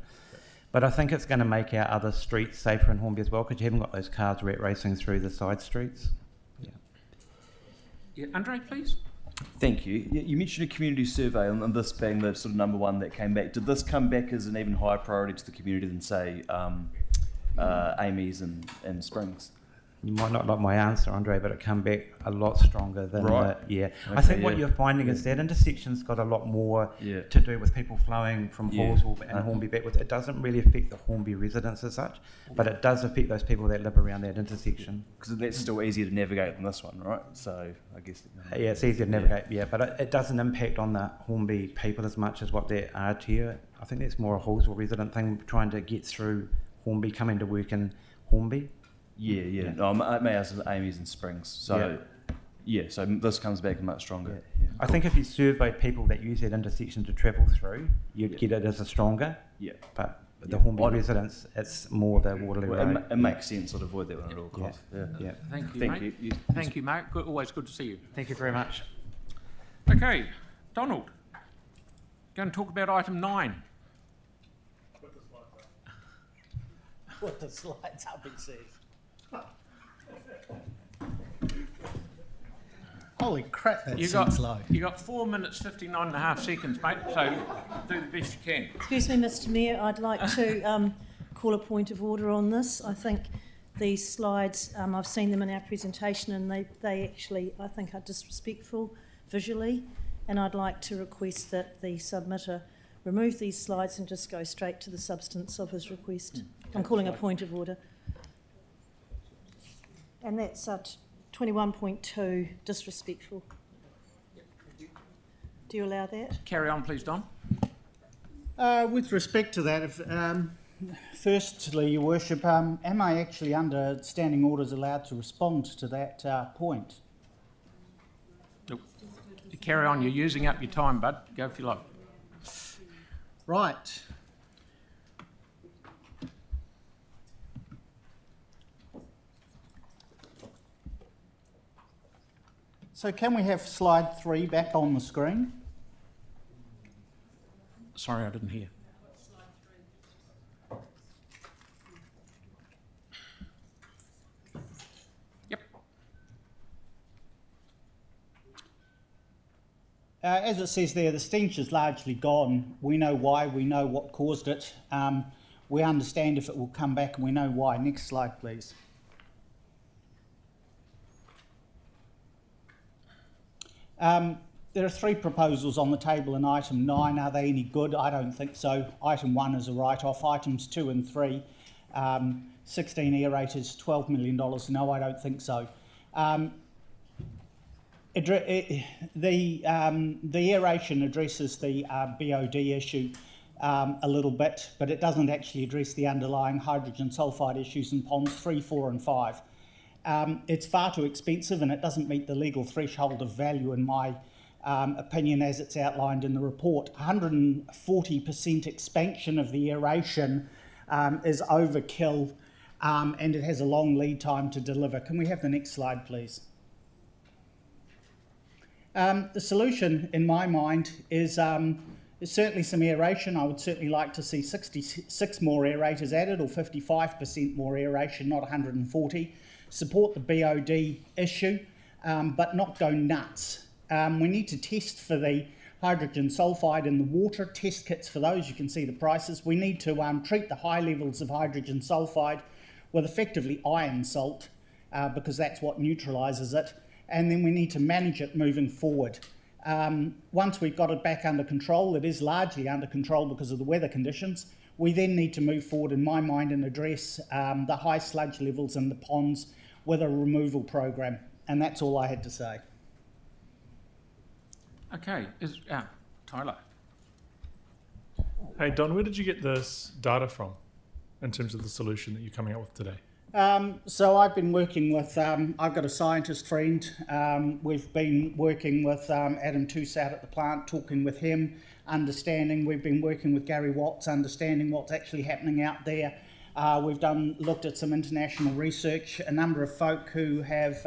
But I think it's going to make our other streets safer in Hornby as well, because you haven't got those cars rat racing through the side streets. Yeah, Andre, please. Thank you. You mentioned a community survey, and this being the sort of number one that came back. Did this come back as an even higher priority to the community than, say, Amy's and Springs? You might not like my answer, Andre, but it come back a lot stronger than right. Okay, I think what you're finding is that intersection's got a lot more to do with people flowing from Halswell and Hornby backwards. It doesn't really affect the Hornby residents as such, but it does affect those people that live around that intersection. Because that's still easier to navigate than this one, right? So I guess yeah, it's easier to navigate, but it doesn't impact on the Hornby people as much as what they are here. I think that's more a Halswell resident thing, trying to get through Hornby, coming to work in Hornby. Yeah. No, I may ask Amy's and Springs. So, so this comes back much stronger. Yeah. I think if you surveyed people that use that intersection to travel through, you'd get it as a stronger. Yeah. But the Hornby residents, it's more the Waterloo Road. It makes sense to avoid that one at all costs. Yeah. Thank you, Thank mate. you. Thank you, Mark. Always good to see you. Thank you very much. Okay, Donald, go and talk about item 9. Put the slides up, it says. Holy crap, that seems low. You got 4 minutes, 59 and a half seconds, mate, so do the best you can. Excuse me, Mr Mayor, I'd like to call a point of order on this. I think these slides, I've seen them in our presentation, and they actually, I think, are disrespectful visually, and I'd like to request that the submitter remove these slides and just go straight to the substance of his request. I'm calling a point of order. And that's 21.2, disrespectful. Do you allow that? Carry on, please, Don. With respect to that, firstly, Your Worship, am I actually under standing orders allowed to respond to that point? Nope. Carry on, you're using up your time, bud. Go if you like. Right. So can we have slide 3 back on the screen? Sorry, I didn't hear. Yep. As it says there, the stench is largely gone. We know why, we know what caused it. We understand if it will come back and we know why. Next slide, please. There are 3 proposals on the table in item 9. Are they any good? I don't think so. Item 1 is a write-off. Items 2 and 3, 16 aerators, $12 million. No, I don't think so. The aeration addresses the BOD issue a little bit, but it doesn't actually address the underlying hydrogen sulphide issues in ponds 3, 4 and 5. It's far too expensive and it doesn't meet the legal threshold of value in my opinion as it's outlined in the report. 140% expansion of the aeration is overkill and it has a long lead time to deliver. Can we have the next slide, please? The solution, in my mind, is certainly some aeration. I would certainly like to see 66 more aerators added, or 55% more aeration, not 140. Support the BOD issue, but not go nuts. We need to test for the hydrogen sulphide in the water, test kits for those, you can see the prices. We need to treat the high levels of hydrogen sulphide with effectively iron salt, because that's what neutralises it. And then we need to manage it moving forward. Once we've got it back under control, it is largely under control because of the weather conditions, we then need to move forward, in my mind, and address the high sludge levels in the ponds with a removal program. And that's all I had to say. Okay, Tyler. Hey, Don, where did you get this data from in terms of the solution that you're coming up with today? So I've been working with, I've got a scientist friend. We've been working with Adam Toussaint at the plant, talking with him, understanding. We've been working with Gary Watts, understanding what's actually happening out there. We've looked at some international research. A number of folk who have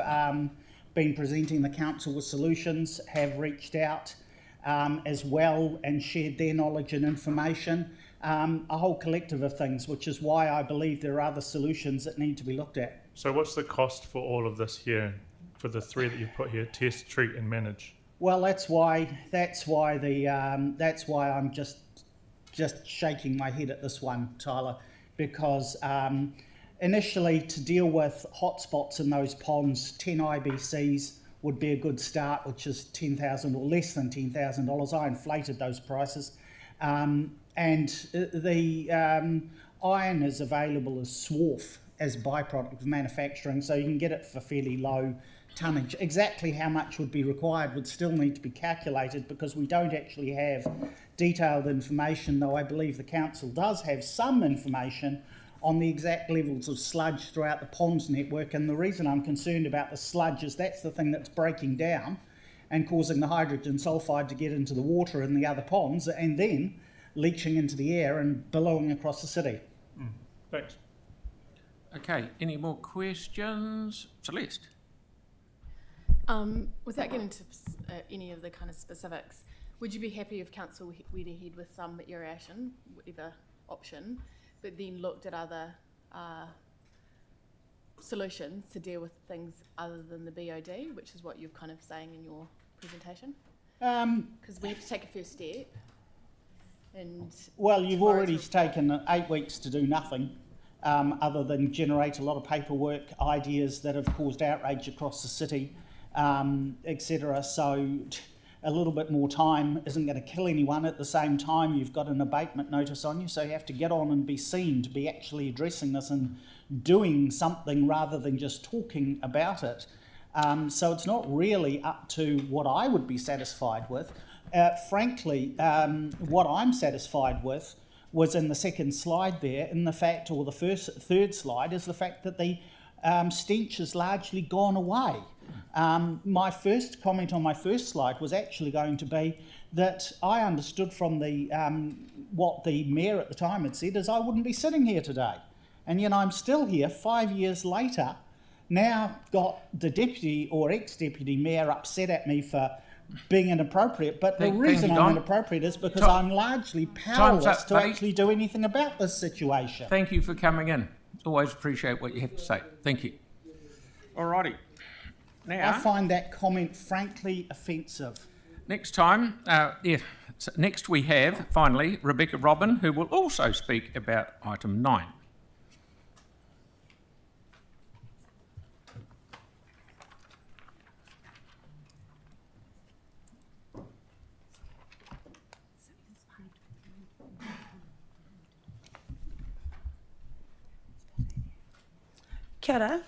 been presenting the council with solutions have reached out as well and shared their knowledge and information. A whole collective of things, which is why I believe there are other solutions that need to be looked at. So what's the cost for all of this here, for the 3 that you've put here, test, treat and manage? Well, that's why I'm just shaking my head at this one, Tyler, because initially to deal with hotspots in those ponds, 10 IBCs would be a good start, which is $10,000 or less than $10,000. I inflated those prices. And the iron is available as swarf as a byproduct of manufacturing, so you can get it for fairly low tonnage. Exactly how much would be required would still need to be calculated because we don't actually have detailed information, though I believe the council does have some information on the exact levels of sludge throughout the ponds network. And the reason I'm concerned about the sludge is that's the thing that's breaking down and causing the hydrogen sulphide to get into the water in the other ponds and then leaching into the air and billowing across the city. Thanks. Okay, any more questions? Celeste? Without getting into any of the kind of specifics, would you be happy if council went ahead with some aeration, whatever option, but then looked at other solutions to deal with things other than the BOD, which is what you're kind of saying in your presentation? Because we have to take a first step. And well, you've already taken 8 weeks to do nothing other than generate a lot of paperwork, ideas that have caused outrage across the city, etc. So a little bit more time isn't going to kill anyone. At the same time, you've got an abatement notice on you, so you have to get on and be seen to be actually addressing this and doing something rather than just talking about it. So it's not really up to what I would be satisfied with, frankly, what I'm satisfied with was in the second slide there, in the fact, or the third slide, is the fact that the stench has largely gone away. My first comment on my first slide was actually going to be that I understood from the what the mayor at the time had said is I wouldn't be sitting here today. And I'm still here 5 years later, now got the deputy or ex-deputy mayor upset at me for being inappropriate, but the reason I'm inappropriate is because I'm largely powerless to actually do anything about this situation. Thank you for coming in. Always appreciate what you have to say. Thank you. Alrighty. Now, I find that comment frankly offensive. Next time, next we have, finally, Rebecca Robin, who will also speak about item 9. Kia ora.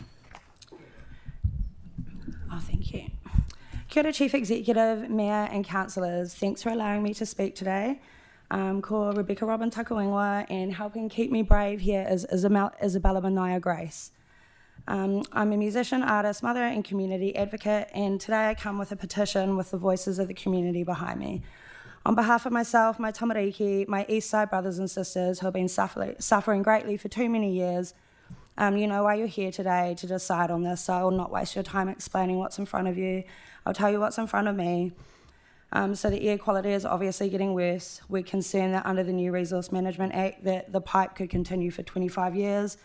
Oh, thank you. Kia ora, Chief Executive, Mayor and Councillors. Thanks for allowing me to speak today. Ko Rebecca Robin Takawingwa, and helping keep me brave here is Isabella Manaya Grace. I'm a musician, artist, mother and community advocate, and today I come with a petition with the voices of the community behind me. On behalf of myself, my tamariki, my East Side brothers and sisters who have been suffering greatly for too many years, you know why you're here today, to decide on this, so I will not waste your time explaining what's in front of you. I'll tell you what's in front of me. So the air quality is obviously getting worse. We're concerned that under the new Resource Management Act that the pipe could continue for 25 years.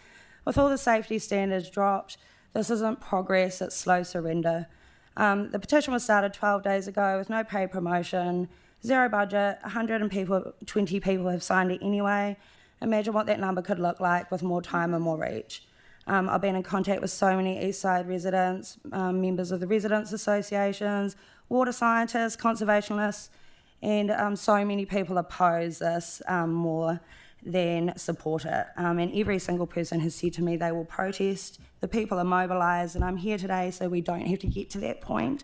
With all the safety standards dropped, this isn't progress, it's slow surrender. The petition was started 12 days ago with no paid promotion, zero budget, 120 people have signed it anyway. Imagine what that number could look like with more time and more reach. I've been in contact with so many East Side residents, members of the residents' associations, water scientists, conservationists, and so many people oppose this more than support it. And every single person has said to me they will protest. The people are mobilised, and I'm here today so we don't have to get to that point.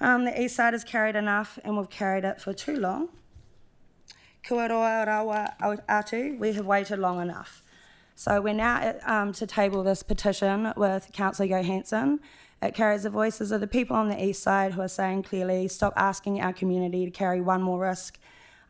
The East Side has carried enough, and we've carried it for too long. Kua roa rawa atu, we have waited long enough. So we're now to table this petition with Councillor Johansson. It carries the voices of the people on the East Side who are saying clearly, stop asking our community to carry one more risk.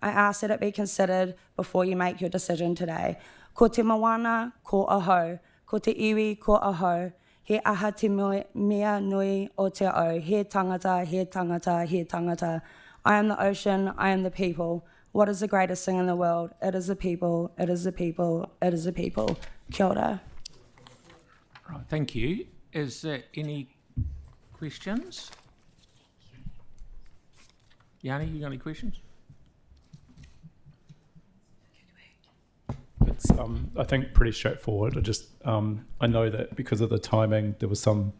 I ask that it be considered before you make your decision today. Ko te mawana, ko aho. Ko te iwi, ko aho. He aha te mea nui o te au. He tangata, he tangata, he tangata. I am the ocean, I am the people. What is the greatest thing in the world? It is the people, it is the people, it is the people. Kia ora. Right, thank you. Is there any questions? Yanni, you got any questions? It's, I think, pretty straightforward. I know that because of the timing, there was some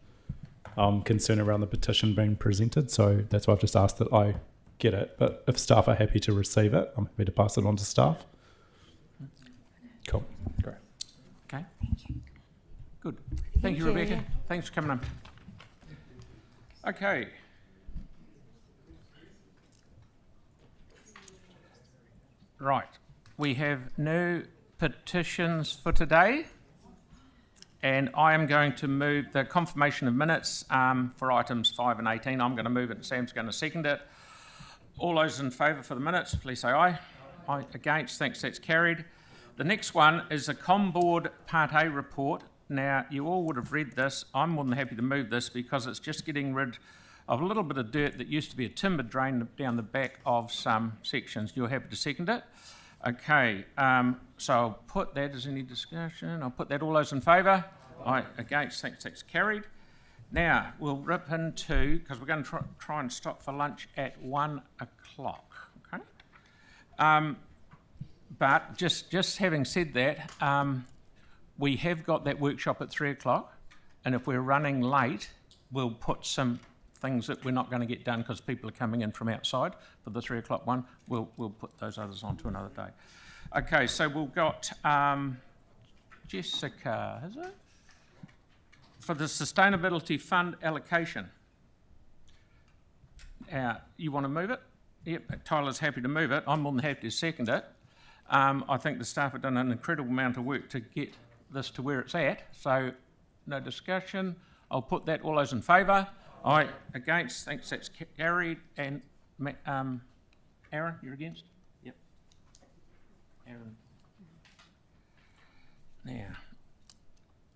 concern around the petition being presented, so that's why I've just asked that I get it. But if staff are happy to receive it, I'm happy to pass it on to staff. Cool. Great. Okay. Good. Thank you, Rebecca. Thanks for coming in. Okay. Right. We have no petitions for today, and I am going to move the confirmation of minutes for items 5 and 18. I'm going to move it and Sam's going to second it. All those in favour for the minutes, please say aye. Aye. Against, thanks, that's carried. The next one is the ComBoard Part A report. Now, you all would have read this. I'm more than happy to move this because it's just getting rid of a little bit of dirt that used to be a timber drain down the back of some sections. You're happy to second it? Okay, so I'll put that as any discussion. I'll put that, all those in favour? Aye. Against, thanks, that's carried. Now, we'll rip into, because we're going to try and stop for lunch at 1 o'clock, okay? But just having said that, we have got that workshop at 3 o'clock, and if we're running late, we'll put some things that we're not going to get done because people are coming in from outside for the 3 o'clock one. We'll put those others on to another day. Okay, so we've got Jessica, is it? For the Sustainability Fund allocation. You want to move it? Yep, Tyler's happy to move it. I'm more than happy to second it. I think the staff have done an incredible amount of work to get this to where it's at, so no discussion. I'll put that. All those in favour? Aye. Against? Thanks, that's carried. And Aaron, you're against? Yep. Aaron. Now,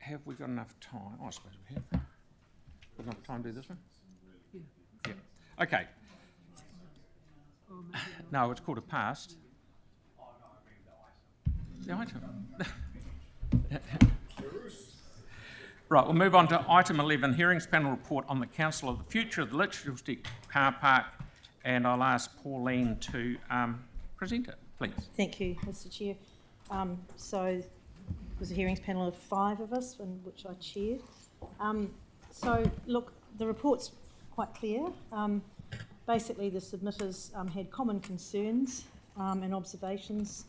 have we got enough time? I suppose we have. Got enough time to do this one? Yeah. Okay. No, it's called a past. The item. Right, we'll move on to item 11, Hearings Panel Report on the Council of the Future of the Litchfield Street Car Park, and I'll ask Pauline to present it, please. Thank you, Mr. Chair. So it was a hearings panel of 5 of us, in which I chaired. So look, the report's quite clear. Basically, the submitters had common concerns and observations.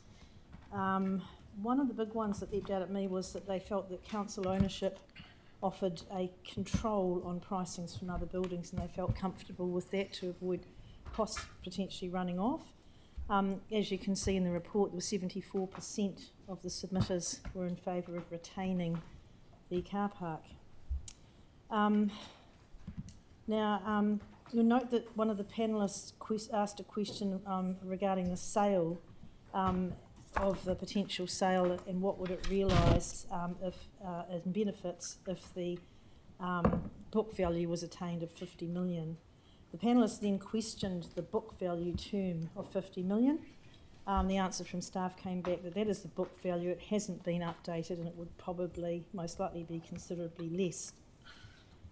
One of the big ones that leapt out at me was that they felt that council ownership offered a control on pricings from other buildings, and they felt comfortable with that to avoid costs potentially running off. As you can see in the report, 74% of the submitters were in favour of retaining the car park. You'll note that one of the panellists asked a question regarding the sale, of the potential sale, and what would it realise as benefits if the book value was attained of 50 million. The panellists then questioned the book value term of 50 million. The answer from staff came back that is the book value. It hasn't been updated, and it would probably, most likely, be considerably less.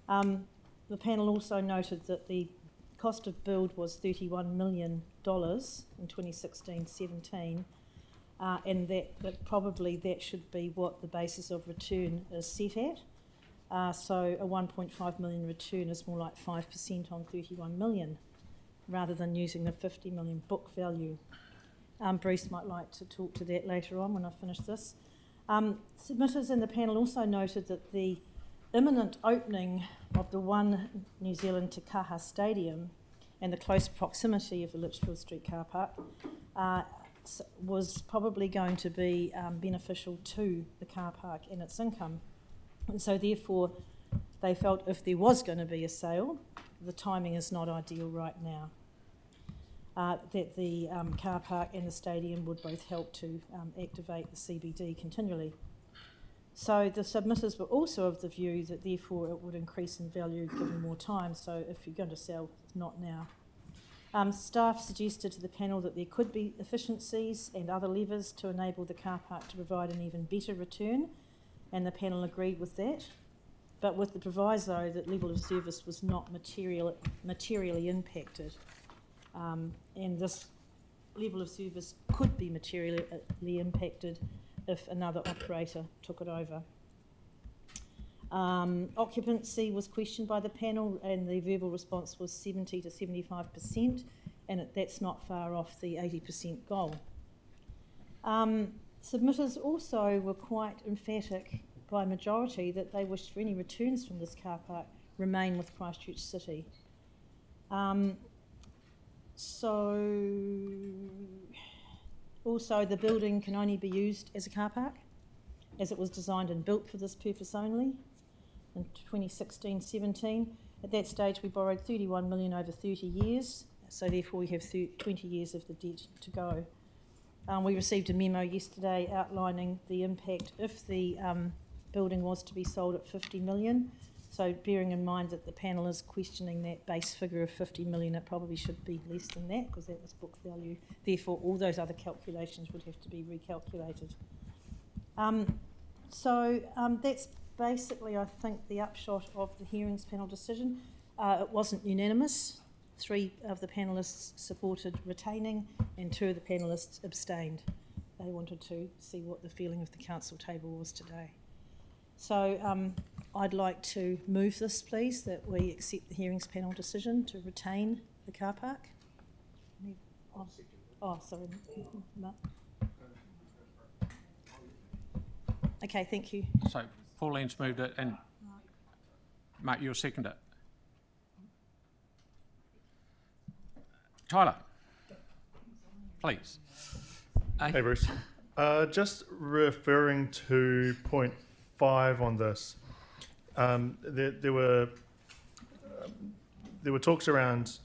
The panel also noted that the cost of build was $31 million in 2016-17, and that probably that should be what the basis of return is set at. So a 1.5 million return is more like 5% on 31 million, rather than using the 50 million book value. Bruce might like to talk to that later on when I finish this. Submitters in the panel also noted that the imminent opening of the One New Zealand Te Kaha Stadium and the close proximity of the Litchfield Street car park was probably going to be beneficial to the car park and its income. And so therefore they felt if there was going to be a sale, the timing is not ideal right now. That the car park and the stadium would both help to activate the CBD continually. So the submitters were also of the view that therefore it would increase in value given more time, so if you're going to sell, not now. Staff suggested to the panel that there could be efficiencies and other levers to enable the car park to provide an even better return, and the panel agreed with that, but with the proviso that level of service was not materially impacted. And this level of service could be materially impacted if another operator took it over. Occupancy was questioned by the panel, and the verbal response was 70 to 75%, and that's not far off the 80% goal. Submitters also were quite emphatic by majority that they wished for any returns from this car park remain with Christchurch City. Also the building can only be used as a car park, as it was designed and built for this purpose only in 2016-17. At that stage we borrowed 31 million over 30 years, so therefore we have 20 years of the debt to go. We received a memo yesterday outlining the impact if the building was to be sold at 50 million. So bearing in mind that the panel is questioning that base figure of 50 million, it probably should be less than that because that was book value. Therefore, all those other calculations would have to be recalculated. That's basically, I think, the upshot of the hearings panel decision. It wasn't unanimous. 3 of the panellists supported retaining and 2 of the panellists abstained. They wanted to see what the feeling of the council table was today. So I'd like to move this, please, that we accept the hearings panel decision to retain the car park. Oh, sorry. No. Okay, thank you. So Pauline's moved it, and Mark, you'll second it. Tyler. please. Hey, Bruce. Just referring to point 5 on this, there were talks around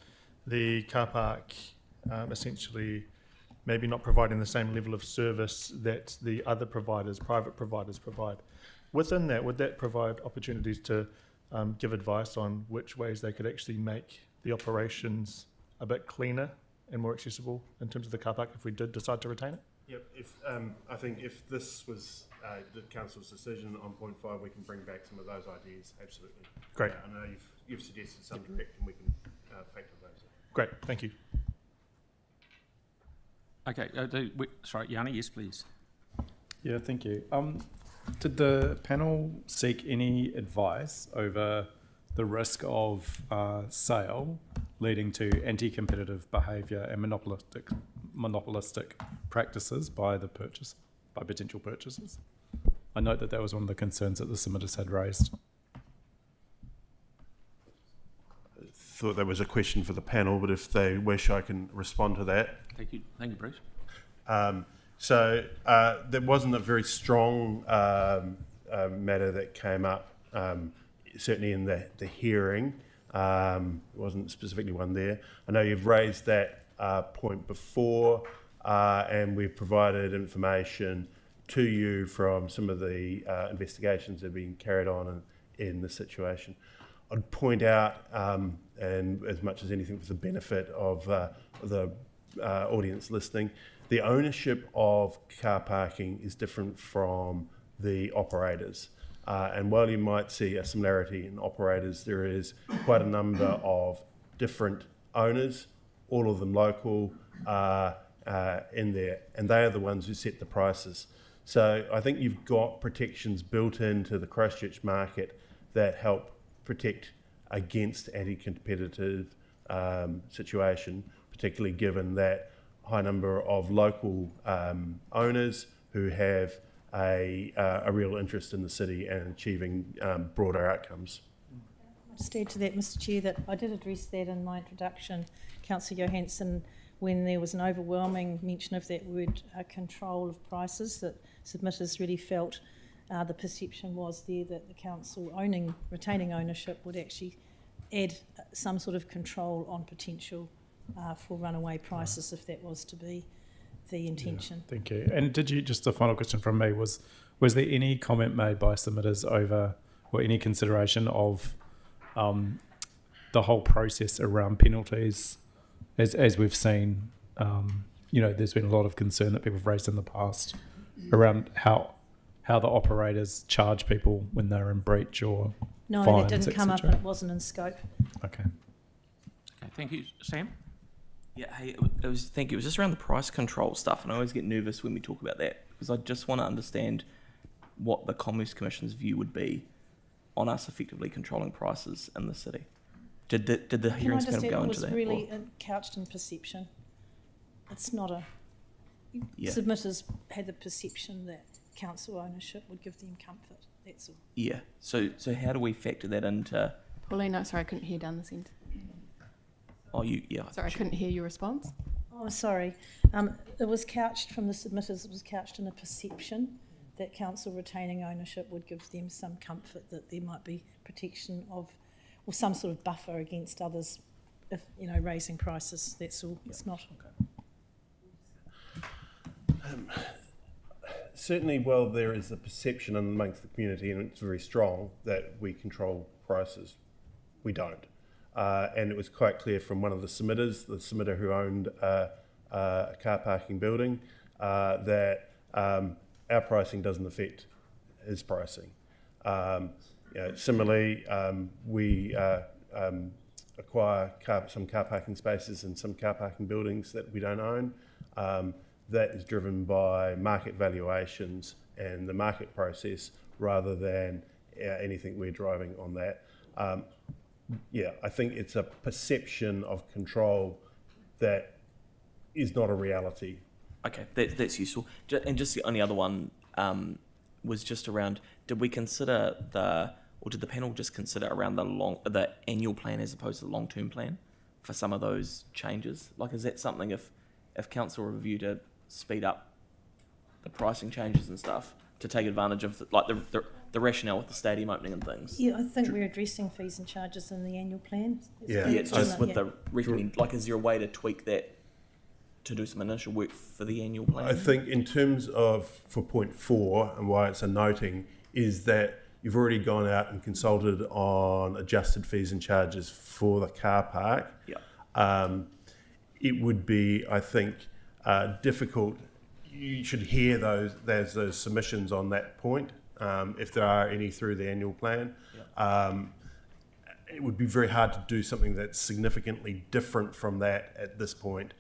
the car park essentially maybe not providing the same level of service that the other providers, private providers, provide. Within that, would that provide opportunities to give advice on which ways they could actually make the operations a bit cleaner and more accessible in terms of the car park if we did decide to retain it? Yep. I think if this was the council's decision on point 5, we can bring back some of those ideas. Absolutely. Great. I know you've suggested some direct, and we can factor those in. Great. Thank you. Okay. Sorry, Yanni. Yes, please. Yeah, thank you. Did the panel seek any advice over the risk of sale leading to anti-competitive behaviour and monopolistic practices by potential purchasers? I note that was one of the concerns that the submitters had raised. I thought that was a question for the panel, but if they wish, I can respond to that. Thank you, Bruce. So there wasn't a very strong matter that came up, certainly in the hearing. There wasn't specifically one there. I know you've raised that point before, and we've provided information to you from some of the investigations that have been carried on in the situation. I'd point out, and as much as anything for the benefit of the audience listening, the ownership of car parking is different from the operators. And while you might see a similarity in operators, there is quite a number of different owners, all of them local, in there, and they are the ones who set the prices. So I think you've got protections built into the Christchurch market that help protect against anti-competitive situation, particularly given that high number of local owners who have a real interest in the city and achieving broader outcomes. Just add to that, Mr. Chair, that I did address that in my introduction, Councillor Johansson, when there was an overwhelming mention of that word control of prices, that submitters really felt the perception was there that the council retaining ownership would actually add some sort of control on potential for runaway prices if that was to be the intention. Yeah, thank you. And just a final question from me was there any comment made by submitters over, or any consideration of the whole process around penalties? As we've seen, there's been a lot of concern that people have raised in the past around how the operators charge people when they're in breach or no, fines, that didn't come up and it wasn't in scope. Okay. Okay, thank you. Sam? Yeah, hey, thank you. It was just around the price control stuff, and I always get nervous when we talk about that because I just want to understand what the Commerce Commission's view would be on us effectively controlling prices in the city. Did the hearings panel go into that? It was really couched in perception. It's not a... Submitters had the perception that council ownership would give them comfort, that's all. Yeah, so how do we factor that into... Paulina, sorry, I couldn't hear down this end. Oh, yeah. Sorry, I couldn't hear your response. Oh, sorry. It was couched from the submitters, it was couched in a perception that council retaining ownership would give them some comfort that there might be protection of, or some sort of buffer against others, if raising prices. That's all. It's not. Certainly, while there is a perception amongst the community, and it's very strong, that we control prices, we don't. And it was quite clear from one of the submitter who owned a car parking building, that our pricing doesn't affect his pricing. Similarly, we acquire some car parking spaces in some car parking buildings that we don't own. That is driven by market valuations and the market process rather than anything we're driving on that. I think it's a perception of control that is not a reality. Okay, that's useful. And just the only other one was just around, did we consider did the panel just consider around the annual plan as opposed to the long-term plan for some of those changes? Like, is that something if if council review to speed up the pricing changes and stuff to take advantage of the rationale with the stadium opening and things. Yeah, I think we're addressing fees and charges in the annual plan. Yeah, it's just with the recommend. Like, is there a way to tweak that to do some initial work for the annual plan? I think in terms of for point 4 and why it's a noting is that you've already gone out and consulted on adjusted fees and charges for the car park. Yeah. It would be, I think, difficult. You should hear those submissions on that point, if there are any through the annual plan. It would be very hard to do something that's significantly different from that at this point,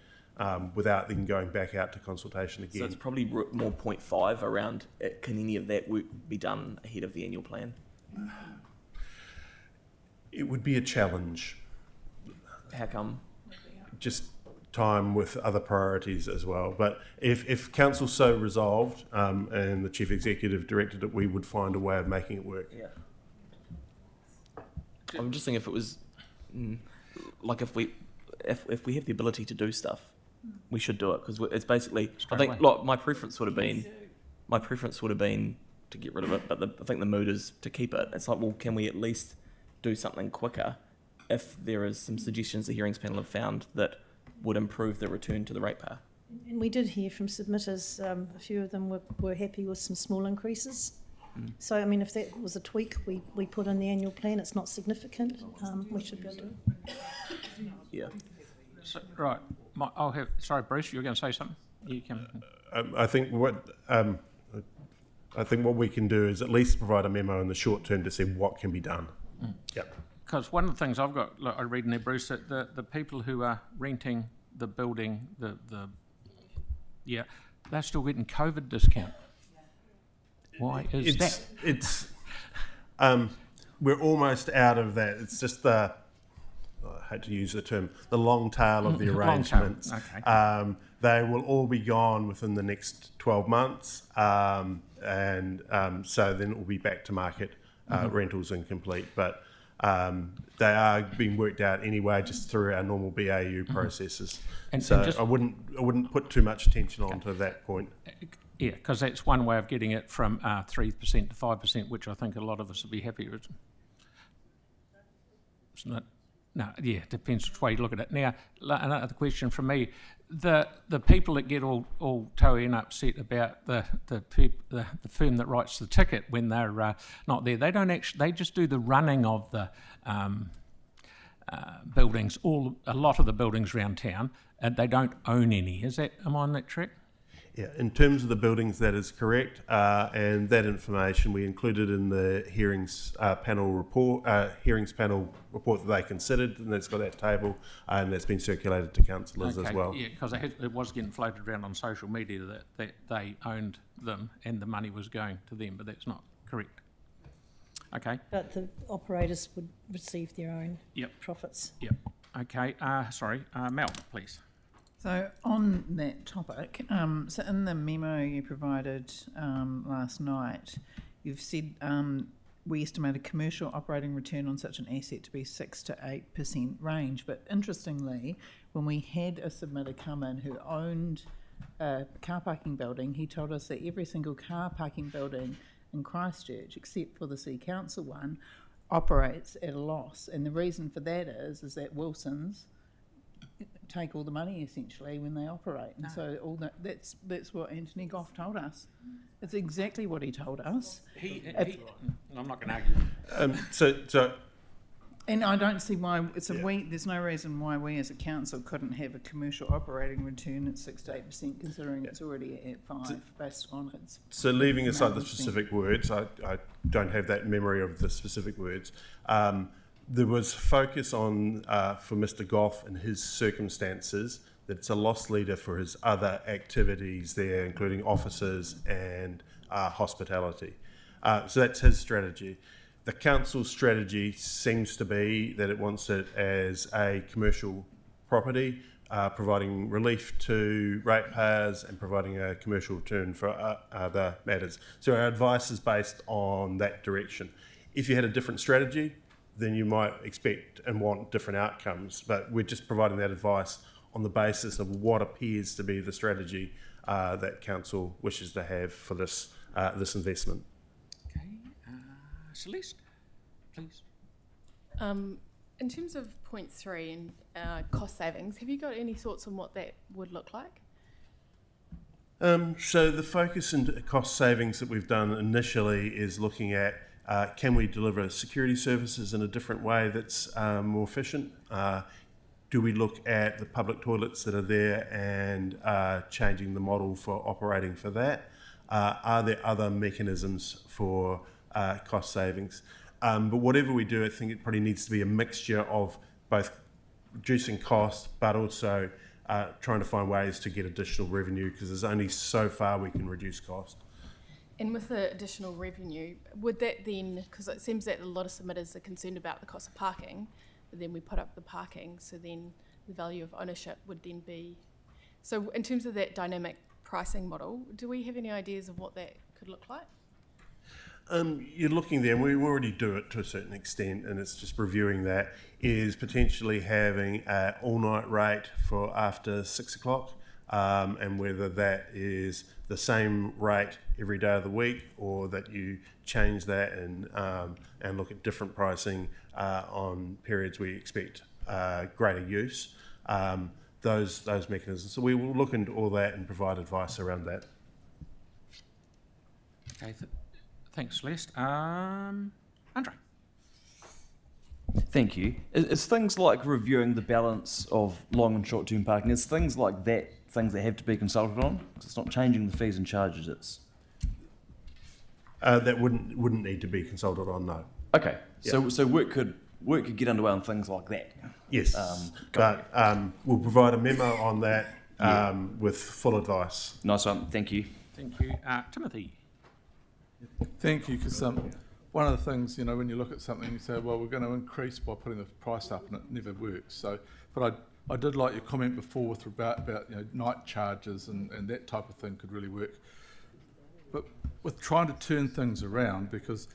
without then going back out to consultation again. So it's probably more point 5 around, can any of that work be done ahead of the annual plan? It would be a challenge. How come? Just time with other priorities as well. But if council so resolved, and the chief executive directed it, we would find a way of making it work. Yeah. I'm just thinking if it was like if we have the ability to do stuff, we should do it, because it's basically. I think my preference would have been to get rid of it, but I think the mood is to keep it. It's like, well, can we at least do something quicker if there is some suggestions the hearings panel have found that would improve the return to the ratepayer? And we did hear from submitters, a few of them were happy with some small increases. So, I mean, if that was a tweak we put in the annual plan, it's not significant, we should be able to do it. Yeah. So, right. Sorry, Bruce, you were going to say something? You can. I think what we can do is at least provide a memo in the short term to see what can be done. Yep. Because one of the things I've got, look, I read in there, Bruce, that the people who are renting the building, they're still getting COVID discount. Why is that? It's we're almost out of that. It's just I hate to use the term, the long tail of the arrangements. Okay. They will all be gone within the next 12 months, so then it will be back to market rentals and complete. But they are being worked out anyway, just through our normal BAU processes. And so just, I wouldn't put too much attention onto that point. Yeah, because that's one way of getting it from 3% to 5%, which I think a lot of us would be happy with. It's not. No, yeah, depends which way you look at it. Now, another question from me: the people that get all toey and upset about the firm that writes the ticket when they're not there, they just do the running of the buildings, a lot of the buildings around town, and they don't own any. Am I on that track? Yeah, in terms of the buildings, that is correct, and that information we included in the hearings panel report that they considered, and that's got that table, and that's been circulated to councillors as well. Yeah, because it was getting floated around on social media that they owned them and the money was going to them, but that's not correct. Okay. But the operators would receive their own profits. Yep. Okay. Mel, please. So on that topic, so in the memo you provided last night, you've said we estimate a commercial operating return on such an asset to be 6 to 8% range. But interestingly, when we had a submitter come in who owned a car parking building, he told us that every single car parking building in Christchurch, except for the City Council one, operates at a loss. And the reason for that is that Wilson's take all the money essentially when they operate, and so all that's what Anthony Goff told us. It's exactly what he told us. I'm not going to argue. So and I don't see why there's no reason why we as a council couldn't have a commercial operating return at 6 to 8%, considering it's already at 5 based on its. So leaving aside the specific words, I don't have that memory of the specific words. There was focus on, for Mr. Goff and his circumstances, that it's a loss leader for his other activities there, including offices and hospitality. So that's his strategy. The council's strategy seems to be that it wants it as a commercial property, providing relief to ratepayers and providing a commercial return for other matters. So our advice is based on that direction. If you had a different strategy, then you might expect and want different outcomes, but we're just providing that advice on the basis of what appears to be the strategy that council wishes to have for this this investment. Okay, Celeste, please. In terms of point 3 and cost savings, have you got any thoughts on what that would look like? So the focus and cost savings that we've done initially is looking at can we deliver security services in a different way that's more efficient? Do we look at the public toilets that are there and changing the model for operating for that? Are there other mechanisms for cost savings? But whatever we do, I think it probably needs to be a mixture of both reducing cost, but also trying to find ways to get additional revenue, because there's only so far we can reduce cost. And with the additional revenue, would that then, because it seems that a lot of submitters are concerned about the cost of parking, but then we put up the parking, so then the value of ownership would then be... So in terms of that dynamic pricing model, do we have any ideas of what that could look like? You're looking there, and we already do it to a certain extent, and it's just reviewing that, is potentially having an all-night rate for after 6 o'clock, and whether that is the same rate every day of the week, or that you change that and look at different pricing on periods we expect greater use. Those mechanisms. So we will look into all that and provide advice around that. Okay. Thanks, Celeste. Andre. Thank you. It's things like reviewing the balance of long and short-term parking. It's things like that, things that have to be consulted on. It's not changing the fees and charges. It's that wouldn't need to be consulted on. No. Okay. Yeah. So work could get underway on things like that. Yes. But we'll provide a memo on that with full advice. Nice one. Thank you. Thank you, Timothy. Thank you, because one of the things, you know, when you look at something, you say, well, we're going to increase by putting the price up, and it never works. So, but I did like your comment before about you know, night charges and that type of thing could really work. But with trying to turn things around, because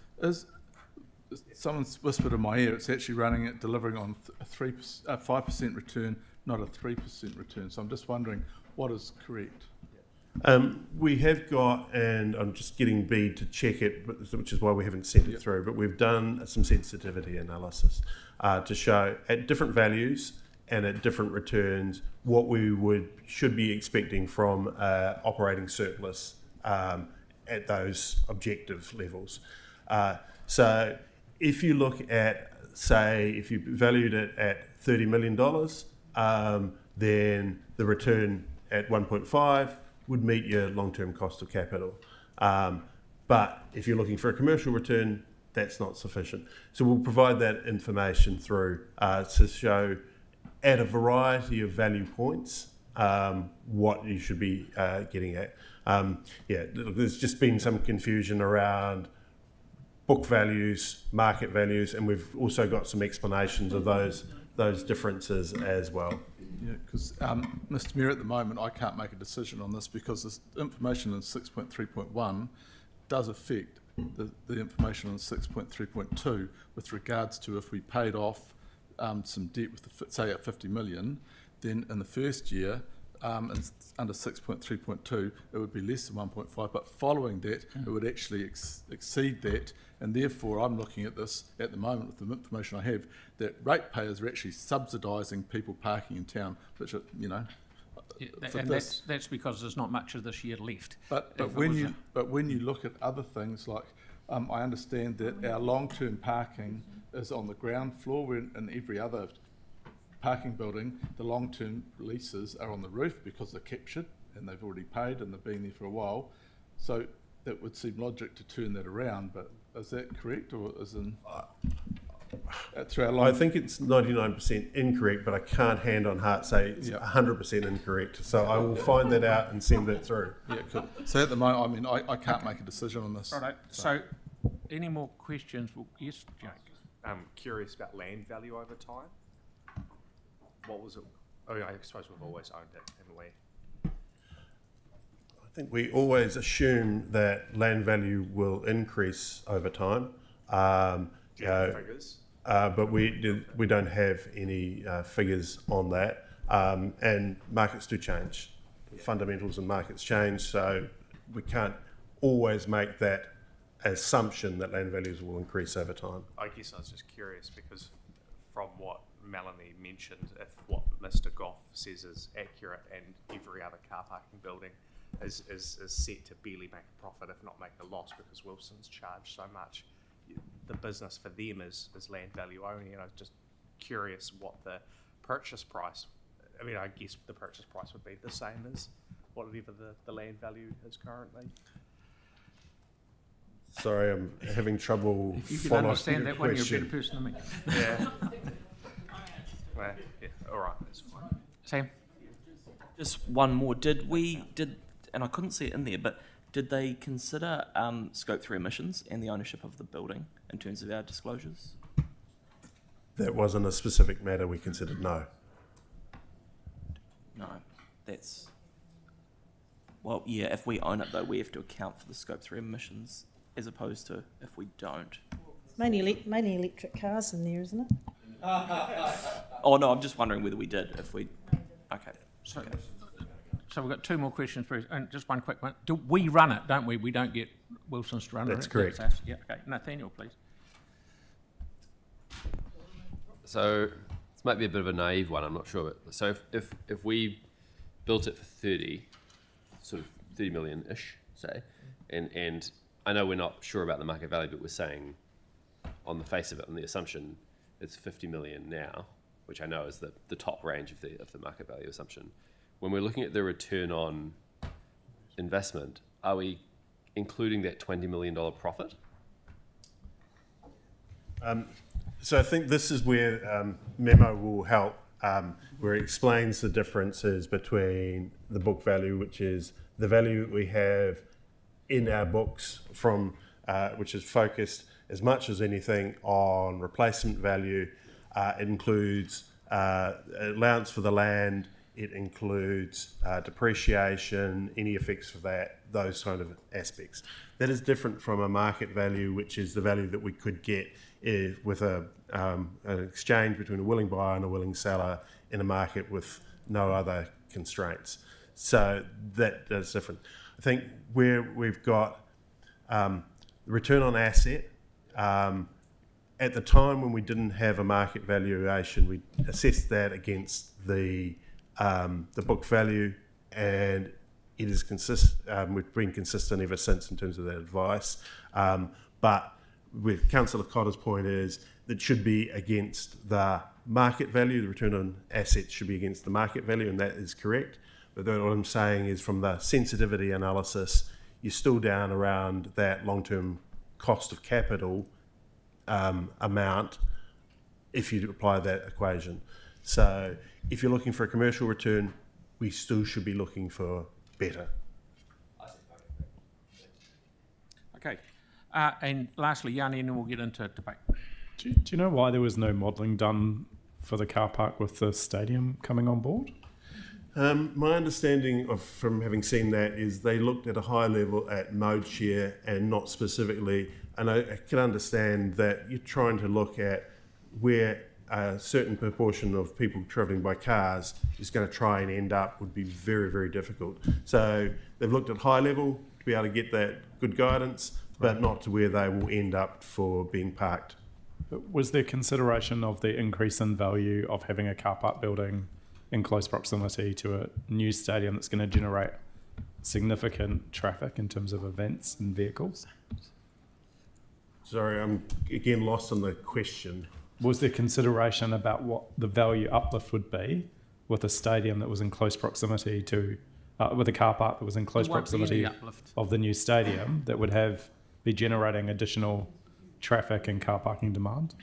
someone's whispered in my ear, it's actually delivering on a 5% return, not a 3% return. So I'm just wondering what is correct. We have got, and I'm just getting Bede to check it, which is why we haven't sent it through, but we've done some sensitivity analysis to show at different values and at different returns what we should be expecting from operating surplus at those objective levels. So if you look at, say, if you valued it at $30 million, then the return at 1.5 would meet your long-term cost of capital. But if you're looking for a commercial return, that's not sufficient. So we'll provide that information through to show at a variety of value points what you should be getting at. There's just been some confusion around book values, market values, and we've also got some explanations of those differences as well. Yeah, because Mr. Mayor, at the moment, I can't make a decision on this because this information in 6.3.1 does affect the information in 6.3.2 with regards to if we paid off some debt with, say, at 50 million, then in the first year, under 6.3.2, it would be less than 1.5, but following that, it would actually exceed that, and therefore I'm looking at this at the moment with the information I have, that ratepayers are actually subsidising people parking in town, which are, you know, and that's because there's not much of this year left. But when you look at other things like, I understand that our long-term parking is on the ground floor, when in every other parking building, the long-term leases are on the roof because they're captured and they've already paid and they've been there for a while. So that would seem logic to turn that around, but is that correct, or is in through our I think it's 99% incorrect, but I can't hand on heart say it's 100% incorrect. So I will find that out and send that through. Yeah, cool. So at the moment, I mean, I can't make a decision on this. Right. So any more questions? Well, yes, Jake. I'm curious about land value over time. What was it? Oh, yeah, I suppose we've always owned it, haven't we? I think we always assume that land value will increase over time. Do you have figures? But we don't have any figures on that. and markets do change. Fundamentals and markets change, so we can't always make that assumption that land values will increase over time. I guess I was just curious because from what Melanie mentioned, if what Mr. Goff says is accurate and every other car parking building is set to barely make a profit, if not make a loss, because Wilson's charged so much, the business for them is land value only. And I was just curious what the purchase price, I mean, I guess the purchase price would be the same as whatever the land value is currently. Sorry, I'm having trouble If you can following understand your that one, you're a question. better person than me. Yeah. Well, yeah, all right, that's fine. Sam? Just one more. And I couldn't see it in there, but did they consider Scope 3 emissions and the ownership of the building in terms of our disclosures? That wasn't a specific matter we considered, no. No, that's... Well, yeah, if we own it, though, we have to account for the Scope 3 emissions, as opposed to if we don't. Mainly electric cars in there, isn't it? Oh, no, I'm just wondering whether we did, if we... Okay. So we've got two more questions, Bruce, and just one quick one. Do we run it, don't we? We don't get Wilson's to run it. That's correct. us. Yeah, okay. Nathaniel, please. So this might be a bit of a naive one, I'm not sure. But so if we built it for 30 million-ish, say, and I know we're not sure about the market value, but we're saying on the face of it, on the assumption, it's 50 million now, which I know is the top range of the market value assumption. When we're looking at the return on investment, are we including that $20 million profit? So I think this is where Memo will help, where it explains the differences between the book value, which is the value that we have in our books from, which is focused as much as anything on replacement value. It includes allowance for the land, it includes depreciation, any effects for that, those kind of aspects. That is different from a market value, which is the value that we could get with an exchange between a willing buyer and a willing seller in a market with no other constraints. So that's different. I think where we've got return on asset, at the time when we didn't have a market valuation, we assessed that against the book value, and it is we've been consistent ever since in terms of that advice. But with Councillor Cotter's point is that should be against the market value. The return on assets should be against the market value, and that is correct. But then what I'm saying is from the sensitivity analysis, you're still down around that long-term cost of capital amount if you apply that equation. So if you're looking for a commercial return, we still should be looking for better. Okay. And lastly, Yanni, and then we'll get into debate. Do you know why there was no modelling done for the car park with the stadium coming on board? My understanding from having seen that is they looked at a high level at mode share and not specifically, and I can understand that you're trying to look at where a certain proportion of people travelling by cars is going to try and end up would be very, very difficult. So they've looked at high level to be able to get that good guidance, but not to where they will end up for being parked. But was there consideration of the increase in value of having a car park building in close proximity to a new stadium that's going to generate significant traffic in terms of events and vehicles? Sorry, I'm again lost on the question. Was there consideration about what the value uplift would be with a stadium that was in close proximity to, with a car park that was in close proximity of the new stadium that would be generating additional traffic and car parking demand?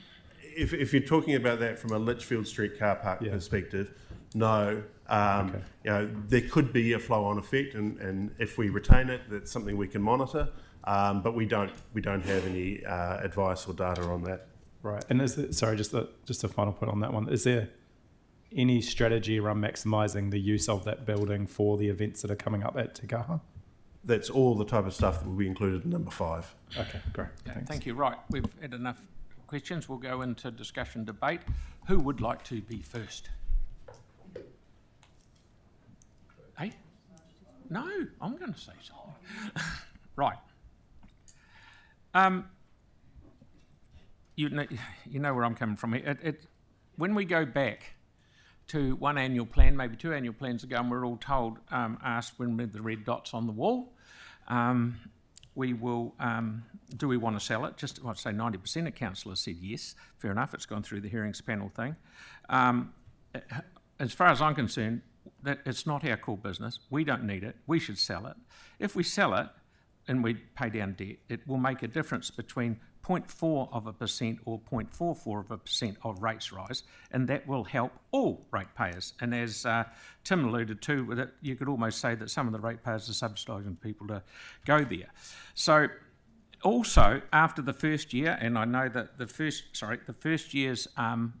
If you're talking about that from a Litchfield Street car park perspective, no. You know, there could be a flow-on effect, and if we retain it, that's something we can monitor. But we don't have any advice or data on that. Right. And just a final point on that one. Is there any strategy around maximising the use of that building for the events that are coming up at Te Kaha? That's all the type of stuff that will be included in number 5. Okay, great. Thanks. Thank you. Right, we've had enough questions. We'll go into discussion debate. Who would like to be first? Hey? No, I'm going to say something. Right. You know where I'm coming from here. When we go back to one annual plan, maybe 2 annual plans ago, and we're all told, asked when with the red dots on the wall, we will, do we want to sell it? Just, I'd say 90% of councillors said yes. Fair enough, it's gone through the hearings panel thing. As far as I'm concerned, that it's not our core business. We don't need it. We should sell it. If we sell it and we pay down debt, it will make a difference between 0.4% or 0.44% of rates rise, and that will help all ratepayers. And as Tim alluded to, you could almost say that some of the ratepayers are subsidising people to go there. So also after the first year, and I know that the first year's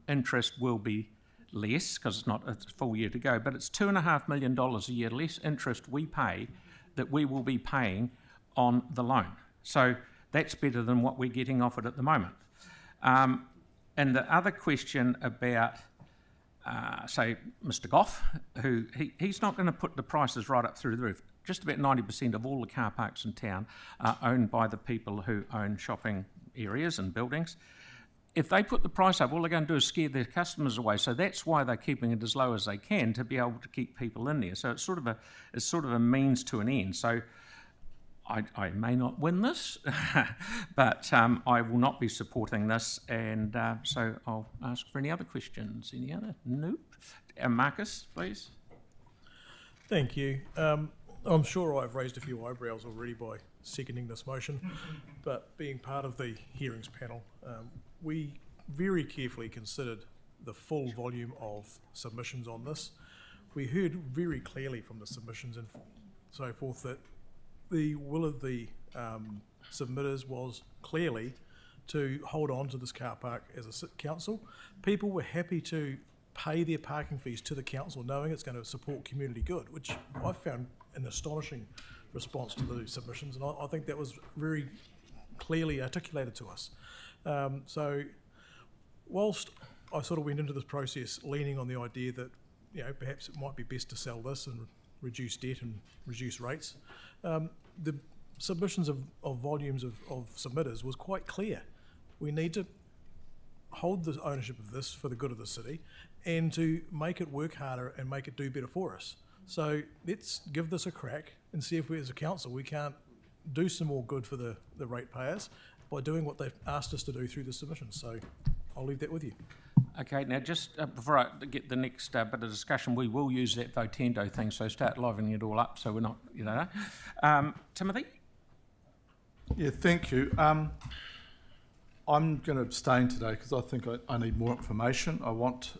interest will be less because it's not a full year to go, but it's $2.5 million a year less interest we pay that we will be paying on the loan. So that's better than what we're getting offered at the moment. And the other question about, say, Mr. Goff, who he's not going to put the prices right up through the roof. Just about 90% of all the car parks in town are owned by the people who own shopping areas and buildings. If they put the price up, all they're going to do is scare their customers away. So that's why they're keeping it as low as they can to be able to keep people in there. So it's sort of a means to an end. So I may not win this, but I will not be supporting this, and so I'll ask for any other questions. Any other? Nope. Marcus, please. Thank you. I'm sure I've raised a few eyebrows already by seconding this motion, but being part of the hearings panel, we very carefully considered the full volume of submissions on this. We heard very clearly from the submissions and so forth that the will of the submitters was clearly to hold on to this car park as a council. People were happy to pay their parking fees to the council knowing it's going to support community good, which I found an astonishing response to the submissions, and I think that was very clearly articulated to us. So whilst I sort of went into this process leaning on the idea that, you know, perhaps it might be best to sell this and reduce debt and reduce rates, the submissions of volumes of submitters was quite clear. We need to hold the ownership of this for the good of the city and to make it work harder and make it do better for us. So let's give this a crack and see if we as a council we can't do some more good for the ratepayers by doing what they've asked us to do through the submissions. So I'll leave that with you. Okay, now just before I get the next bit of discussion, we will use that Votendo thing, so start livening it all up so we're not, you know. Timothy? Yeah, thank you. I'm going to abstain today because I think I need more information. I want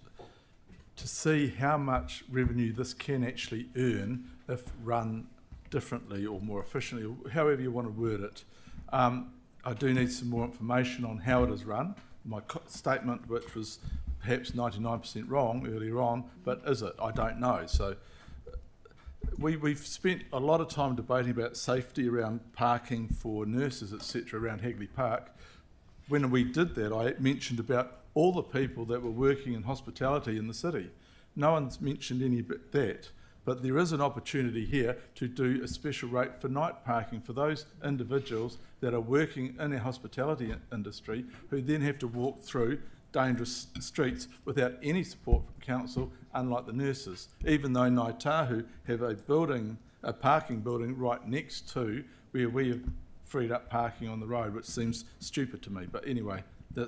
to see how much revenue this can actually earn if run differently or more efficiently, or however you want to word it. I do need some more information on how it is run. My statement, which was perhaps 99% wrong earlier on, but is it? I don't know. So we've spent a lot of time debating about safety around parking for nurses, etc., around Hagley Park. When we did that, I mentioned about all the people that were working in hospitality in the city. No one's mentioned any bit that, but there is an opportunity here to do a special rate for night parking for those individuals that are working in the hospitality industry who then have to walk through dangerous streets without any support from council, unlike the nurses. Even though Ngāi Tahu have a parking building right next to where we have freed up parking on the road, which seems stupid to me. But anyway, there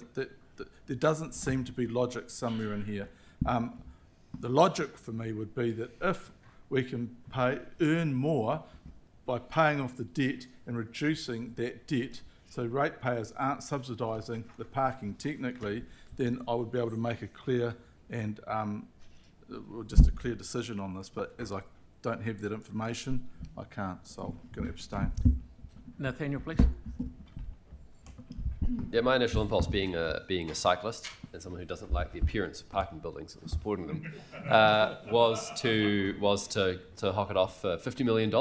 doesn't seem to be logic somewhere in here. The logic for me would be that if we can earn more by paying off the debt and reducing that debt so ratepayers aren't subsidising the parking technically, then I would be able to make a clear and just a clear decision on this. But as I don't have that information, I can't, so I'm going to abstain. Nathaniel, please. Yeah, my initial impulse, being a cyclist and someone who doesn't like the appearance of parking buildings or supporting them, was to hock it off for $50 million.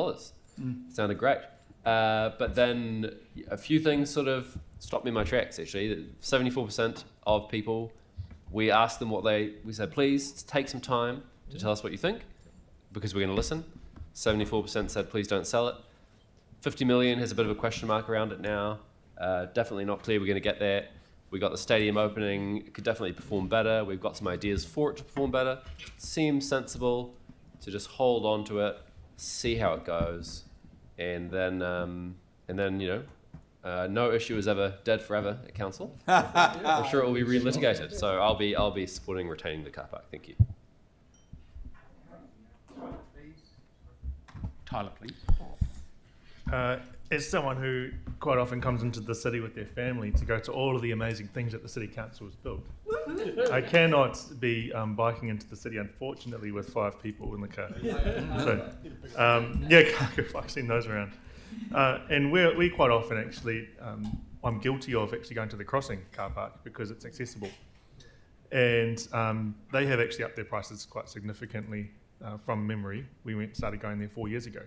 Sounded great, but then a few things sort of stopped me in my tracks. Actually, 74% of people, we asked them we said, please take some time to tell us what you think, because we're going to listen. 74% said please don't sell it. 50 million has a bit of a question mark around it now. Definitely not clear we're going to get there. We got the stadium opening. It could definitely perform better. We've got some ideas for it to perform better. Seems sensible to just hold on to it, see how it goes, and then no issue is ever dead forever at council. I'm sure it will be relitigated. So I'll be supporting retaining the car park. Thank you. Tyler, please. As someone who quite often comes into the city with their family to go to all of the amazing things that the city council has built, I cannot be biking into the city, unfortunately, with 5 people in the car. So, can't go boxing those around. And we quite often actually, I'm guilty of actually going to the Crossing car park because it's accessible. And they have actually upped their prices quite significantly from memory. We started going there 4 years ago.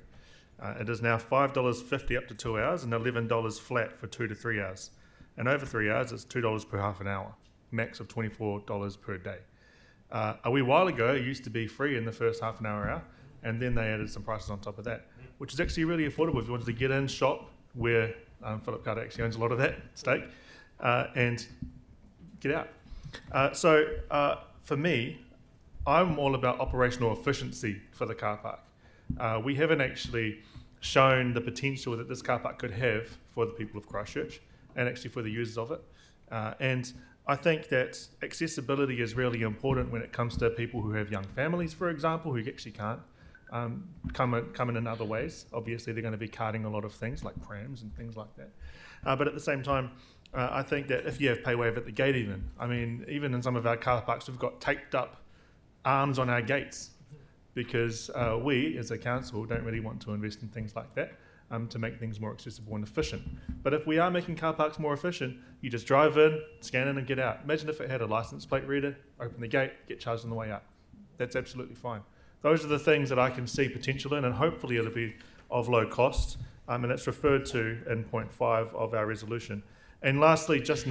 It is now $5.50 up to 2 hours and $11 flat for 2 to 3 hours. And over 3 hours, it's $2 per half an hour, max of $24 per day. A wee while ago, it used to be free in the first half an hour, and then they added some prices on top of that, which is actually really affordable if you wanted to get in, shop, where Philip Carter actually owns a lot of that stake, and get out. So for me, I'm all about operational efficiency for the car park. We haven't actually shown the potential that this car park could have for the people of Christchurch and actually for the users of it. And I think that accessibility is really important when it comes to people who have young families, for example, who actually can't come in other ways. Obviously, they're going to be carting a lot of things like prams and things like that. But at the same time, I think that if you have pay wave at the gate even in some of our car parks, we've got taped up arms on our gates because we, as a council, don't really want to invest in things like that to make things more accessible and efficient. But if we are making car parks more efficient, you just drive in, scan in and get out. Imagine if it had a license plate reader, open the gate, get charged on the way out. That's absolutely fine. Those are the things that I can see potential in, and hopefully it'll be of low cost, and it's referred to in point 5 of our resolution. And lastly, just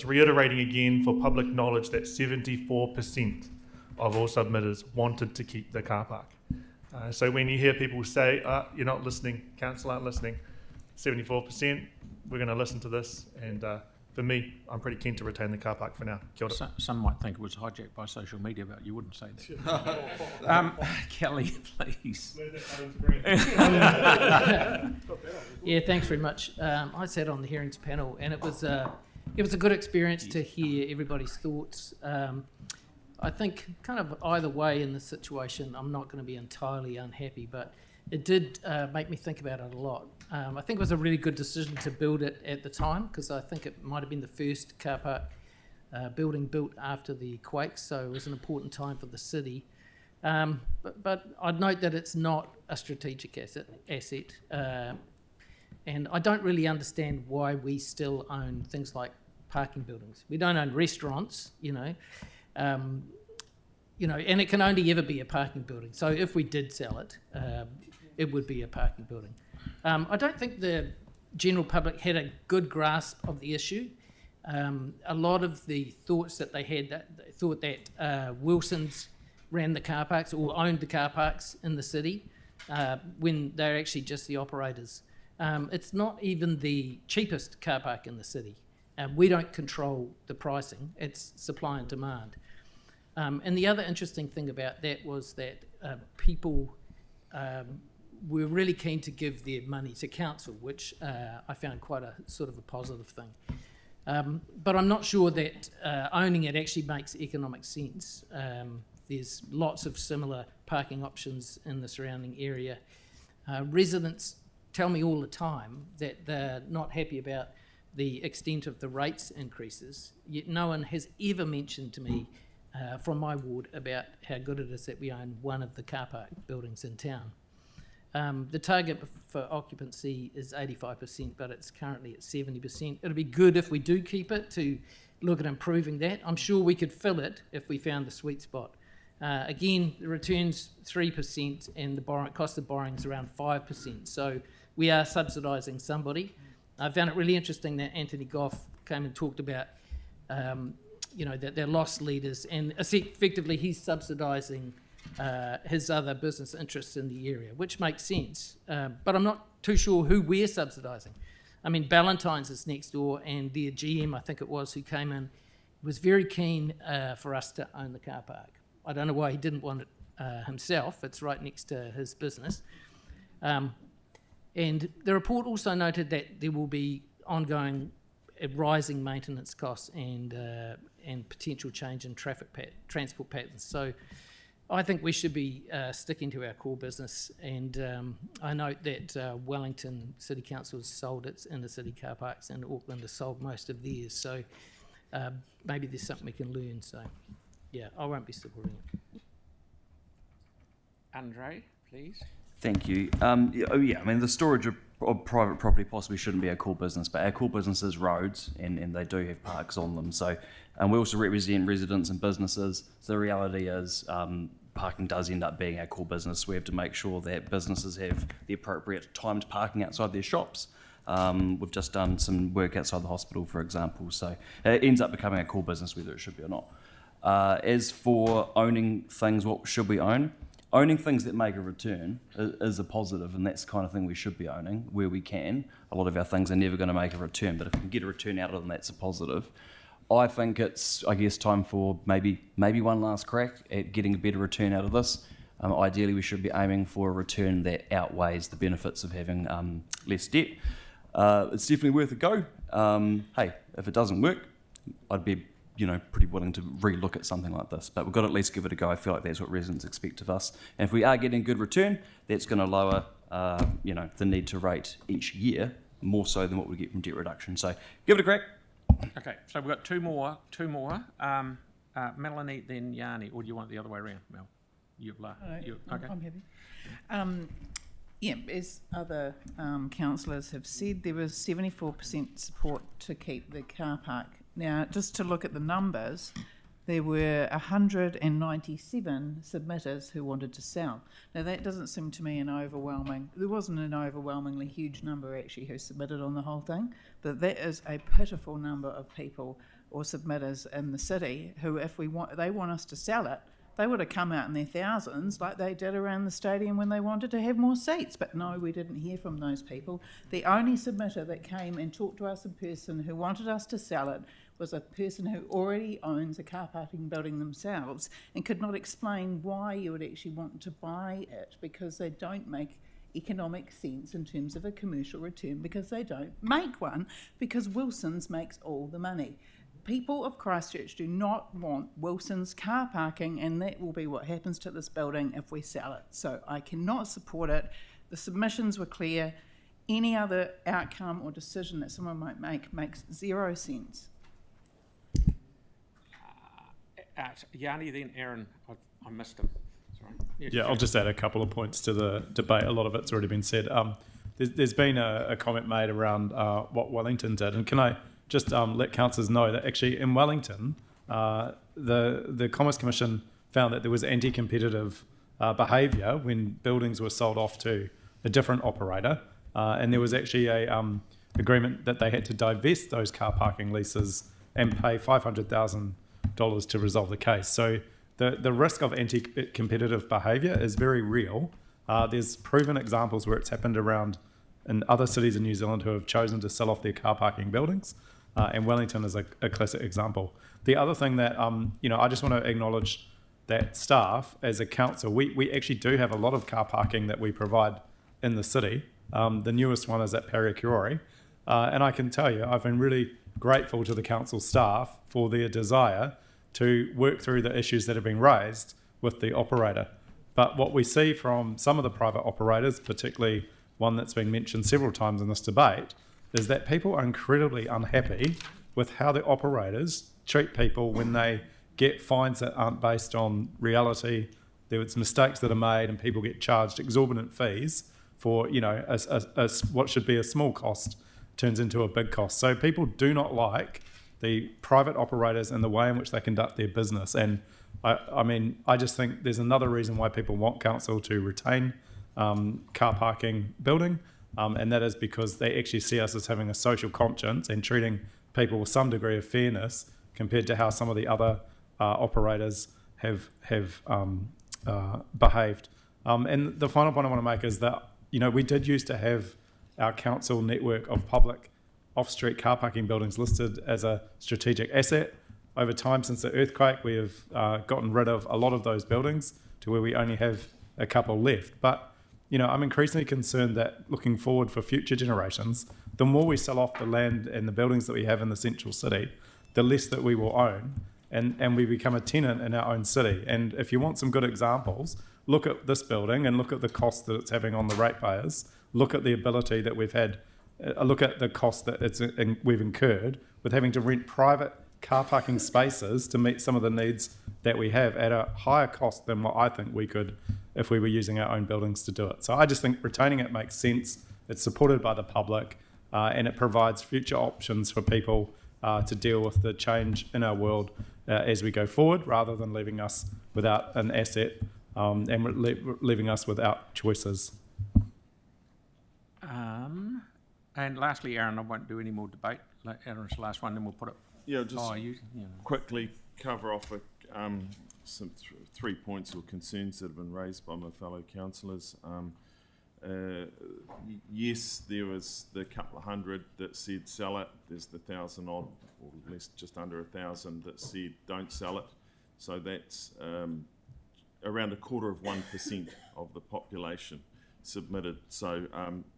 reiterating again for public knowledge that 74% of all submitters wanted to keep the car park. So when you hear people say, you're not listening, council aren't listening, 74%, we're going to listen to this. And for me, I'm pretty keen to retain the car park for now. Kia ora. Some might think it was hijacked by social media, but you wouldn't say that. Kelly, please. Yeah, thanks very much. I sat on the hearings panel, and it was a good experience to hear everybody's thoughts. I think kind of either way in this situation, I'm not going to be entirely unhappy, but it did make me think about it a lot. I think it was a really good decision to build it at the time because I think it might have been the first car park building built after the quakes, so it was an important time for the city. But I'd note that it's not a strategic asset, and I don't really understand why we still own things like parking buildings. We don't own restaurants, and it can only ever be a parking building. So if we did sell it, it would be a parking building. I don't think the general public had a good grasp of the issue. A lot of the thoughts that they had, they thought that Wilson's ran the car parks or owned the car parks in the city when they're actually just the operators. It's not even the cheapest car park in the city. We don't control the pricing, it's supply and demand. And the other interesting thing about that was that people were really keen to give their money to council, which I found quite a sort of a positive thing. But I'm not sure that owning it actually makes economic sense. There's lots of similar parking options in the surrounding area. Residents tell me all the time that they're not happy about the extent of the rates increases, yet no one has ever mentioned to me from my ward about how good it is that we own one of the car park buildings in town. The target for occupancy is 85%, but it's currently at 70%. It'll be good if we do keep it to look at improving that. I'm sure we could fill it if we found the sweet spot. Again, the return's 3% and the cost of borrowing is around 5%. So we are subsidising somebody. I found it really interesting that Anthony Goff came and talked about that they're loss leaders, and effectively he's subsidising his other business interests in the area, which makes sense. But I'm not too sure who we're subsidising. I mean, Ballantyne's is next door, and their GM, I think it was, who came in, was very keen for us to own the car park. I don't know why he didn't want it himself. It's right next to his business. And the report also noted that there will be ongoing rising maintenance costs and potential change in transport patterns. So I think we should be sticking to our core business. And I note that Wellington City Council has sold its inner city car parks, and Auckland has sold most of theirs. So maybe there's something we can learn. So yeah, I won't be supporting it. Andre, please. Thank you. I mean, the storage of private property possibly shouldn't be our core business, but our core business is roads, and they do have parks on them. So, and we also represent residents and businesses. So the reality is, parking does end up being our core business. We have to make sure that businesses have the appropriate timed parking outside their shops. We've just done some work outside the hospital, for example. So it ends up becoming a core business, whether it should be or not. As for owning things, what should we own? Owning things that make a return is a positive, and that's the kind of thing we should be owning where we can. A lot of our things are never going to make a return, but if we can get a return out of them, that's a positive. I think it's, time for maybe one last crack at getting a better return out of this. Ideally, we should be aiming for a return that outweighs the benefits of having less debt. It's definitely worth a go. Hey, if it doesn't work, I'd be pretty willing to re-look at something like this, but we've got to at least give it a go. I feel like that's what residents expect of us. And if we are getting good return, that's going to lower, the need to rate each year more so than what we get from debt reduction. So give it a crack. Okay, so we've got two more. Melanie, then Yanni, or do you want it the other way around, Mel? Okay. I'm happy. As other councillors have said, there was 74% support to keep the car park. Now, just to look at the numbers, there were 197 submitters who wanted to sell. Now, that doesn't seem to me there wasn't an overwhelmingly huge number actually who submitted on the whole thing, but that is a pitiful number of people or submitters in the city who, if they want us to sell it, they would have come out in their thousands like they did around the stadium when they wanted to have more seats. But no, we didn't hear from those people. The only submitter that came and talked to us in person who wanted us to sell it was a person who already owns a car parking building themselves and could not explain why you would actually want to buy it, because they don't make economic sense in terms of a commercial return, because they don't make one, because Wilson's makes all the money. People of Christchurch do not want Wilson's car parking, and that will be what happens to this building if we sell it. So I cannot support it. The submissions were clear. Any other outcome or decision that someone might make makes zero sense. Yanni, then Aaron. I missed him. Sorry. Yeah, I'll just add a couple of points to the debate. A lot of it's already been said. There's been a comment made around what Wellington did, and can I just let councillors know that actually in Wellington, the Commerce Commission found that there was anti-competitive behaviour when buildings were sold off to a different operator, and there was actually a agreement that they had to divest those car parking leases and pay $500,000 to resolve the case. So the risk of anti-competitive behaviour is very real. There's proven examples where it's happened around in other cities in New Zealand who have chosen to sell off their car parking buildings. And Wellington is a classic example. The other thing that, I just want to acknowledge that staff, as a council, we actually do have a lot of car parking that we provide in the city. The newest one is at Parakiori. And I can tell you, I've been really grateful to the council staff for their desire to work through the issues that have been raised with the operator. But what we see from some of the private operators, particularly one that's been mentioned several times in this debate, is that people are incredibly unhappy with how the operators treat people when they get fines that aren't based on reality. There's mistakes that are made and people get charged exorbitant fees for, what should be a small cost turns into a big cost. So people do not like the private operators and the way in which they conduct their business. And I just think there's another reason why people want council to retain car parking building. And that is because they actually see us as having a social conscience and treating people with some degree of fairness compared to how some of the other operators have behaved. And the final point I want to make is that, we did used to have our council network of public off-street car parking buildings listed as a strategic asset. Over time, since the earthquake, we have gotten rid of a lot of those buildings to where we only have a couple left. But, I'm increasingly concerned that looking forward for future generations, the more we sell off the land and the buildings that we have in the central city, the less that we will own, and we become a tenant in our own city. And if you want some good examples, look at this building and look at the cost that it's having on the ratepayers, look at the ability that we've had, look at the cost that we've incurred with having to rent private car parking spaces to meet some of the needs that we have at a higher cost than what I think we could if we were using our own buildings to do it. So I just think retaining it makes sense. It's supported by the public, and it provides future options for people to deal with the change in our world as we go forward, rather than leaving us without an asset and leaving us without choices. And lastly, Aaron, I won't do any more debate. Aaron's the last one, then we'll put it. Yeah, just quickly cover off some three points or concerns that have been raised by my fellow councillors. Yes, there was the couple of hundred that said sell it. There's the 1,000 odd, or less, just under 1,000 that said don't sell it. So that's around 1% of the population submitted. So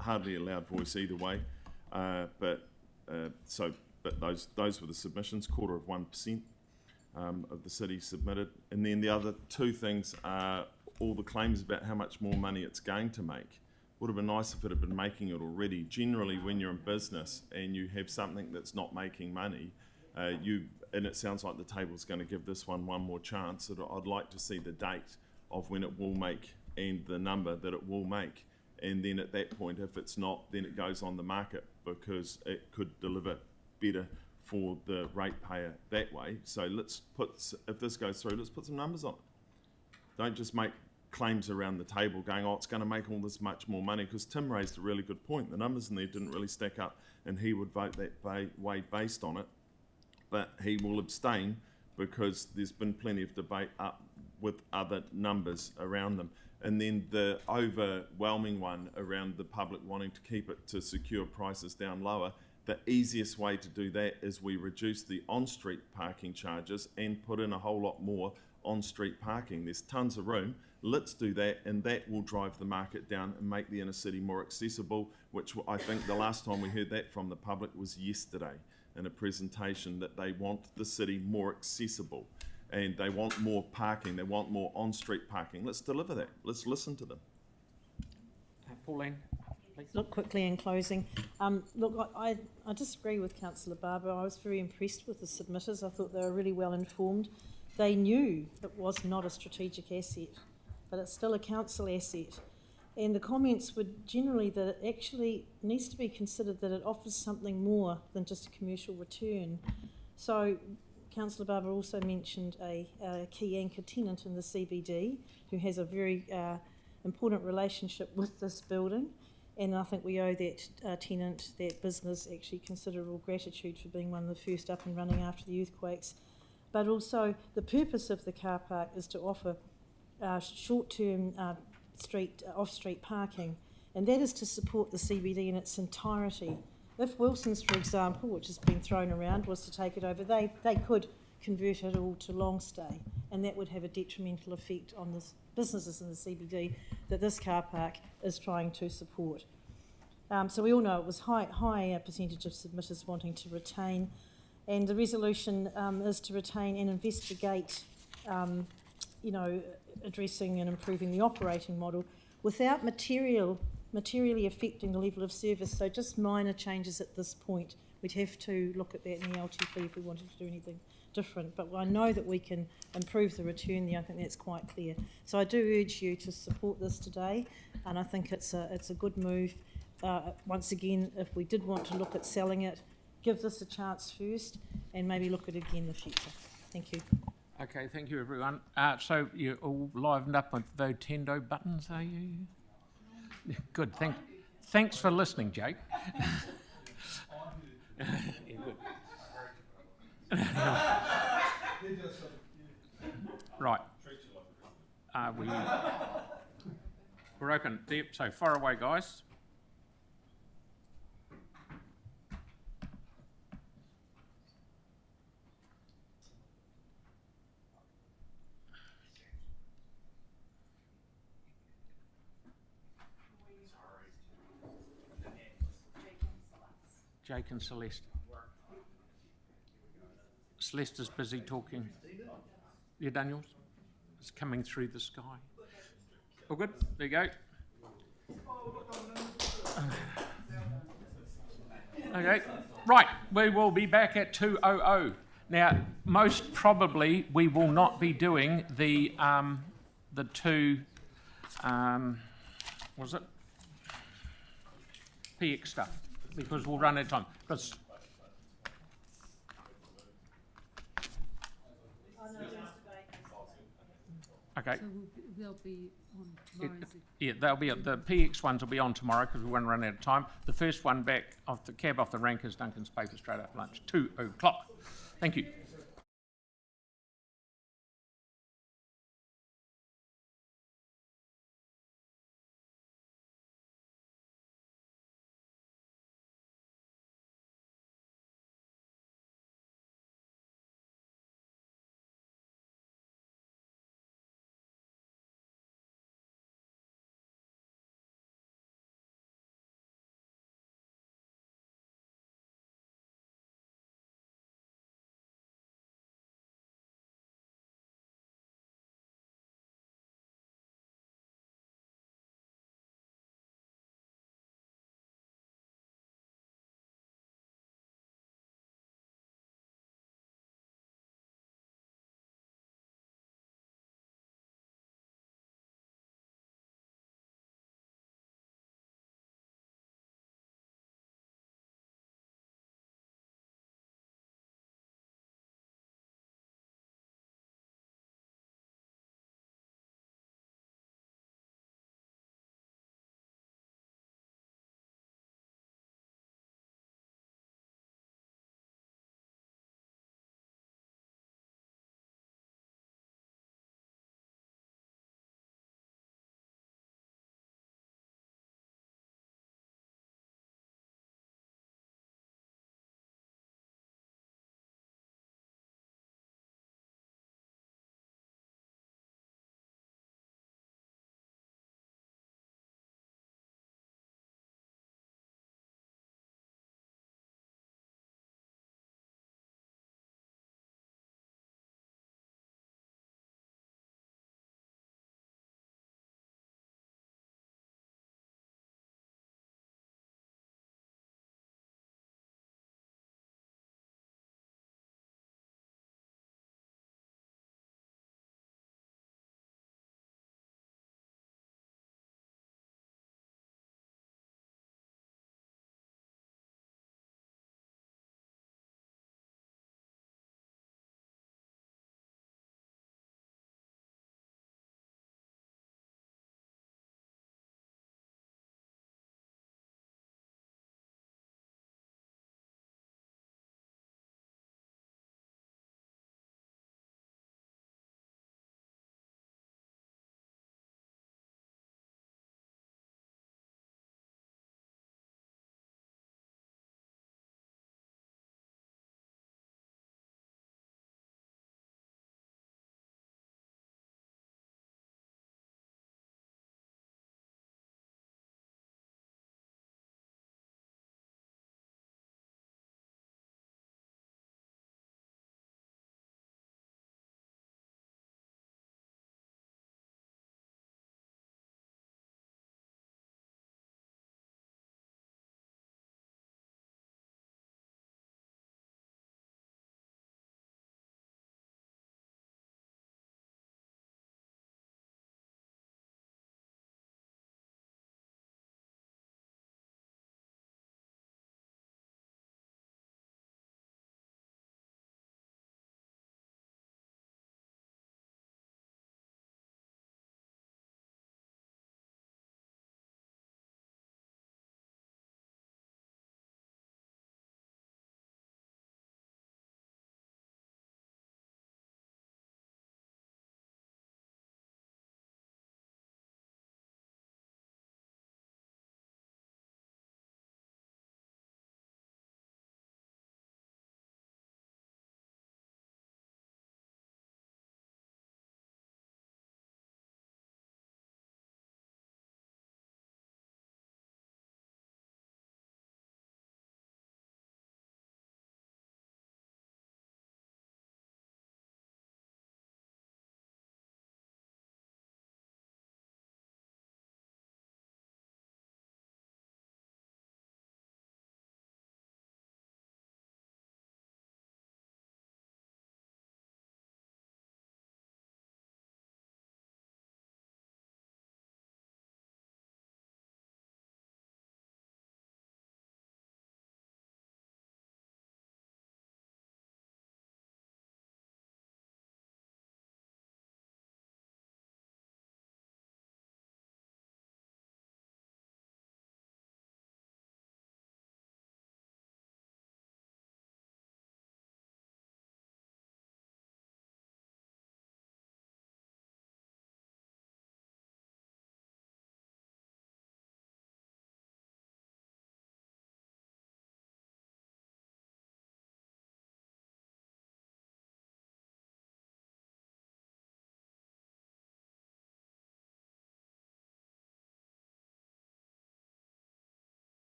hardly a loud voice either way. But those were the submissions, 1% of the city submitted. And then the other two things are all the claims about how much more money it's going to make. Would have been nice if it had been making it already. Generally, when you're in business and you have something that's not making money, and it sounds like the table's going to give this one more chance. I'd like to see the date of when it will make and the number that it will make. And then at that point, if it's not, then it goes on the market because it could deliver better for the ratepayer that way. So if this goes through, let's put some numbers on it. Don't just make claims around the table going, it's going to make all this much more money, because Tim raised a really good point. The numbers in there didn't really stack up, and he would vote that way based on it. But he will abstain because there's been plenty of debate up with other numbers around them. And then the overwhelming one around the public wanting to keep it to secure prices down lower. The easiest way to do that is we reduce the on-street parking charges and put in a whole lot more on-street parking. There's tons of room. Let's do that, and that will drive the market down and make the inner city more accessible, which I think the last time we heard that from the public was yesterday in a presentation, that they want the city more accessible and they want more parking, they want more on-street parking. Let's deliver that. Let's listen to them. Pauline, please. Look, quickly in closing. I disagree with Councillor Barber. I was very impressed with the submitters. I thought they were really well informed. They knew it was not a strategic asset, but it's still a council asset. And the comments were generally that it actually needs to be considered that it offers something more than just a commercial return. So Councillor Barber also mentioned a key anchor tenant in the CBD who has a very important relationship with this building. And I think we owe that tenant, that business, actually considerable gratitude for being one of the first up and running after the earthquakes. But also the purpose of the car park is to offer short-term off-street parking, and that is to support the CBD in its entirety. If Wilson's, for example, which has been thrown around, was to take it over, they could convert it all to long stay, and that would have a detrimental effect on the businesses in the CBD that this car park is trying to support. So we all know it was high percentage of submitters wanting to retain, and the resolution is to retain and investigate addressing and improving the operating model without materially affecting the level of service. So just minor changes at this point. We'd have to look at that in the LTP if we wanted to do anything different. But I know that we can improve the return there. I think that's quite clear. So I do urge you to support this today, and I think it's a good move. Once again, if we did want to look at selling it, give this a chance first, and maybe look at it again in the future. Thank you. Okay, thank you, everyone. So you're all livened up with Votendo buttons, are you? Yeah, good. Thanks for listening, Jake. Yeah, good. Right. We're open. Yep, so far away, guys. Jake and Celeste. Celeste is busy talking. Yeah, Daniels? It's coming through the sky. All good? There you go. Okay, right, we will be back at 2:00. Now, most probably, we will not be doing the two, was it? PX stuff, because we'll run out of time. Because okay. So they'll be on tomorrow's. Yeah, they'll be the PX ones will be on tomorrow because we won't run out of time. The first one back off the cab off the rank is Duncan's paper straight after lunch, 2:00. Thank you.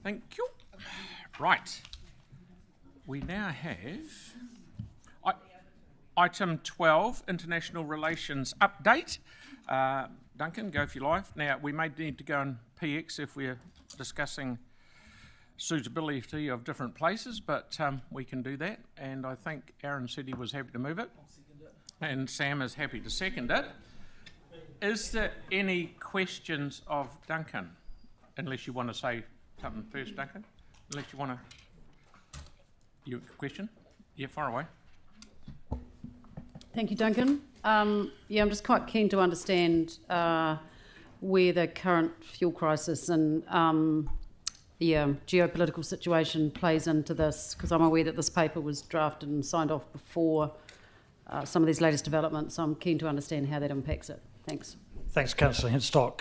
Thank you. Right. We now have item 12, International Relations Update. Duncan, go for your life. Now, we may need to go in PX if we're discussing suitability of different places, but we can do that. And I think Aaron said he was happy to move it. And Sam is happy to second it. Is there any questions of Duncan? Unless you want to say something first, Duncan? Unless you want to... Your question? Yeah, far away. Thank you, Duncan. I'm just quite keen to understand where the current fuel crisis and geopolitical situation plays into this, because I'm aware that this paper was drafted and signed off before some of these latest developments. So I'm keen to understand how that impacts it. Thanks. Thanks, Councillor Henstock.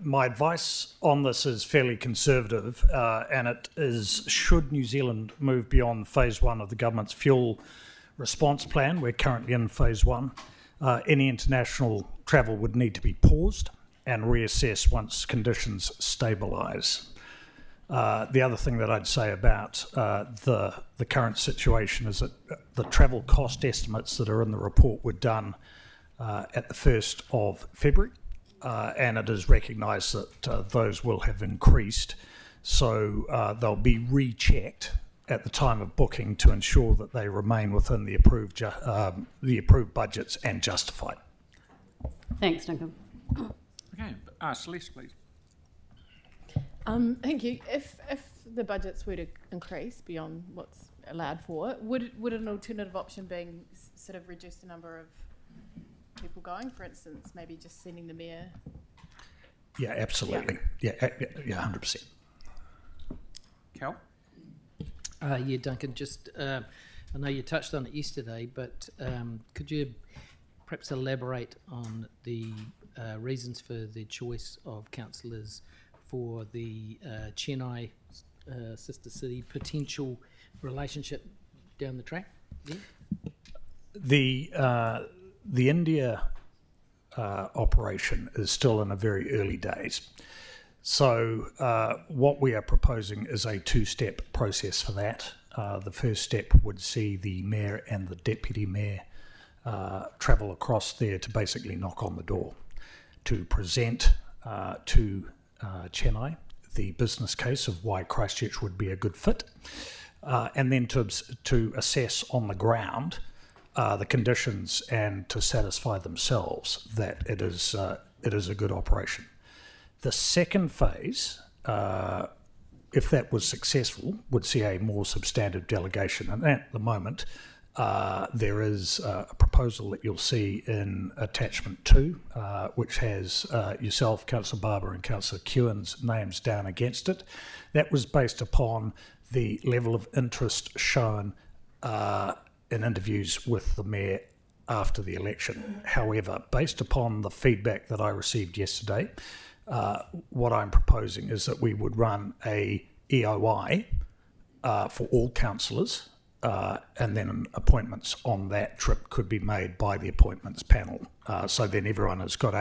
My advice on this is fairly conservative, and it is, should New Zealand move beyond phase 1 of the government's fuel response plan, we're currently in phase 1, any international travel would need to be paused and reassessed once conditions stabilise. The other thing that I'd say about the current situation is that the travel cost estimates that are in the report were done at the 1st of February, and it is recognised that those will have increased, so they'll be rechecked at the time of booking to ensure that they remain within the approved budgets and justified. Thanks, Duncan. Okay, Celeste, please. Thank you. If the budgets were to increase beyond what's allowed for, would an alternative option being sort of reduce the number of people going? For instance, maybe just sending the mayor. Yeah, absolutely. Yeah, 100%. Cal? Duncan, just I know you touched on it yesterday, but could you perhaps elaborate on the reasons for the choice of councillors for the Chennai sister city potential relationship down the track? Yeah? The India operation is still in a very early days. So what we are proposing is a two-step process for that. The first step would see the mayor and the deputy mayor travel across there to basically knock on the door, to present to Chennai the business case of why Christchurch would be a good fit, and then to assess on the ground the conditions and to satisfy themselves that it is a good operation. The second phase, if that was successful, would see a more substantive delegation. And at the moment, there is a proposal that you'll see in attachment 2, which has yourself, Councillor Barber and Councillor Kewen's names down against it. That was based upon the level of interest shown in interviews with the mayor after the election. However, based upon the feedback that I received yesterday, what I'm proposing is that we would run a EOI for all councillors, and then appointments on that trip could be made by the appointments panel. So then everyone has got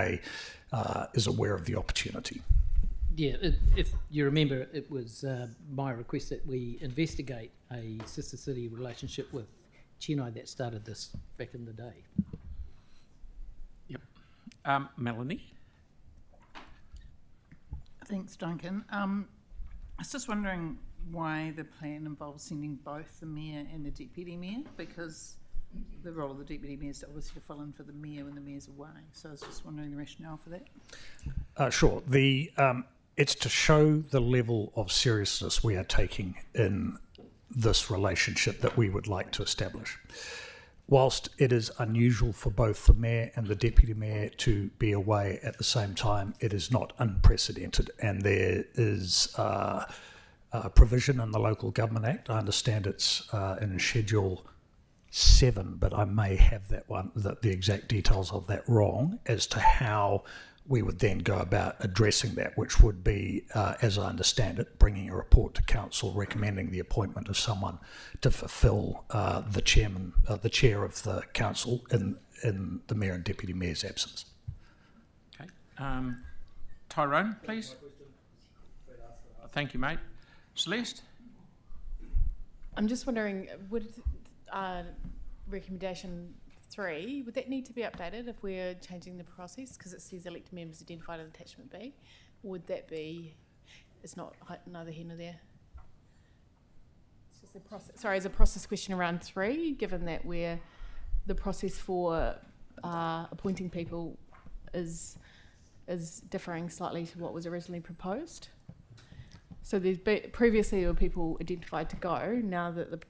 is aware of the opportunity. Yeah, if you remember, it was my request that we investigate a sister city relationship with Chennai that started this back in the day. Yep. Melanie? Thanks, Duncan. I was just wondering why the plan involves sending both the mayor and the deputy mayor, because the role of the deputy mayor is obviously to fill in for the mayor when the mayor's away. So I was just wondering the rationale for that. Sure. It's to show the level of seriousness we are taking in this relationship that we would like to establish. Whilst it is unusual for both the mayor and the deputy mayor to be away at the same time, it is not unprecedented, and there is a provision in the Local Government Act. I understand it's in Schedule 7, but I may have the exact details of that wrong, as to how we would then go about addressing that, which would be, as I understand it, bringing a report to council recommending the appointment of someone to fulfil the chair of the council in the mayor and deputy mayor's absence. Okay. Tyrone, please. Thank you, mate. Celeste? I'm just wondering, would recommendation 3, would that need to be updated if we're changing the process? Because it says elected members identified in attachment B. Would that be, it's not neither here nor there. It's just a process, sorry, it's a process question around 3, given that the process for appointing people is differing slightly to what was originally proposed. So previously there were people identified to go. Now that the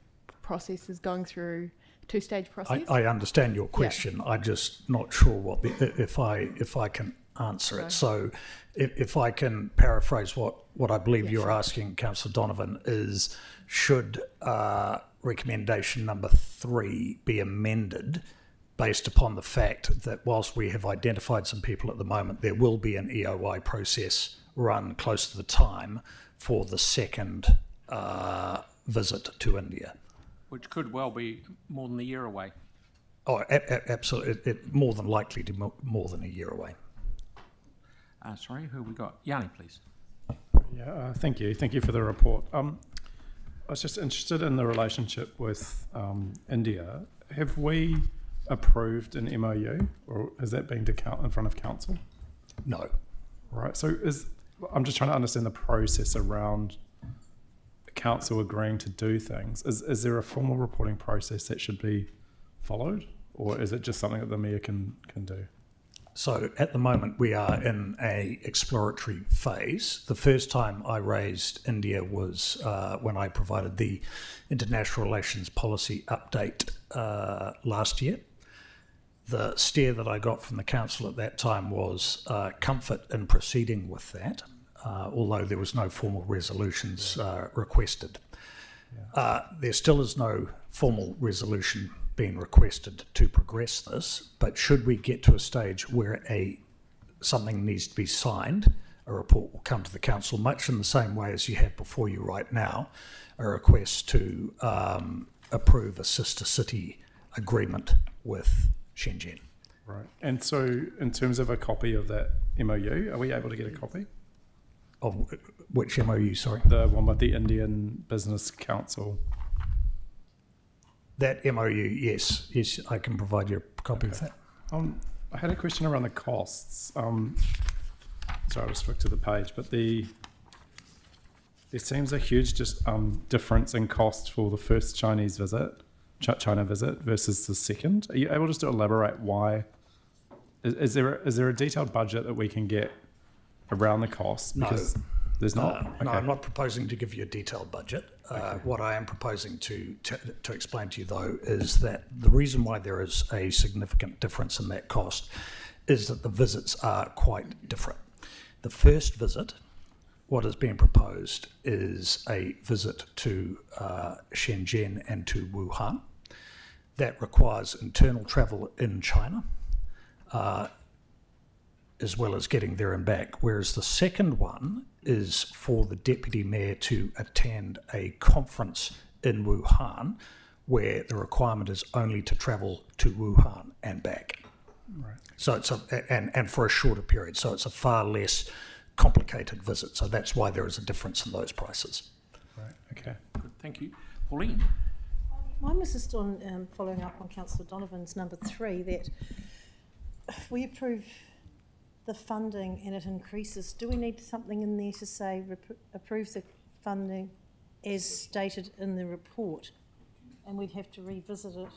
process is going through a 2-stage process. I understand your question. I'm just not sure if I can answer it. So if I can paraphrase what I believe you're asking, Councillor Donovan, is should recommendation number 3 be amended based upon the fact that whilst we have identified some people at the moment, there will be an EOI process run close to the time for the second visit to India. Which could well be more than a year away. Oh, absolutely. More than likely to be more than a year away. Sorry, who we got? Yanni, please. Yeah, thank you. Thank you for the report. I was just interested in the relationship with India. Have we approved an MOU, or has that been in front of council? No. Right. So I'm just trying to understand the process around council agreeing to do things. Is there a formal reporting process that should be followed, or is it just something that the mayor can do? So at the moment we are in a exploratory phase. The first time I raised India was when I provided the international relations policy update last year. The steer that I got from the council at that time was comfort in proceeding with that, although there was no formal resolutions requested. There still is no formal resolution being requested to progress this, but should we get to a stage where something needs to be signed, a report will come to the council, much in the same way as you have before you right now, a request to approve a sister city agreement with Shenzhen. Right. And so in terms of a copy of that MOU, are we able to get a copy? Of which MOU, sorry? The one with the Indian Business Council. That MOU, yes, I can provide you a copy of that. I had a question around the costs. Sorry, I'll just flick to the page, but there seems a huge difference in cost for the first China visit versus the second. Are you able just to elaborate why? Is there a detailed budget that we can get around the cost? Because there's not. No, I'm not proposing to give you a detailed budget. What I am proposing to explain to you, though, is that the reason why there is a significant difference in that cost is that the visits are quite different. The first visit, what is being proposed is a visit to Shenzhen and to Wuhan. That requires internal travel in China, as well as getting there and back, whereas the second one is for the Deputy Mayor to attend a conference in Wuhan, where the requirement is only to travel to Wuhan and back. Right. So it's and for a shorter period, so it's a far less complicated visit. So that's why there is a difference in those prices. Right. Okay. Good. Thank you, Pauline. Mine was just on following up on Councillor Donovan's number 3, that if we approve the funding and it increases, do we need something in there to say approve the funding as stated in the report, and we'd have to revisit it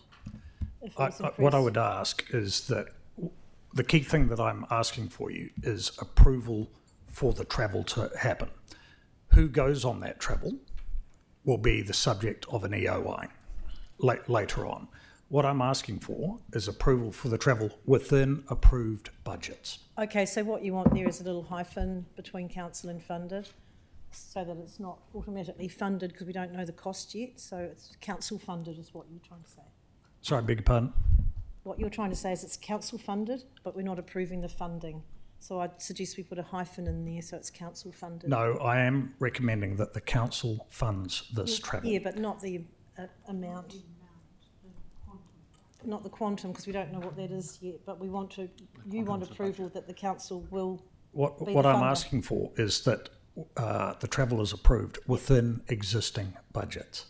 if it was increased? What I would ask is that the key thing that I'm asking for you is approval for the travel to happen. Who goes on that travel will be the subject of an EOI later on. What I'm asking for is approval for the travel within approved budgets. Okay, so what you want there is a little hyphen between council and funded, so that it's not automatically funded because we don't know the cost yet, so it's council funded is what you're trying to say. Sorry, beg your pardon? What you're trying to say is it's council funded, but we're not approving the funding. So I'd suggest we put a hyphen in there so it's council funded. No, I am recommending that the council funds this travel. Yeah, but not the amount. Not the quantum, because we don't know what that is yet, but we want to. You want approval that the council will. What I'm asking for is that the travel is approved within existing budgets.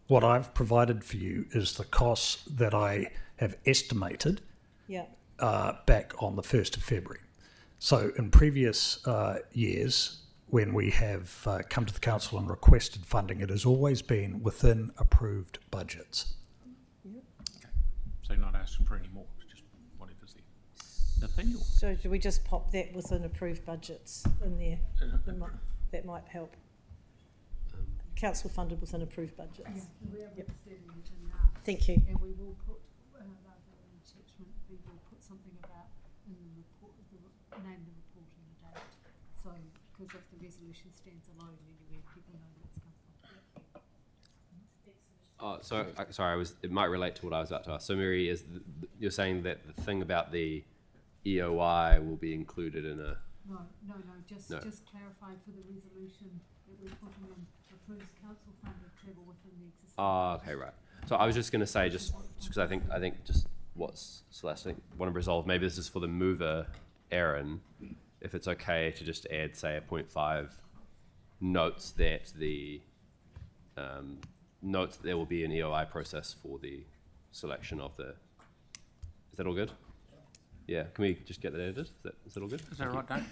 What I've provided for you is the costs that I have estimated back on the 1st of February. So in previous years, when we have come to the council and requested funding, it has always been within approved budgets. Okay. So you're not asking for any more, just whatever's there. Nathaniel? So do we just pop that within approved budgets in there? That might help. Council funded within approved budgets. Yeah, we are stating it in now. Thank you. And we will put, rather than attachment, we will put something about in the report, name the report and the date. So, because if the resolution stands alone anywhere, people know where it's come from. Oh, sorry, it might relate to what I was about to ask. So Mary, you're saying that the thing about the EOI will be included in a... No, just clarify for the resolution that we're putting in, approves council funded travel within the existing. Oh, okay, right. So I was just going to say, just because I think just what's Celeste want to resolve, maybe this is for the mover, Aaron, if it's okay to just add, say, a 0.5 notes that there will be an EOI process for the selection of the... Is that all good? Yeah, can we just get that edited? Is that all good? Is that right, Dave?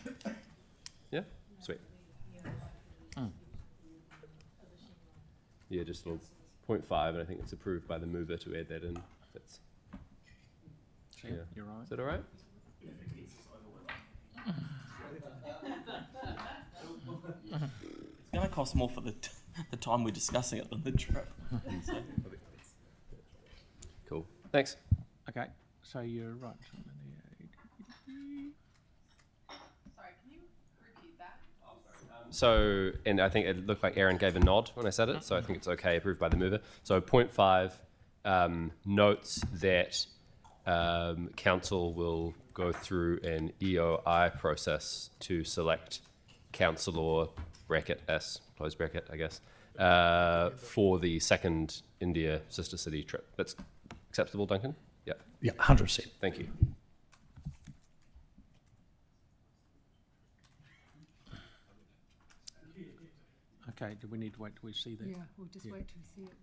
Yeah? Sweet. Yeah, just a little 0.5, and I think it's approved by the mover to add that in. That's... Yeah, you're right. Is that all right? It's going to cost more for the time we're discussing it than the trip. So. Cool. Thanks. Okay, so you're right. Sorry, can you repeat that? So, and I think it looked like Aaron gave a nod when I said it, so I think it's okay, approved by the mover. So 0.5 notes that council will go through an EOI process to select councillor bracket S, close bracket, I guess, for the second India sister city trip. That's acceptable, Duncan? Yeah. Yeah, 100%. Thank you. Okay, do we need to wait till we see that? Yeah, we'll just wait till we see it.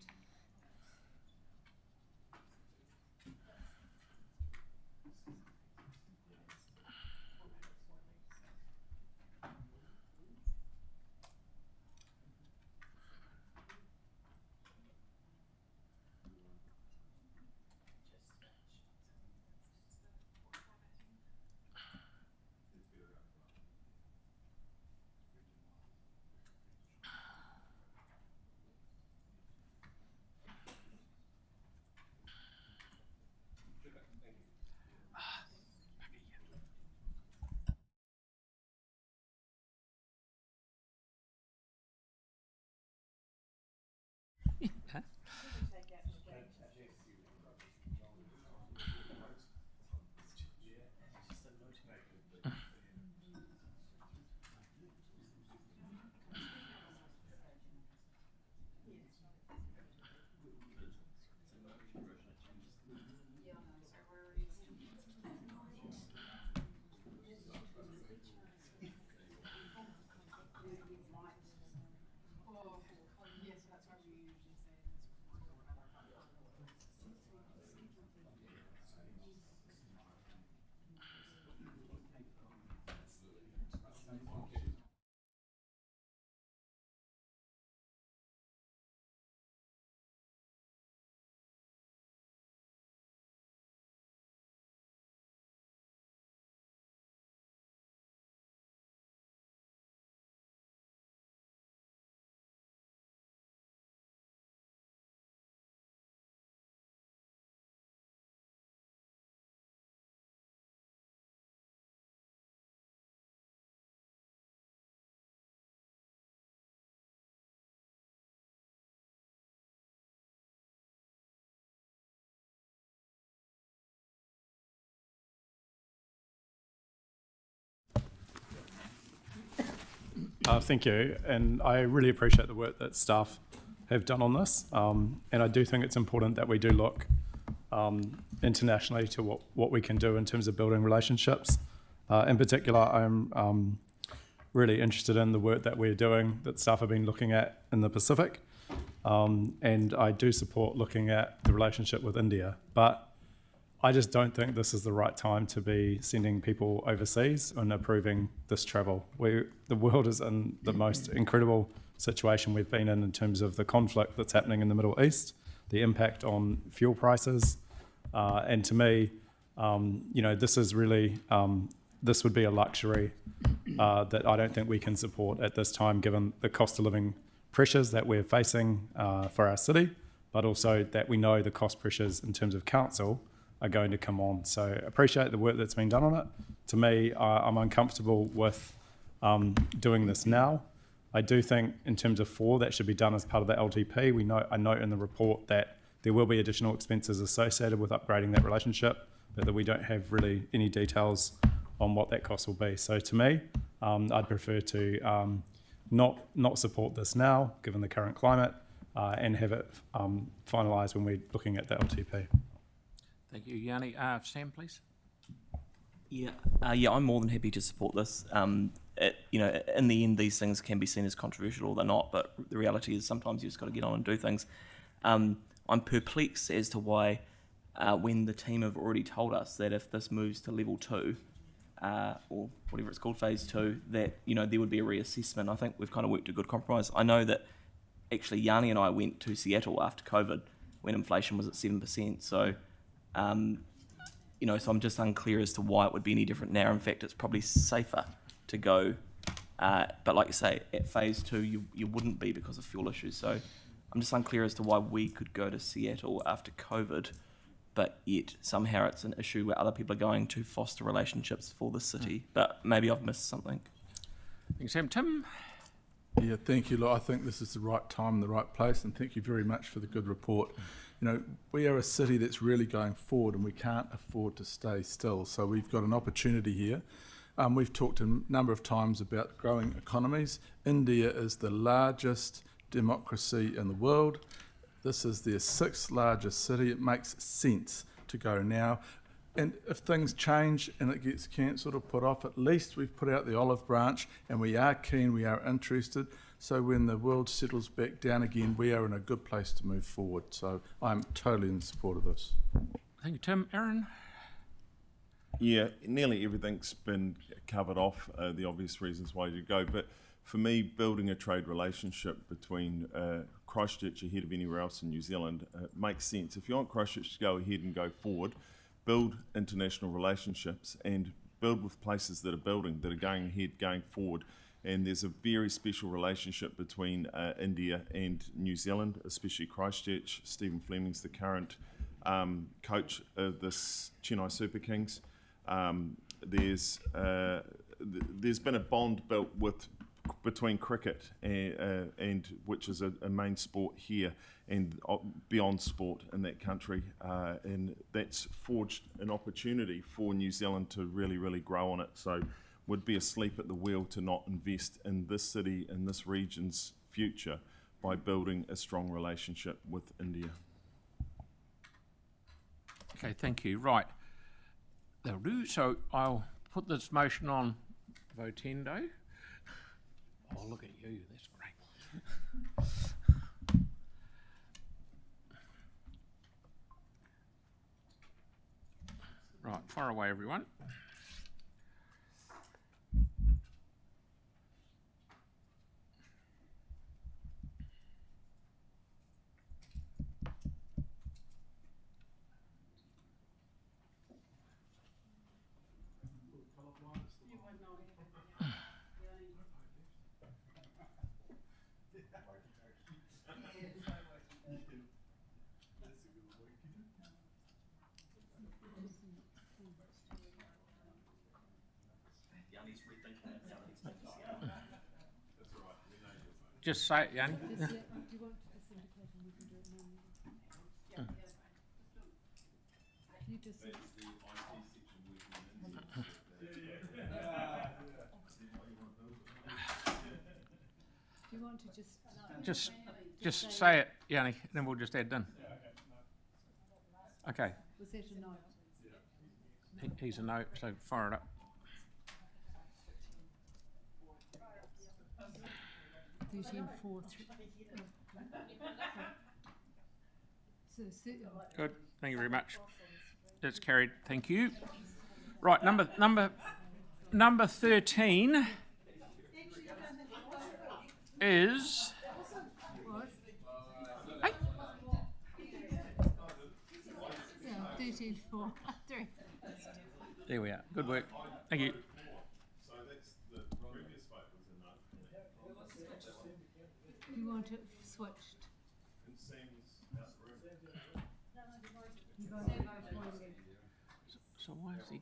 Thank you, and I really appreciate the work that staff have done on this, and I do think it's important that we do look internationally to what we can do in terms of building relationships In particular, I'm really interested in the work that we're doing, that staff have been looking at in the Pacific. And I do support looking at the relationship with India, but I just don't think this is the right time to be sending people overseas and approving this travel. The world is in the most incredible situation we've been in terms of the conflict that's happening in the Middle East, the impact on fuel prices, and to me, this is really, this would be a luxury that I don't think we can support at this time, given the cost of living pressures that we're facing for our city, but also that we know the cost pressures in terms of council are going to come on. So appreciate the work that's been done on it. To me, I'm uncomfortable with doing this now. I do think in terms of that should be done as part of the LTP. I note in the report that there will be additional expenses associated with upgrading that relationship, but that we don't have really any details on what that cost will be. So to me, I'd prefer to not support this now, given the current climate, and have it finalised when we're looking at the LTP. Thank you, Yanni. Sam, please. Yeah, I'm more than happy to support this. In the end, these things can be seen as controversial or they're not, but the reality is sometimes you've just got to get on and do things. I'm perplexed as to why, when the team have already told us that if this moves to level 2, or whatever it's called, phase 2, that there would be a reassessment. I think we've kind of worked a good compromise. I know that actually Yanni and I went to Seattle after COVID when inflation was at 7%. So, so I'm just unclear as to why it would be any different now. In fact, it's probably safer to go. But like you say, at phase 2, you wouldn't be because of fuel issues. So I'm just unclear as to why we could go to Seattle after COVID, but yet somehow it's an issue where other people are going to foster relationships for the city. But maybe I've missed something. Thanks, Sam. Tim? Yeah, thank you. Look, I think this is the right time and the right place, and thank you very much for the good report. We are a city that's really going forward, and we can't afford to stay still. So we've got an opportunity here. We've talked a number of times about growing economies. India is the largest democracy in the world. This is their 6th largest city. It makes sense to go now. And if things change and it gets cancelled or put off, at least we've put out the olive branch and we are keen, we are interested. So when the world settles back down again, we are in a good place to move forward. So I'm totally in support of this. Thank you, Tim. Aaron? Yeah, nearly everything's been covered off, the obvious reasons why you go. But for me, building a trade relationship between Christchurch ahead of anywhere else in New Zealand makes sense. If you want Christchurch to go ahead and go forward, build international relationships and build with places that are building, that are going ahead, going forward. And there's a very special relationship between India and New Zealand, especially Christchurch. Stephen Fleming's the current coach of the Chennai Super Kings. There's been a bond built between cricket and which is a main sport here and beyond sport in that country, and that's forged an opportunity for New Zealand to really, really grow on it. So would be asleep at the wheel to not invest in this city and this region's future by building a strong relationship with India. Okay, thank you. Right. They'll do. So I'll put this motion on votendo. Oh, look at you. That's great. Right, far away, everyone. Just say it, Yanni. Do you want to Just say it, Yanni, then we'll just add in. Okay. Was that a no? He's a no, so fire it up. 13.4. Good. Thank you very much. That's carried. Thank you. Right, number 13 is. Hey. Yeah, 13.4. There we are. Good work. Thank you. So that's the previous vote was a no. You want it switched? It seems out of room. So why is he?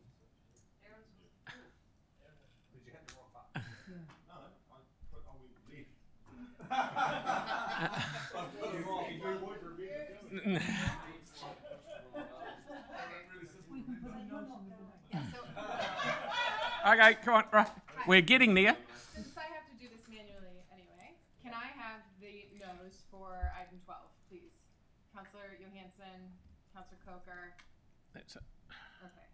Did you hit the wrong button? Yeah. No, I went left. Okay, come on. Right. We're getting there. Since I have to do this manually anyway, can I have the no's for item 12, please? Councillor Johansson, Councillor Coker. That's it. Okay.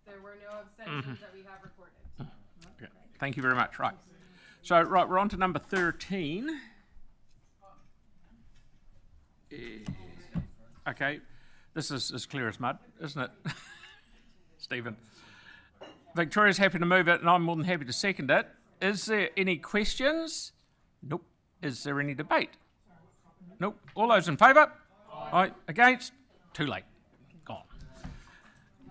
There were no abstentions that we have recorded. Okay. Thank you very much. Right. So, right, we're on to number 13. Okay. This is as clear as mud, isn't it? Stephen. Victoria's happy to move it, and I'm more than happy to second it. Is there any questions? Nope. Is there any debate? Nope. All those in favour? Aye. Against? Too late. Gone.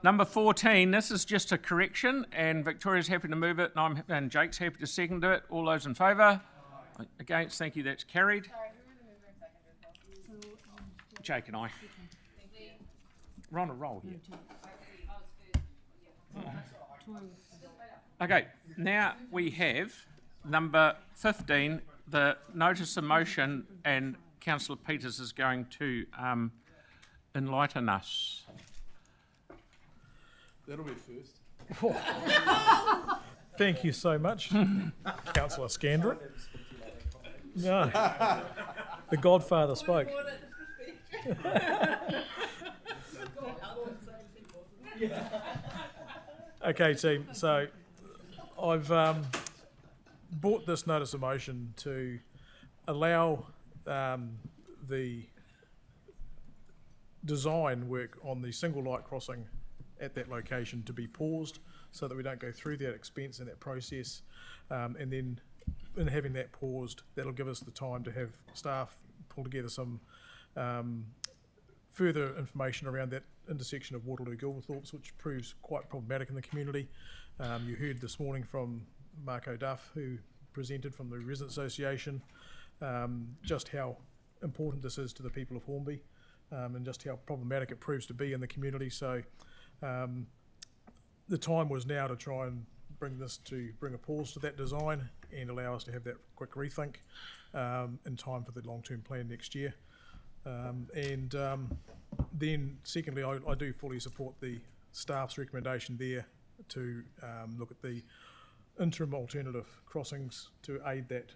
Number 14, this is just a correction, and Victoria's happy to move it, and Jake's happy to second it. All those in favour? Against? Thank you. That's carried. Sorry, who were the mover and seconders? Jake and I. We're on a roll here. Okay, now we have number 15, the notice of motion, and Councillor Peters is going to enlighten us. That'll be first. Thank you so much, Councillor Scandrett. No, the Godfather spoke. Okay, team. So I've brought this notice of motion to allow the design work on the single light crossing at that location to be paused so that we don't go through that expense and that process. And then in having that paused, that'll give us the time to have staff pull together some further information around that intersection of Waterloo-Gilberthorpes, which proves quite problematic in the community. You heard this morning from Marco Duff, who presented from the Residents Association, just how important this is to the people of Hornby, and just how problematic it proves to be in the community. So the time was now to try and bring a pause to that design and allow us to have that quick rethink in time for the long-term plan next year. Then secondly, I do fully support the staff's recommendation there to look at the interim alternative crossings to aid that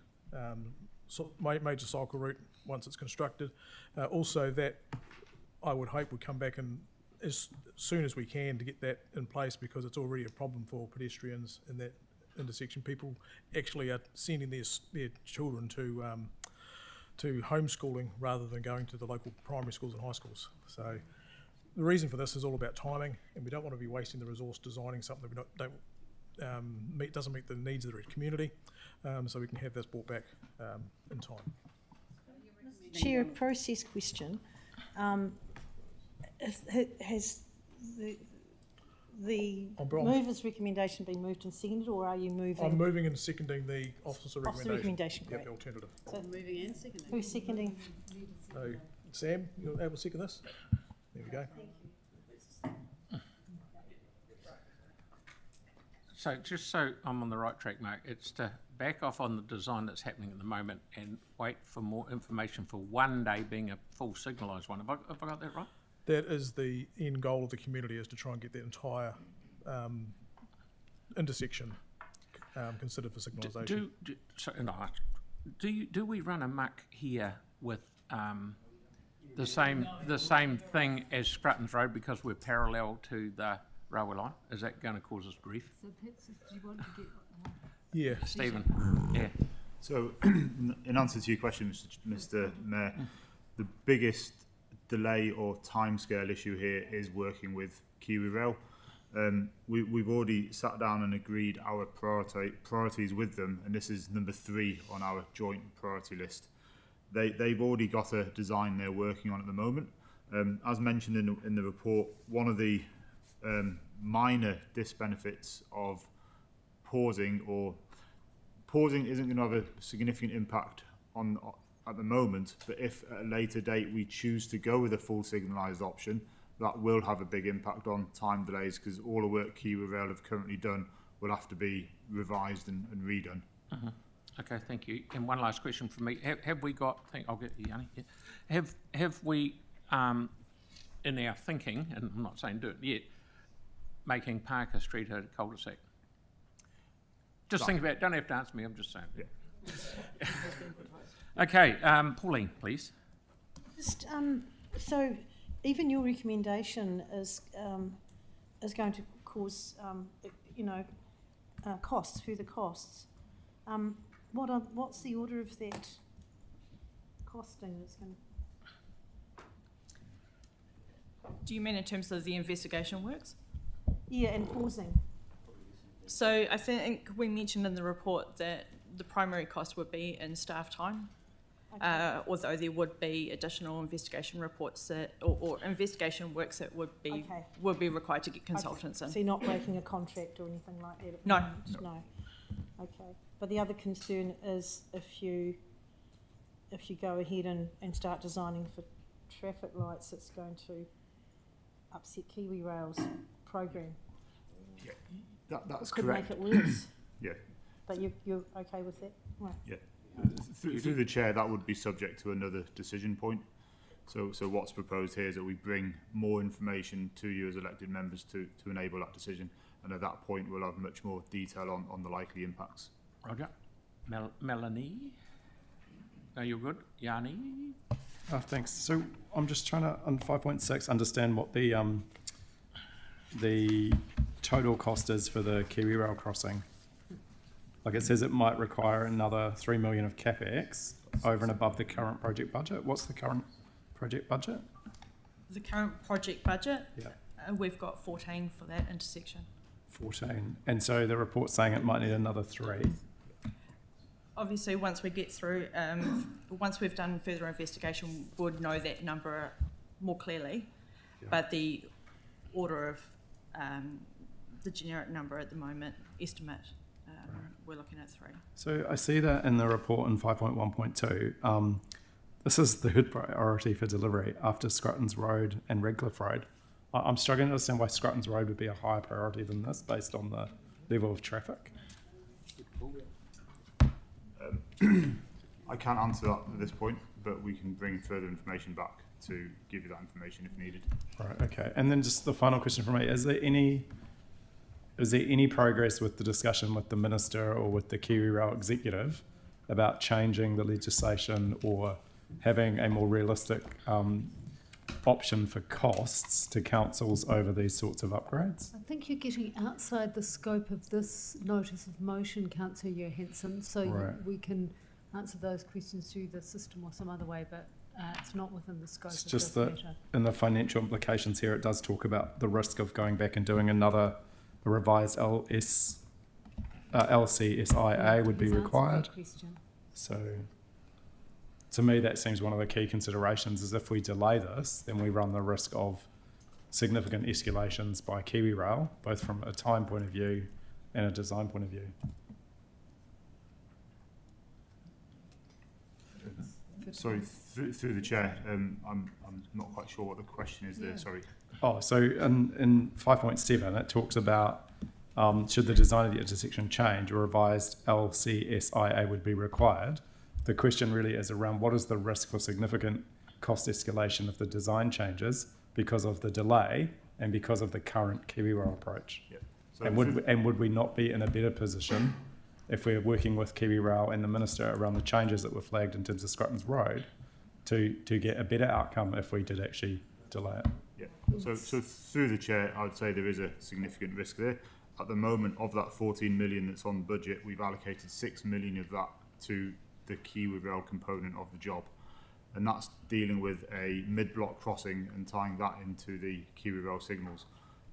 major cycle route once it's constructed. Also, that I would hope would come back in as soon as we can to get that in place, because it's already a problem for pedestrians in that intersection. People actually are sending their children to homeschooling rather than going to the local primary schools and high schools. So the reason for this is all about timing, and we don't want to be wasting the resource designing something that doesn't meet the needs of the community, so we can have this brought back in time. Chair, a process question. Has the mover's recommendation been moved and seconded, or are you moving? I'm moving and seconding the officer recommendation. Great. Yep, the alternative. So moving and seconding. Who's seconding? So Sam, you're able to second this? There we go. So just so I'm on the right track, Mark, it's to back off on the design that's happening at the moment and wait for more information for one day being a full signalised one. Have I got that right? That is the end goal of the community, is to try and get the entire intersection considered for signalisation. Do we run amok here with the same thing as Scrutton's Road, because we're parallel to the railway line. Is that going to cause us grief? So perhaps, do you want to get? Yeah. Stephen? Yeah. So, in answer to your question, Mr. Mayor, the biggest delay or timescale issue here is working with Kiwi Rail. We've already sat down and agreed our priorities with them, and this is number 3 on our joint priority list. They've already got a design they're working on at the moment. As mentioned in the report, one of the minor disbenefits of pausing isn't going to have a significant impact on at the moment, but if at a later date we choose to go with a full signalised option, that will have a big impact on time delays, because all the work Kiwi Rail have currently done will have to be revised and redone. Okay, thank you. And one last question from me. Have we got, I'll get you, Yanni. Yeah. Have we, in our thinking, and I'm not saying do it yet, making Parker Street a cul-de-sac? Just think about it. Don't have to answer me. I'm just saying. Yeah. Okay, Pauline, please. Just so even your recommendation is going to cause further costs. What's the order of that costing that's going to? Do you mean in terms of the investigation works? Yeah, and pausing. So I think we mentioned in the report that the primary cost would be in staff time, although there would be additional investigation reports or investigation works that would be required to get consultants in. So you're not breaking a contract or anything like that at the No. moment? No. Okay. But the other concern is if you go ahead and start designing for traffic lights, it's going to upset Kiwi Rail's program. Yeah, that's could correct. Make it worse. Yeah. But you're okay with that? Right. Yeah. Through the chair, that would be subject to another decision point. So what's proposed here is that we bring more information to you as elected members to enable that decision, and at that point we'll have much more detail on the likely impacts. Roger. Melanie? Are you good? Yanni? Oh, thanks. So I'm just trying to, on 5.6, understand what the total cost is for the Kiwi Rail crossing. Like it says it might require another 3 million of CapEx over and above the current project budget. What's the current project budget? The current project budget, yeah. We've got 14 for that intersection. 14. And so the report's saying it might need another 3. Obviously, once we get through, once we've done further investigation, we'll know that number more clearly. Yeah. But the order of the generic number at the moment, estimate, we're looking at 3. So I see that in the report in 5.1.2, this is the third priority for delivery after Scrutton's Road and Redcliffe Road. I'm struggling to understand why Scrutton's Road would be a higher priority than this based on the level of traffic. I can't answer that at this point, but we can bring further information back to give you that information if needed. Right, okay. And then just the final question from me, is there any progress with the discussion with the Minister or with the Kiwi Rail Executive about changing the legislation or having a more realistic option for costs to councils over these sorts of upgrades? I think you're getting outside the scope of this notice of motion, Councillor Johansson, so we can answer those questions through the system or some other way, but it's not within the scope of just this that matter. In the financial implications here, it does talk about the risk of going back and doing a revised LCSIA would be required. So to me, that seems one of the key considerations is if we delay this, then we run the risk of significant escalations by Kiwi Rail, both from a time point of view and a design point of view. Sorry, through the chair, I'm not quite sure what the question is there, sorry. Oh, so in 5.7, it talks about should the design of the intersection change, a revised LCSIA would be required. The question really is around what is the risk for significant cost escalation if the design changes because of the delay and because of the current Kiwi Rail approach. Yeah. So and would we not be in a better position if we're working with Kiwi Rail and the Minister around the changes that were flagged in terms of Scrutton's Road to get a better outcome if we did actually delay it? Yeah. So through the chair, I would say there is a significant risk there. At the moment, of that 14 million that's on the budget, we've allocated 6 million of that to the Kiwi Rail component of the job, and that's dealing with a mid-block crossing and tying that into the Kiwi Rail signals.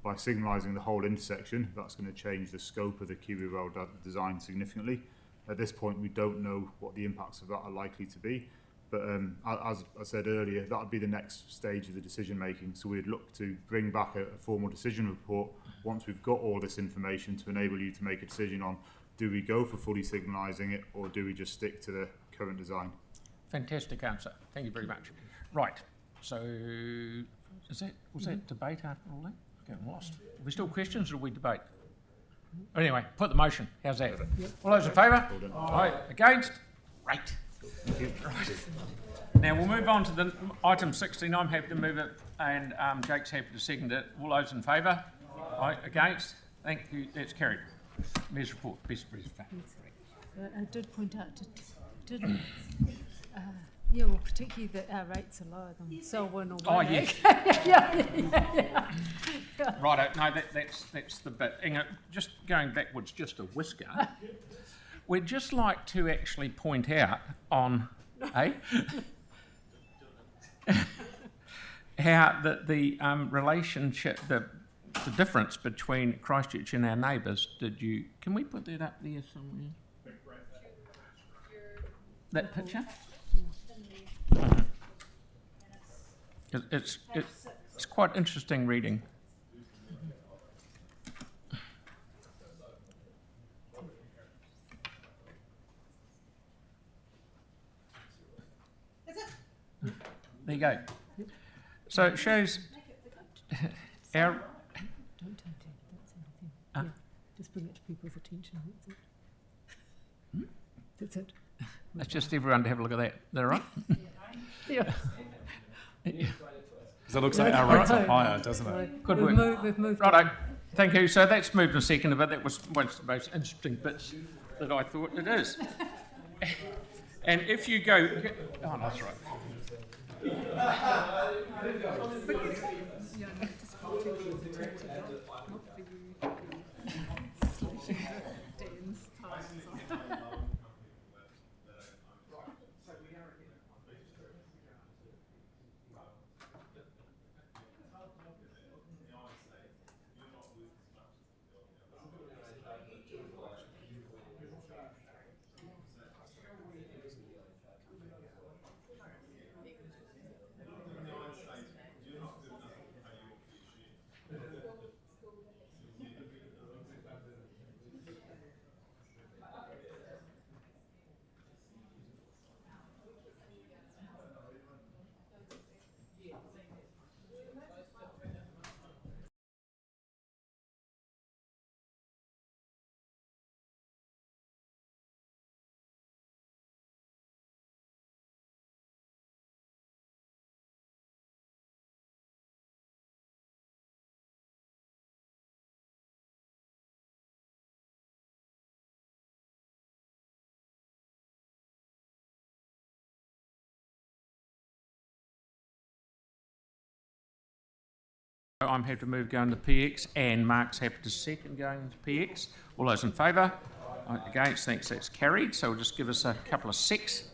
By signalising the whole intersection, that's going to change the scope of the Kiwi Rail design significantly. At this point, we don't know what the impacts of that are likely to be, but as I said earlier, that would be the next stage of the decision making. So we'd look to bring back a formal decision report once we've got all this information to enable you to make a decision on, do we go for fully signalising it, or do we just stick to the current design? Fantastic answer. Thank you very much. Right. So, was that debate after all that? Getting lost. Are we still questions, or do we debate? Anyway, put the motion. How's that? Yep. All those in favour? Aye. Against? Right. Right. Now we'll move on to the item 16. I'm happy to move it, and Jake's happy to second it. All those in favour? Aye. Against? Thank you. That's carried. Mayor's report. Best presentation. I did point out, yeah, well, particularly that our rates are lower than Selwyn or Oh, yeah. yeah. Righto. No, that's the bit. Inga, just going backwards just a whisker, we'd just like to actually point out on, how the relationship, the difference between Christchurch and our neighbours. Can we put that up there somewhere? That picture? It's quite interesting reading. There you go. So it shows our. Don't tell them, that's anything. Yeah, just bring it to people's attention. That's it. Hmm? That's it. It's just everyone to have a look at that. Is that right? Yeah. Because it looks like our rates are higher, doesn't it? Good work. We've moved. Righto. Thank you. So that's moved in a second, but that was one of the most interesting bits that I thought it is. And if you go, oh, that's right. I'm happy to move going to PX, and Mark's happy to second going to PX. All those in favour? Against? Thanks, that's carried. So we'll just give us a couple of secs.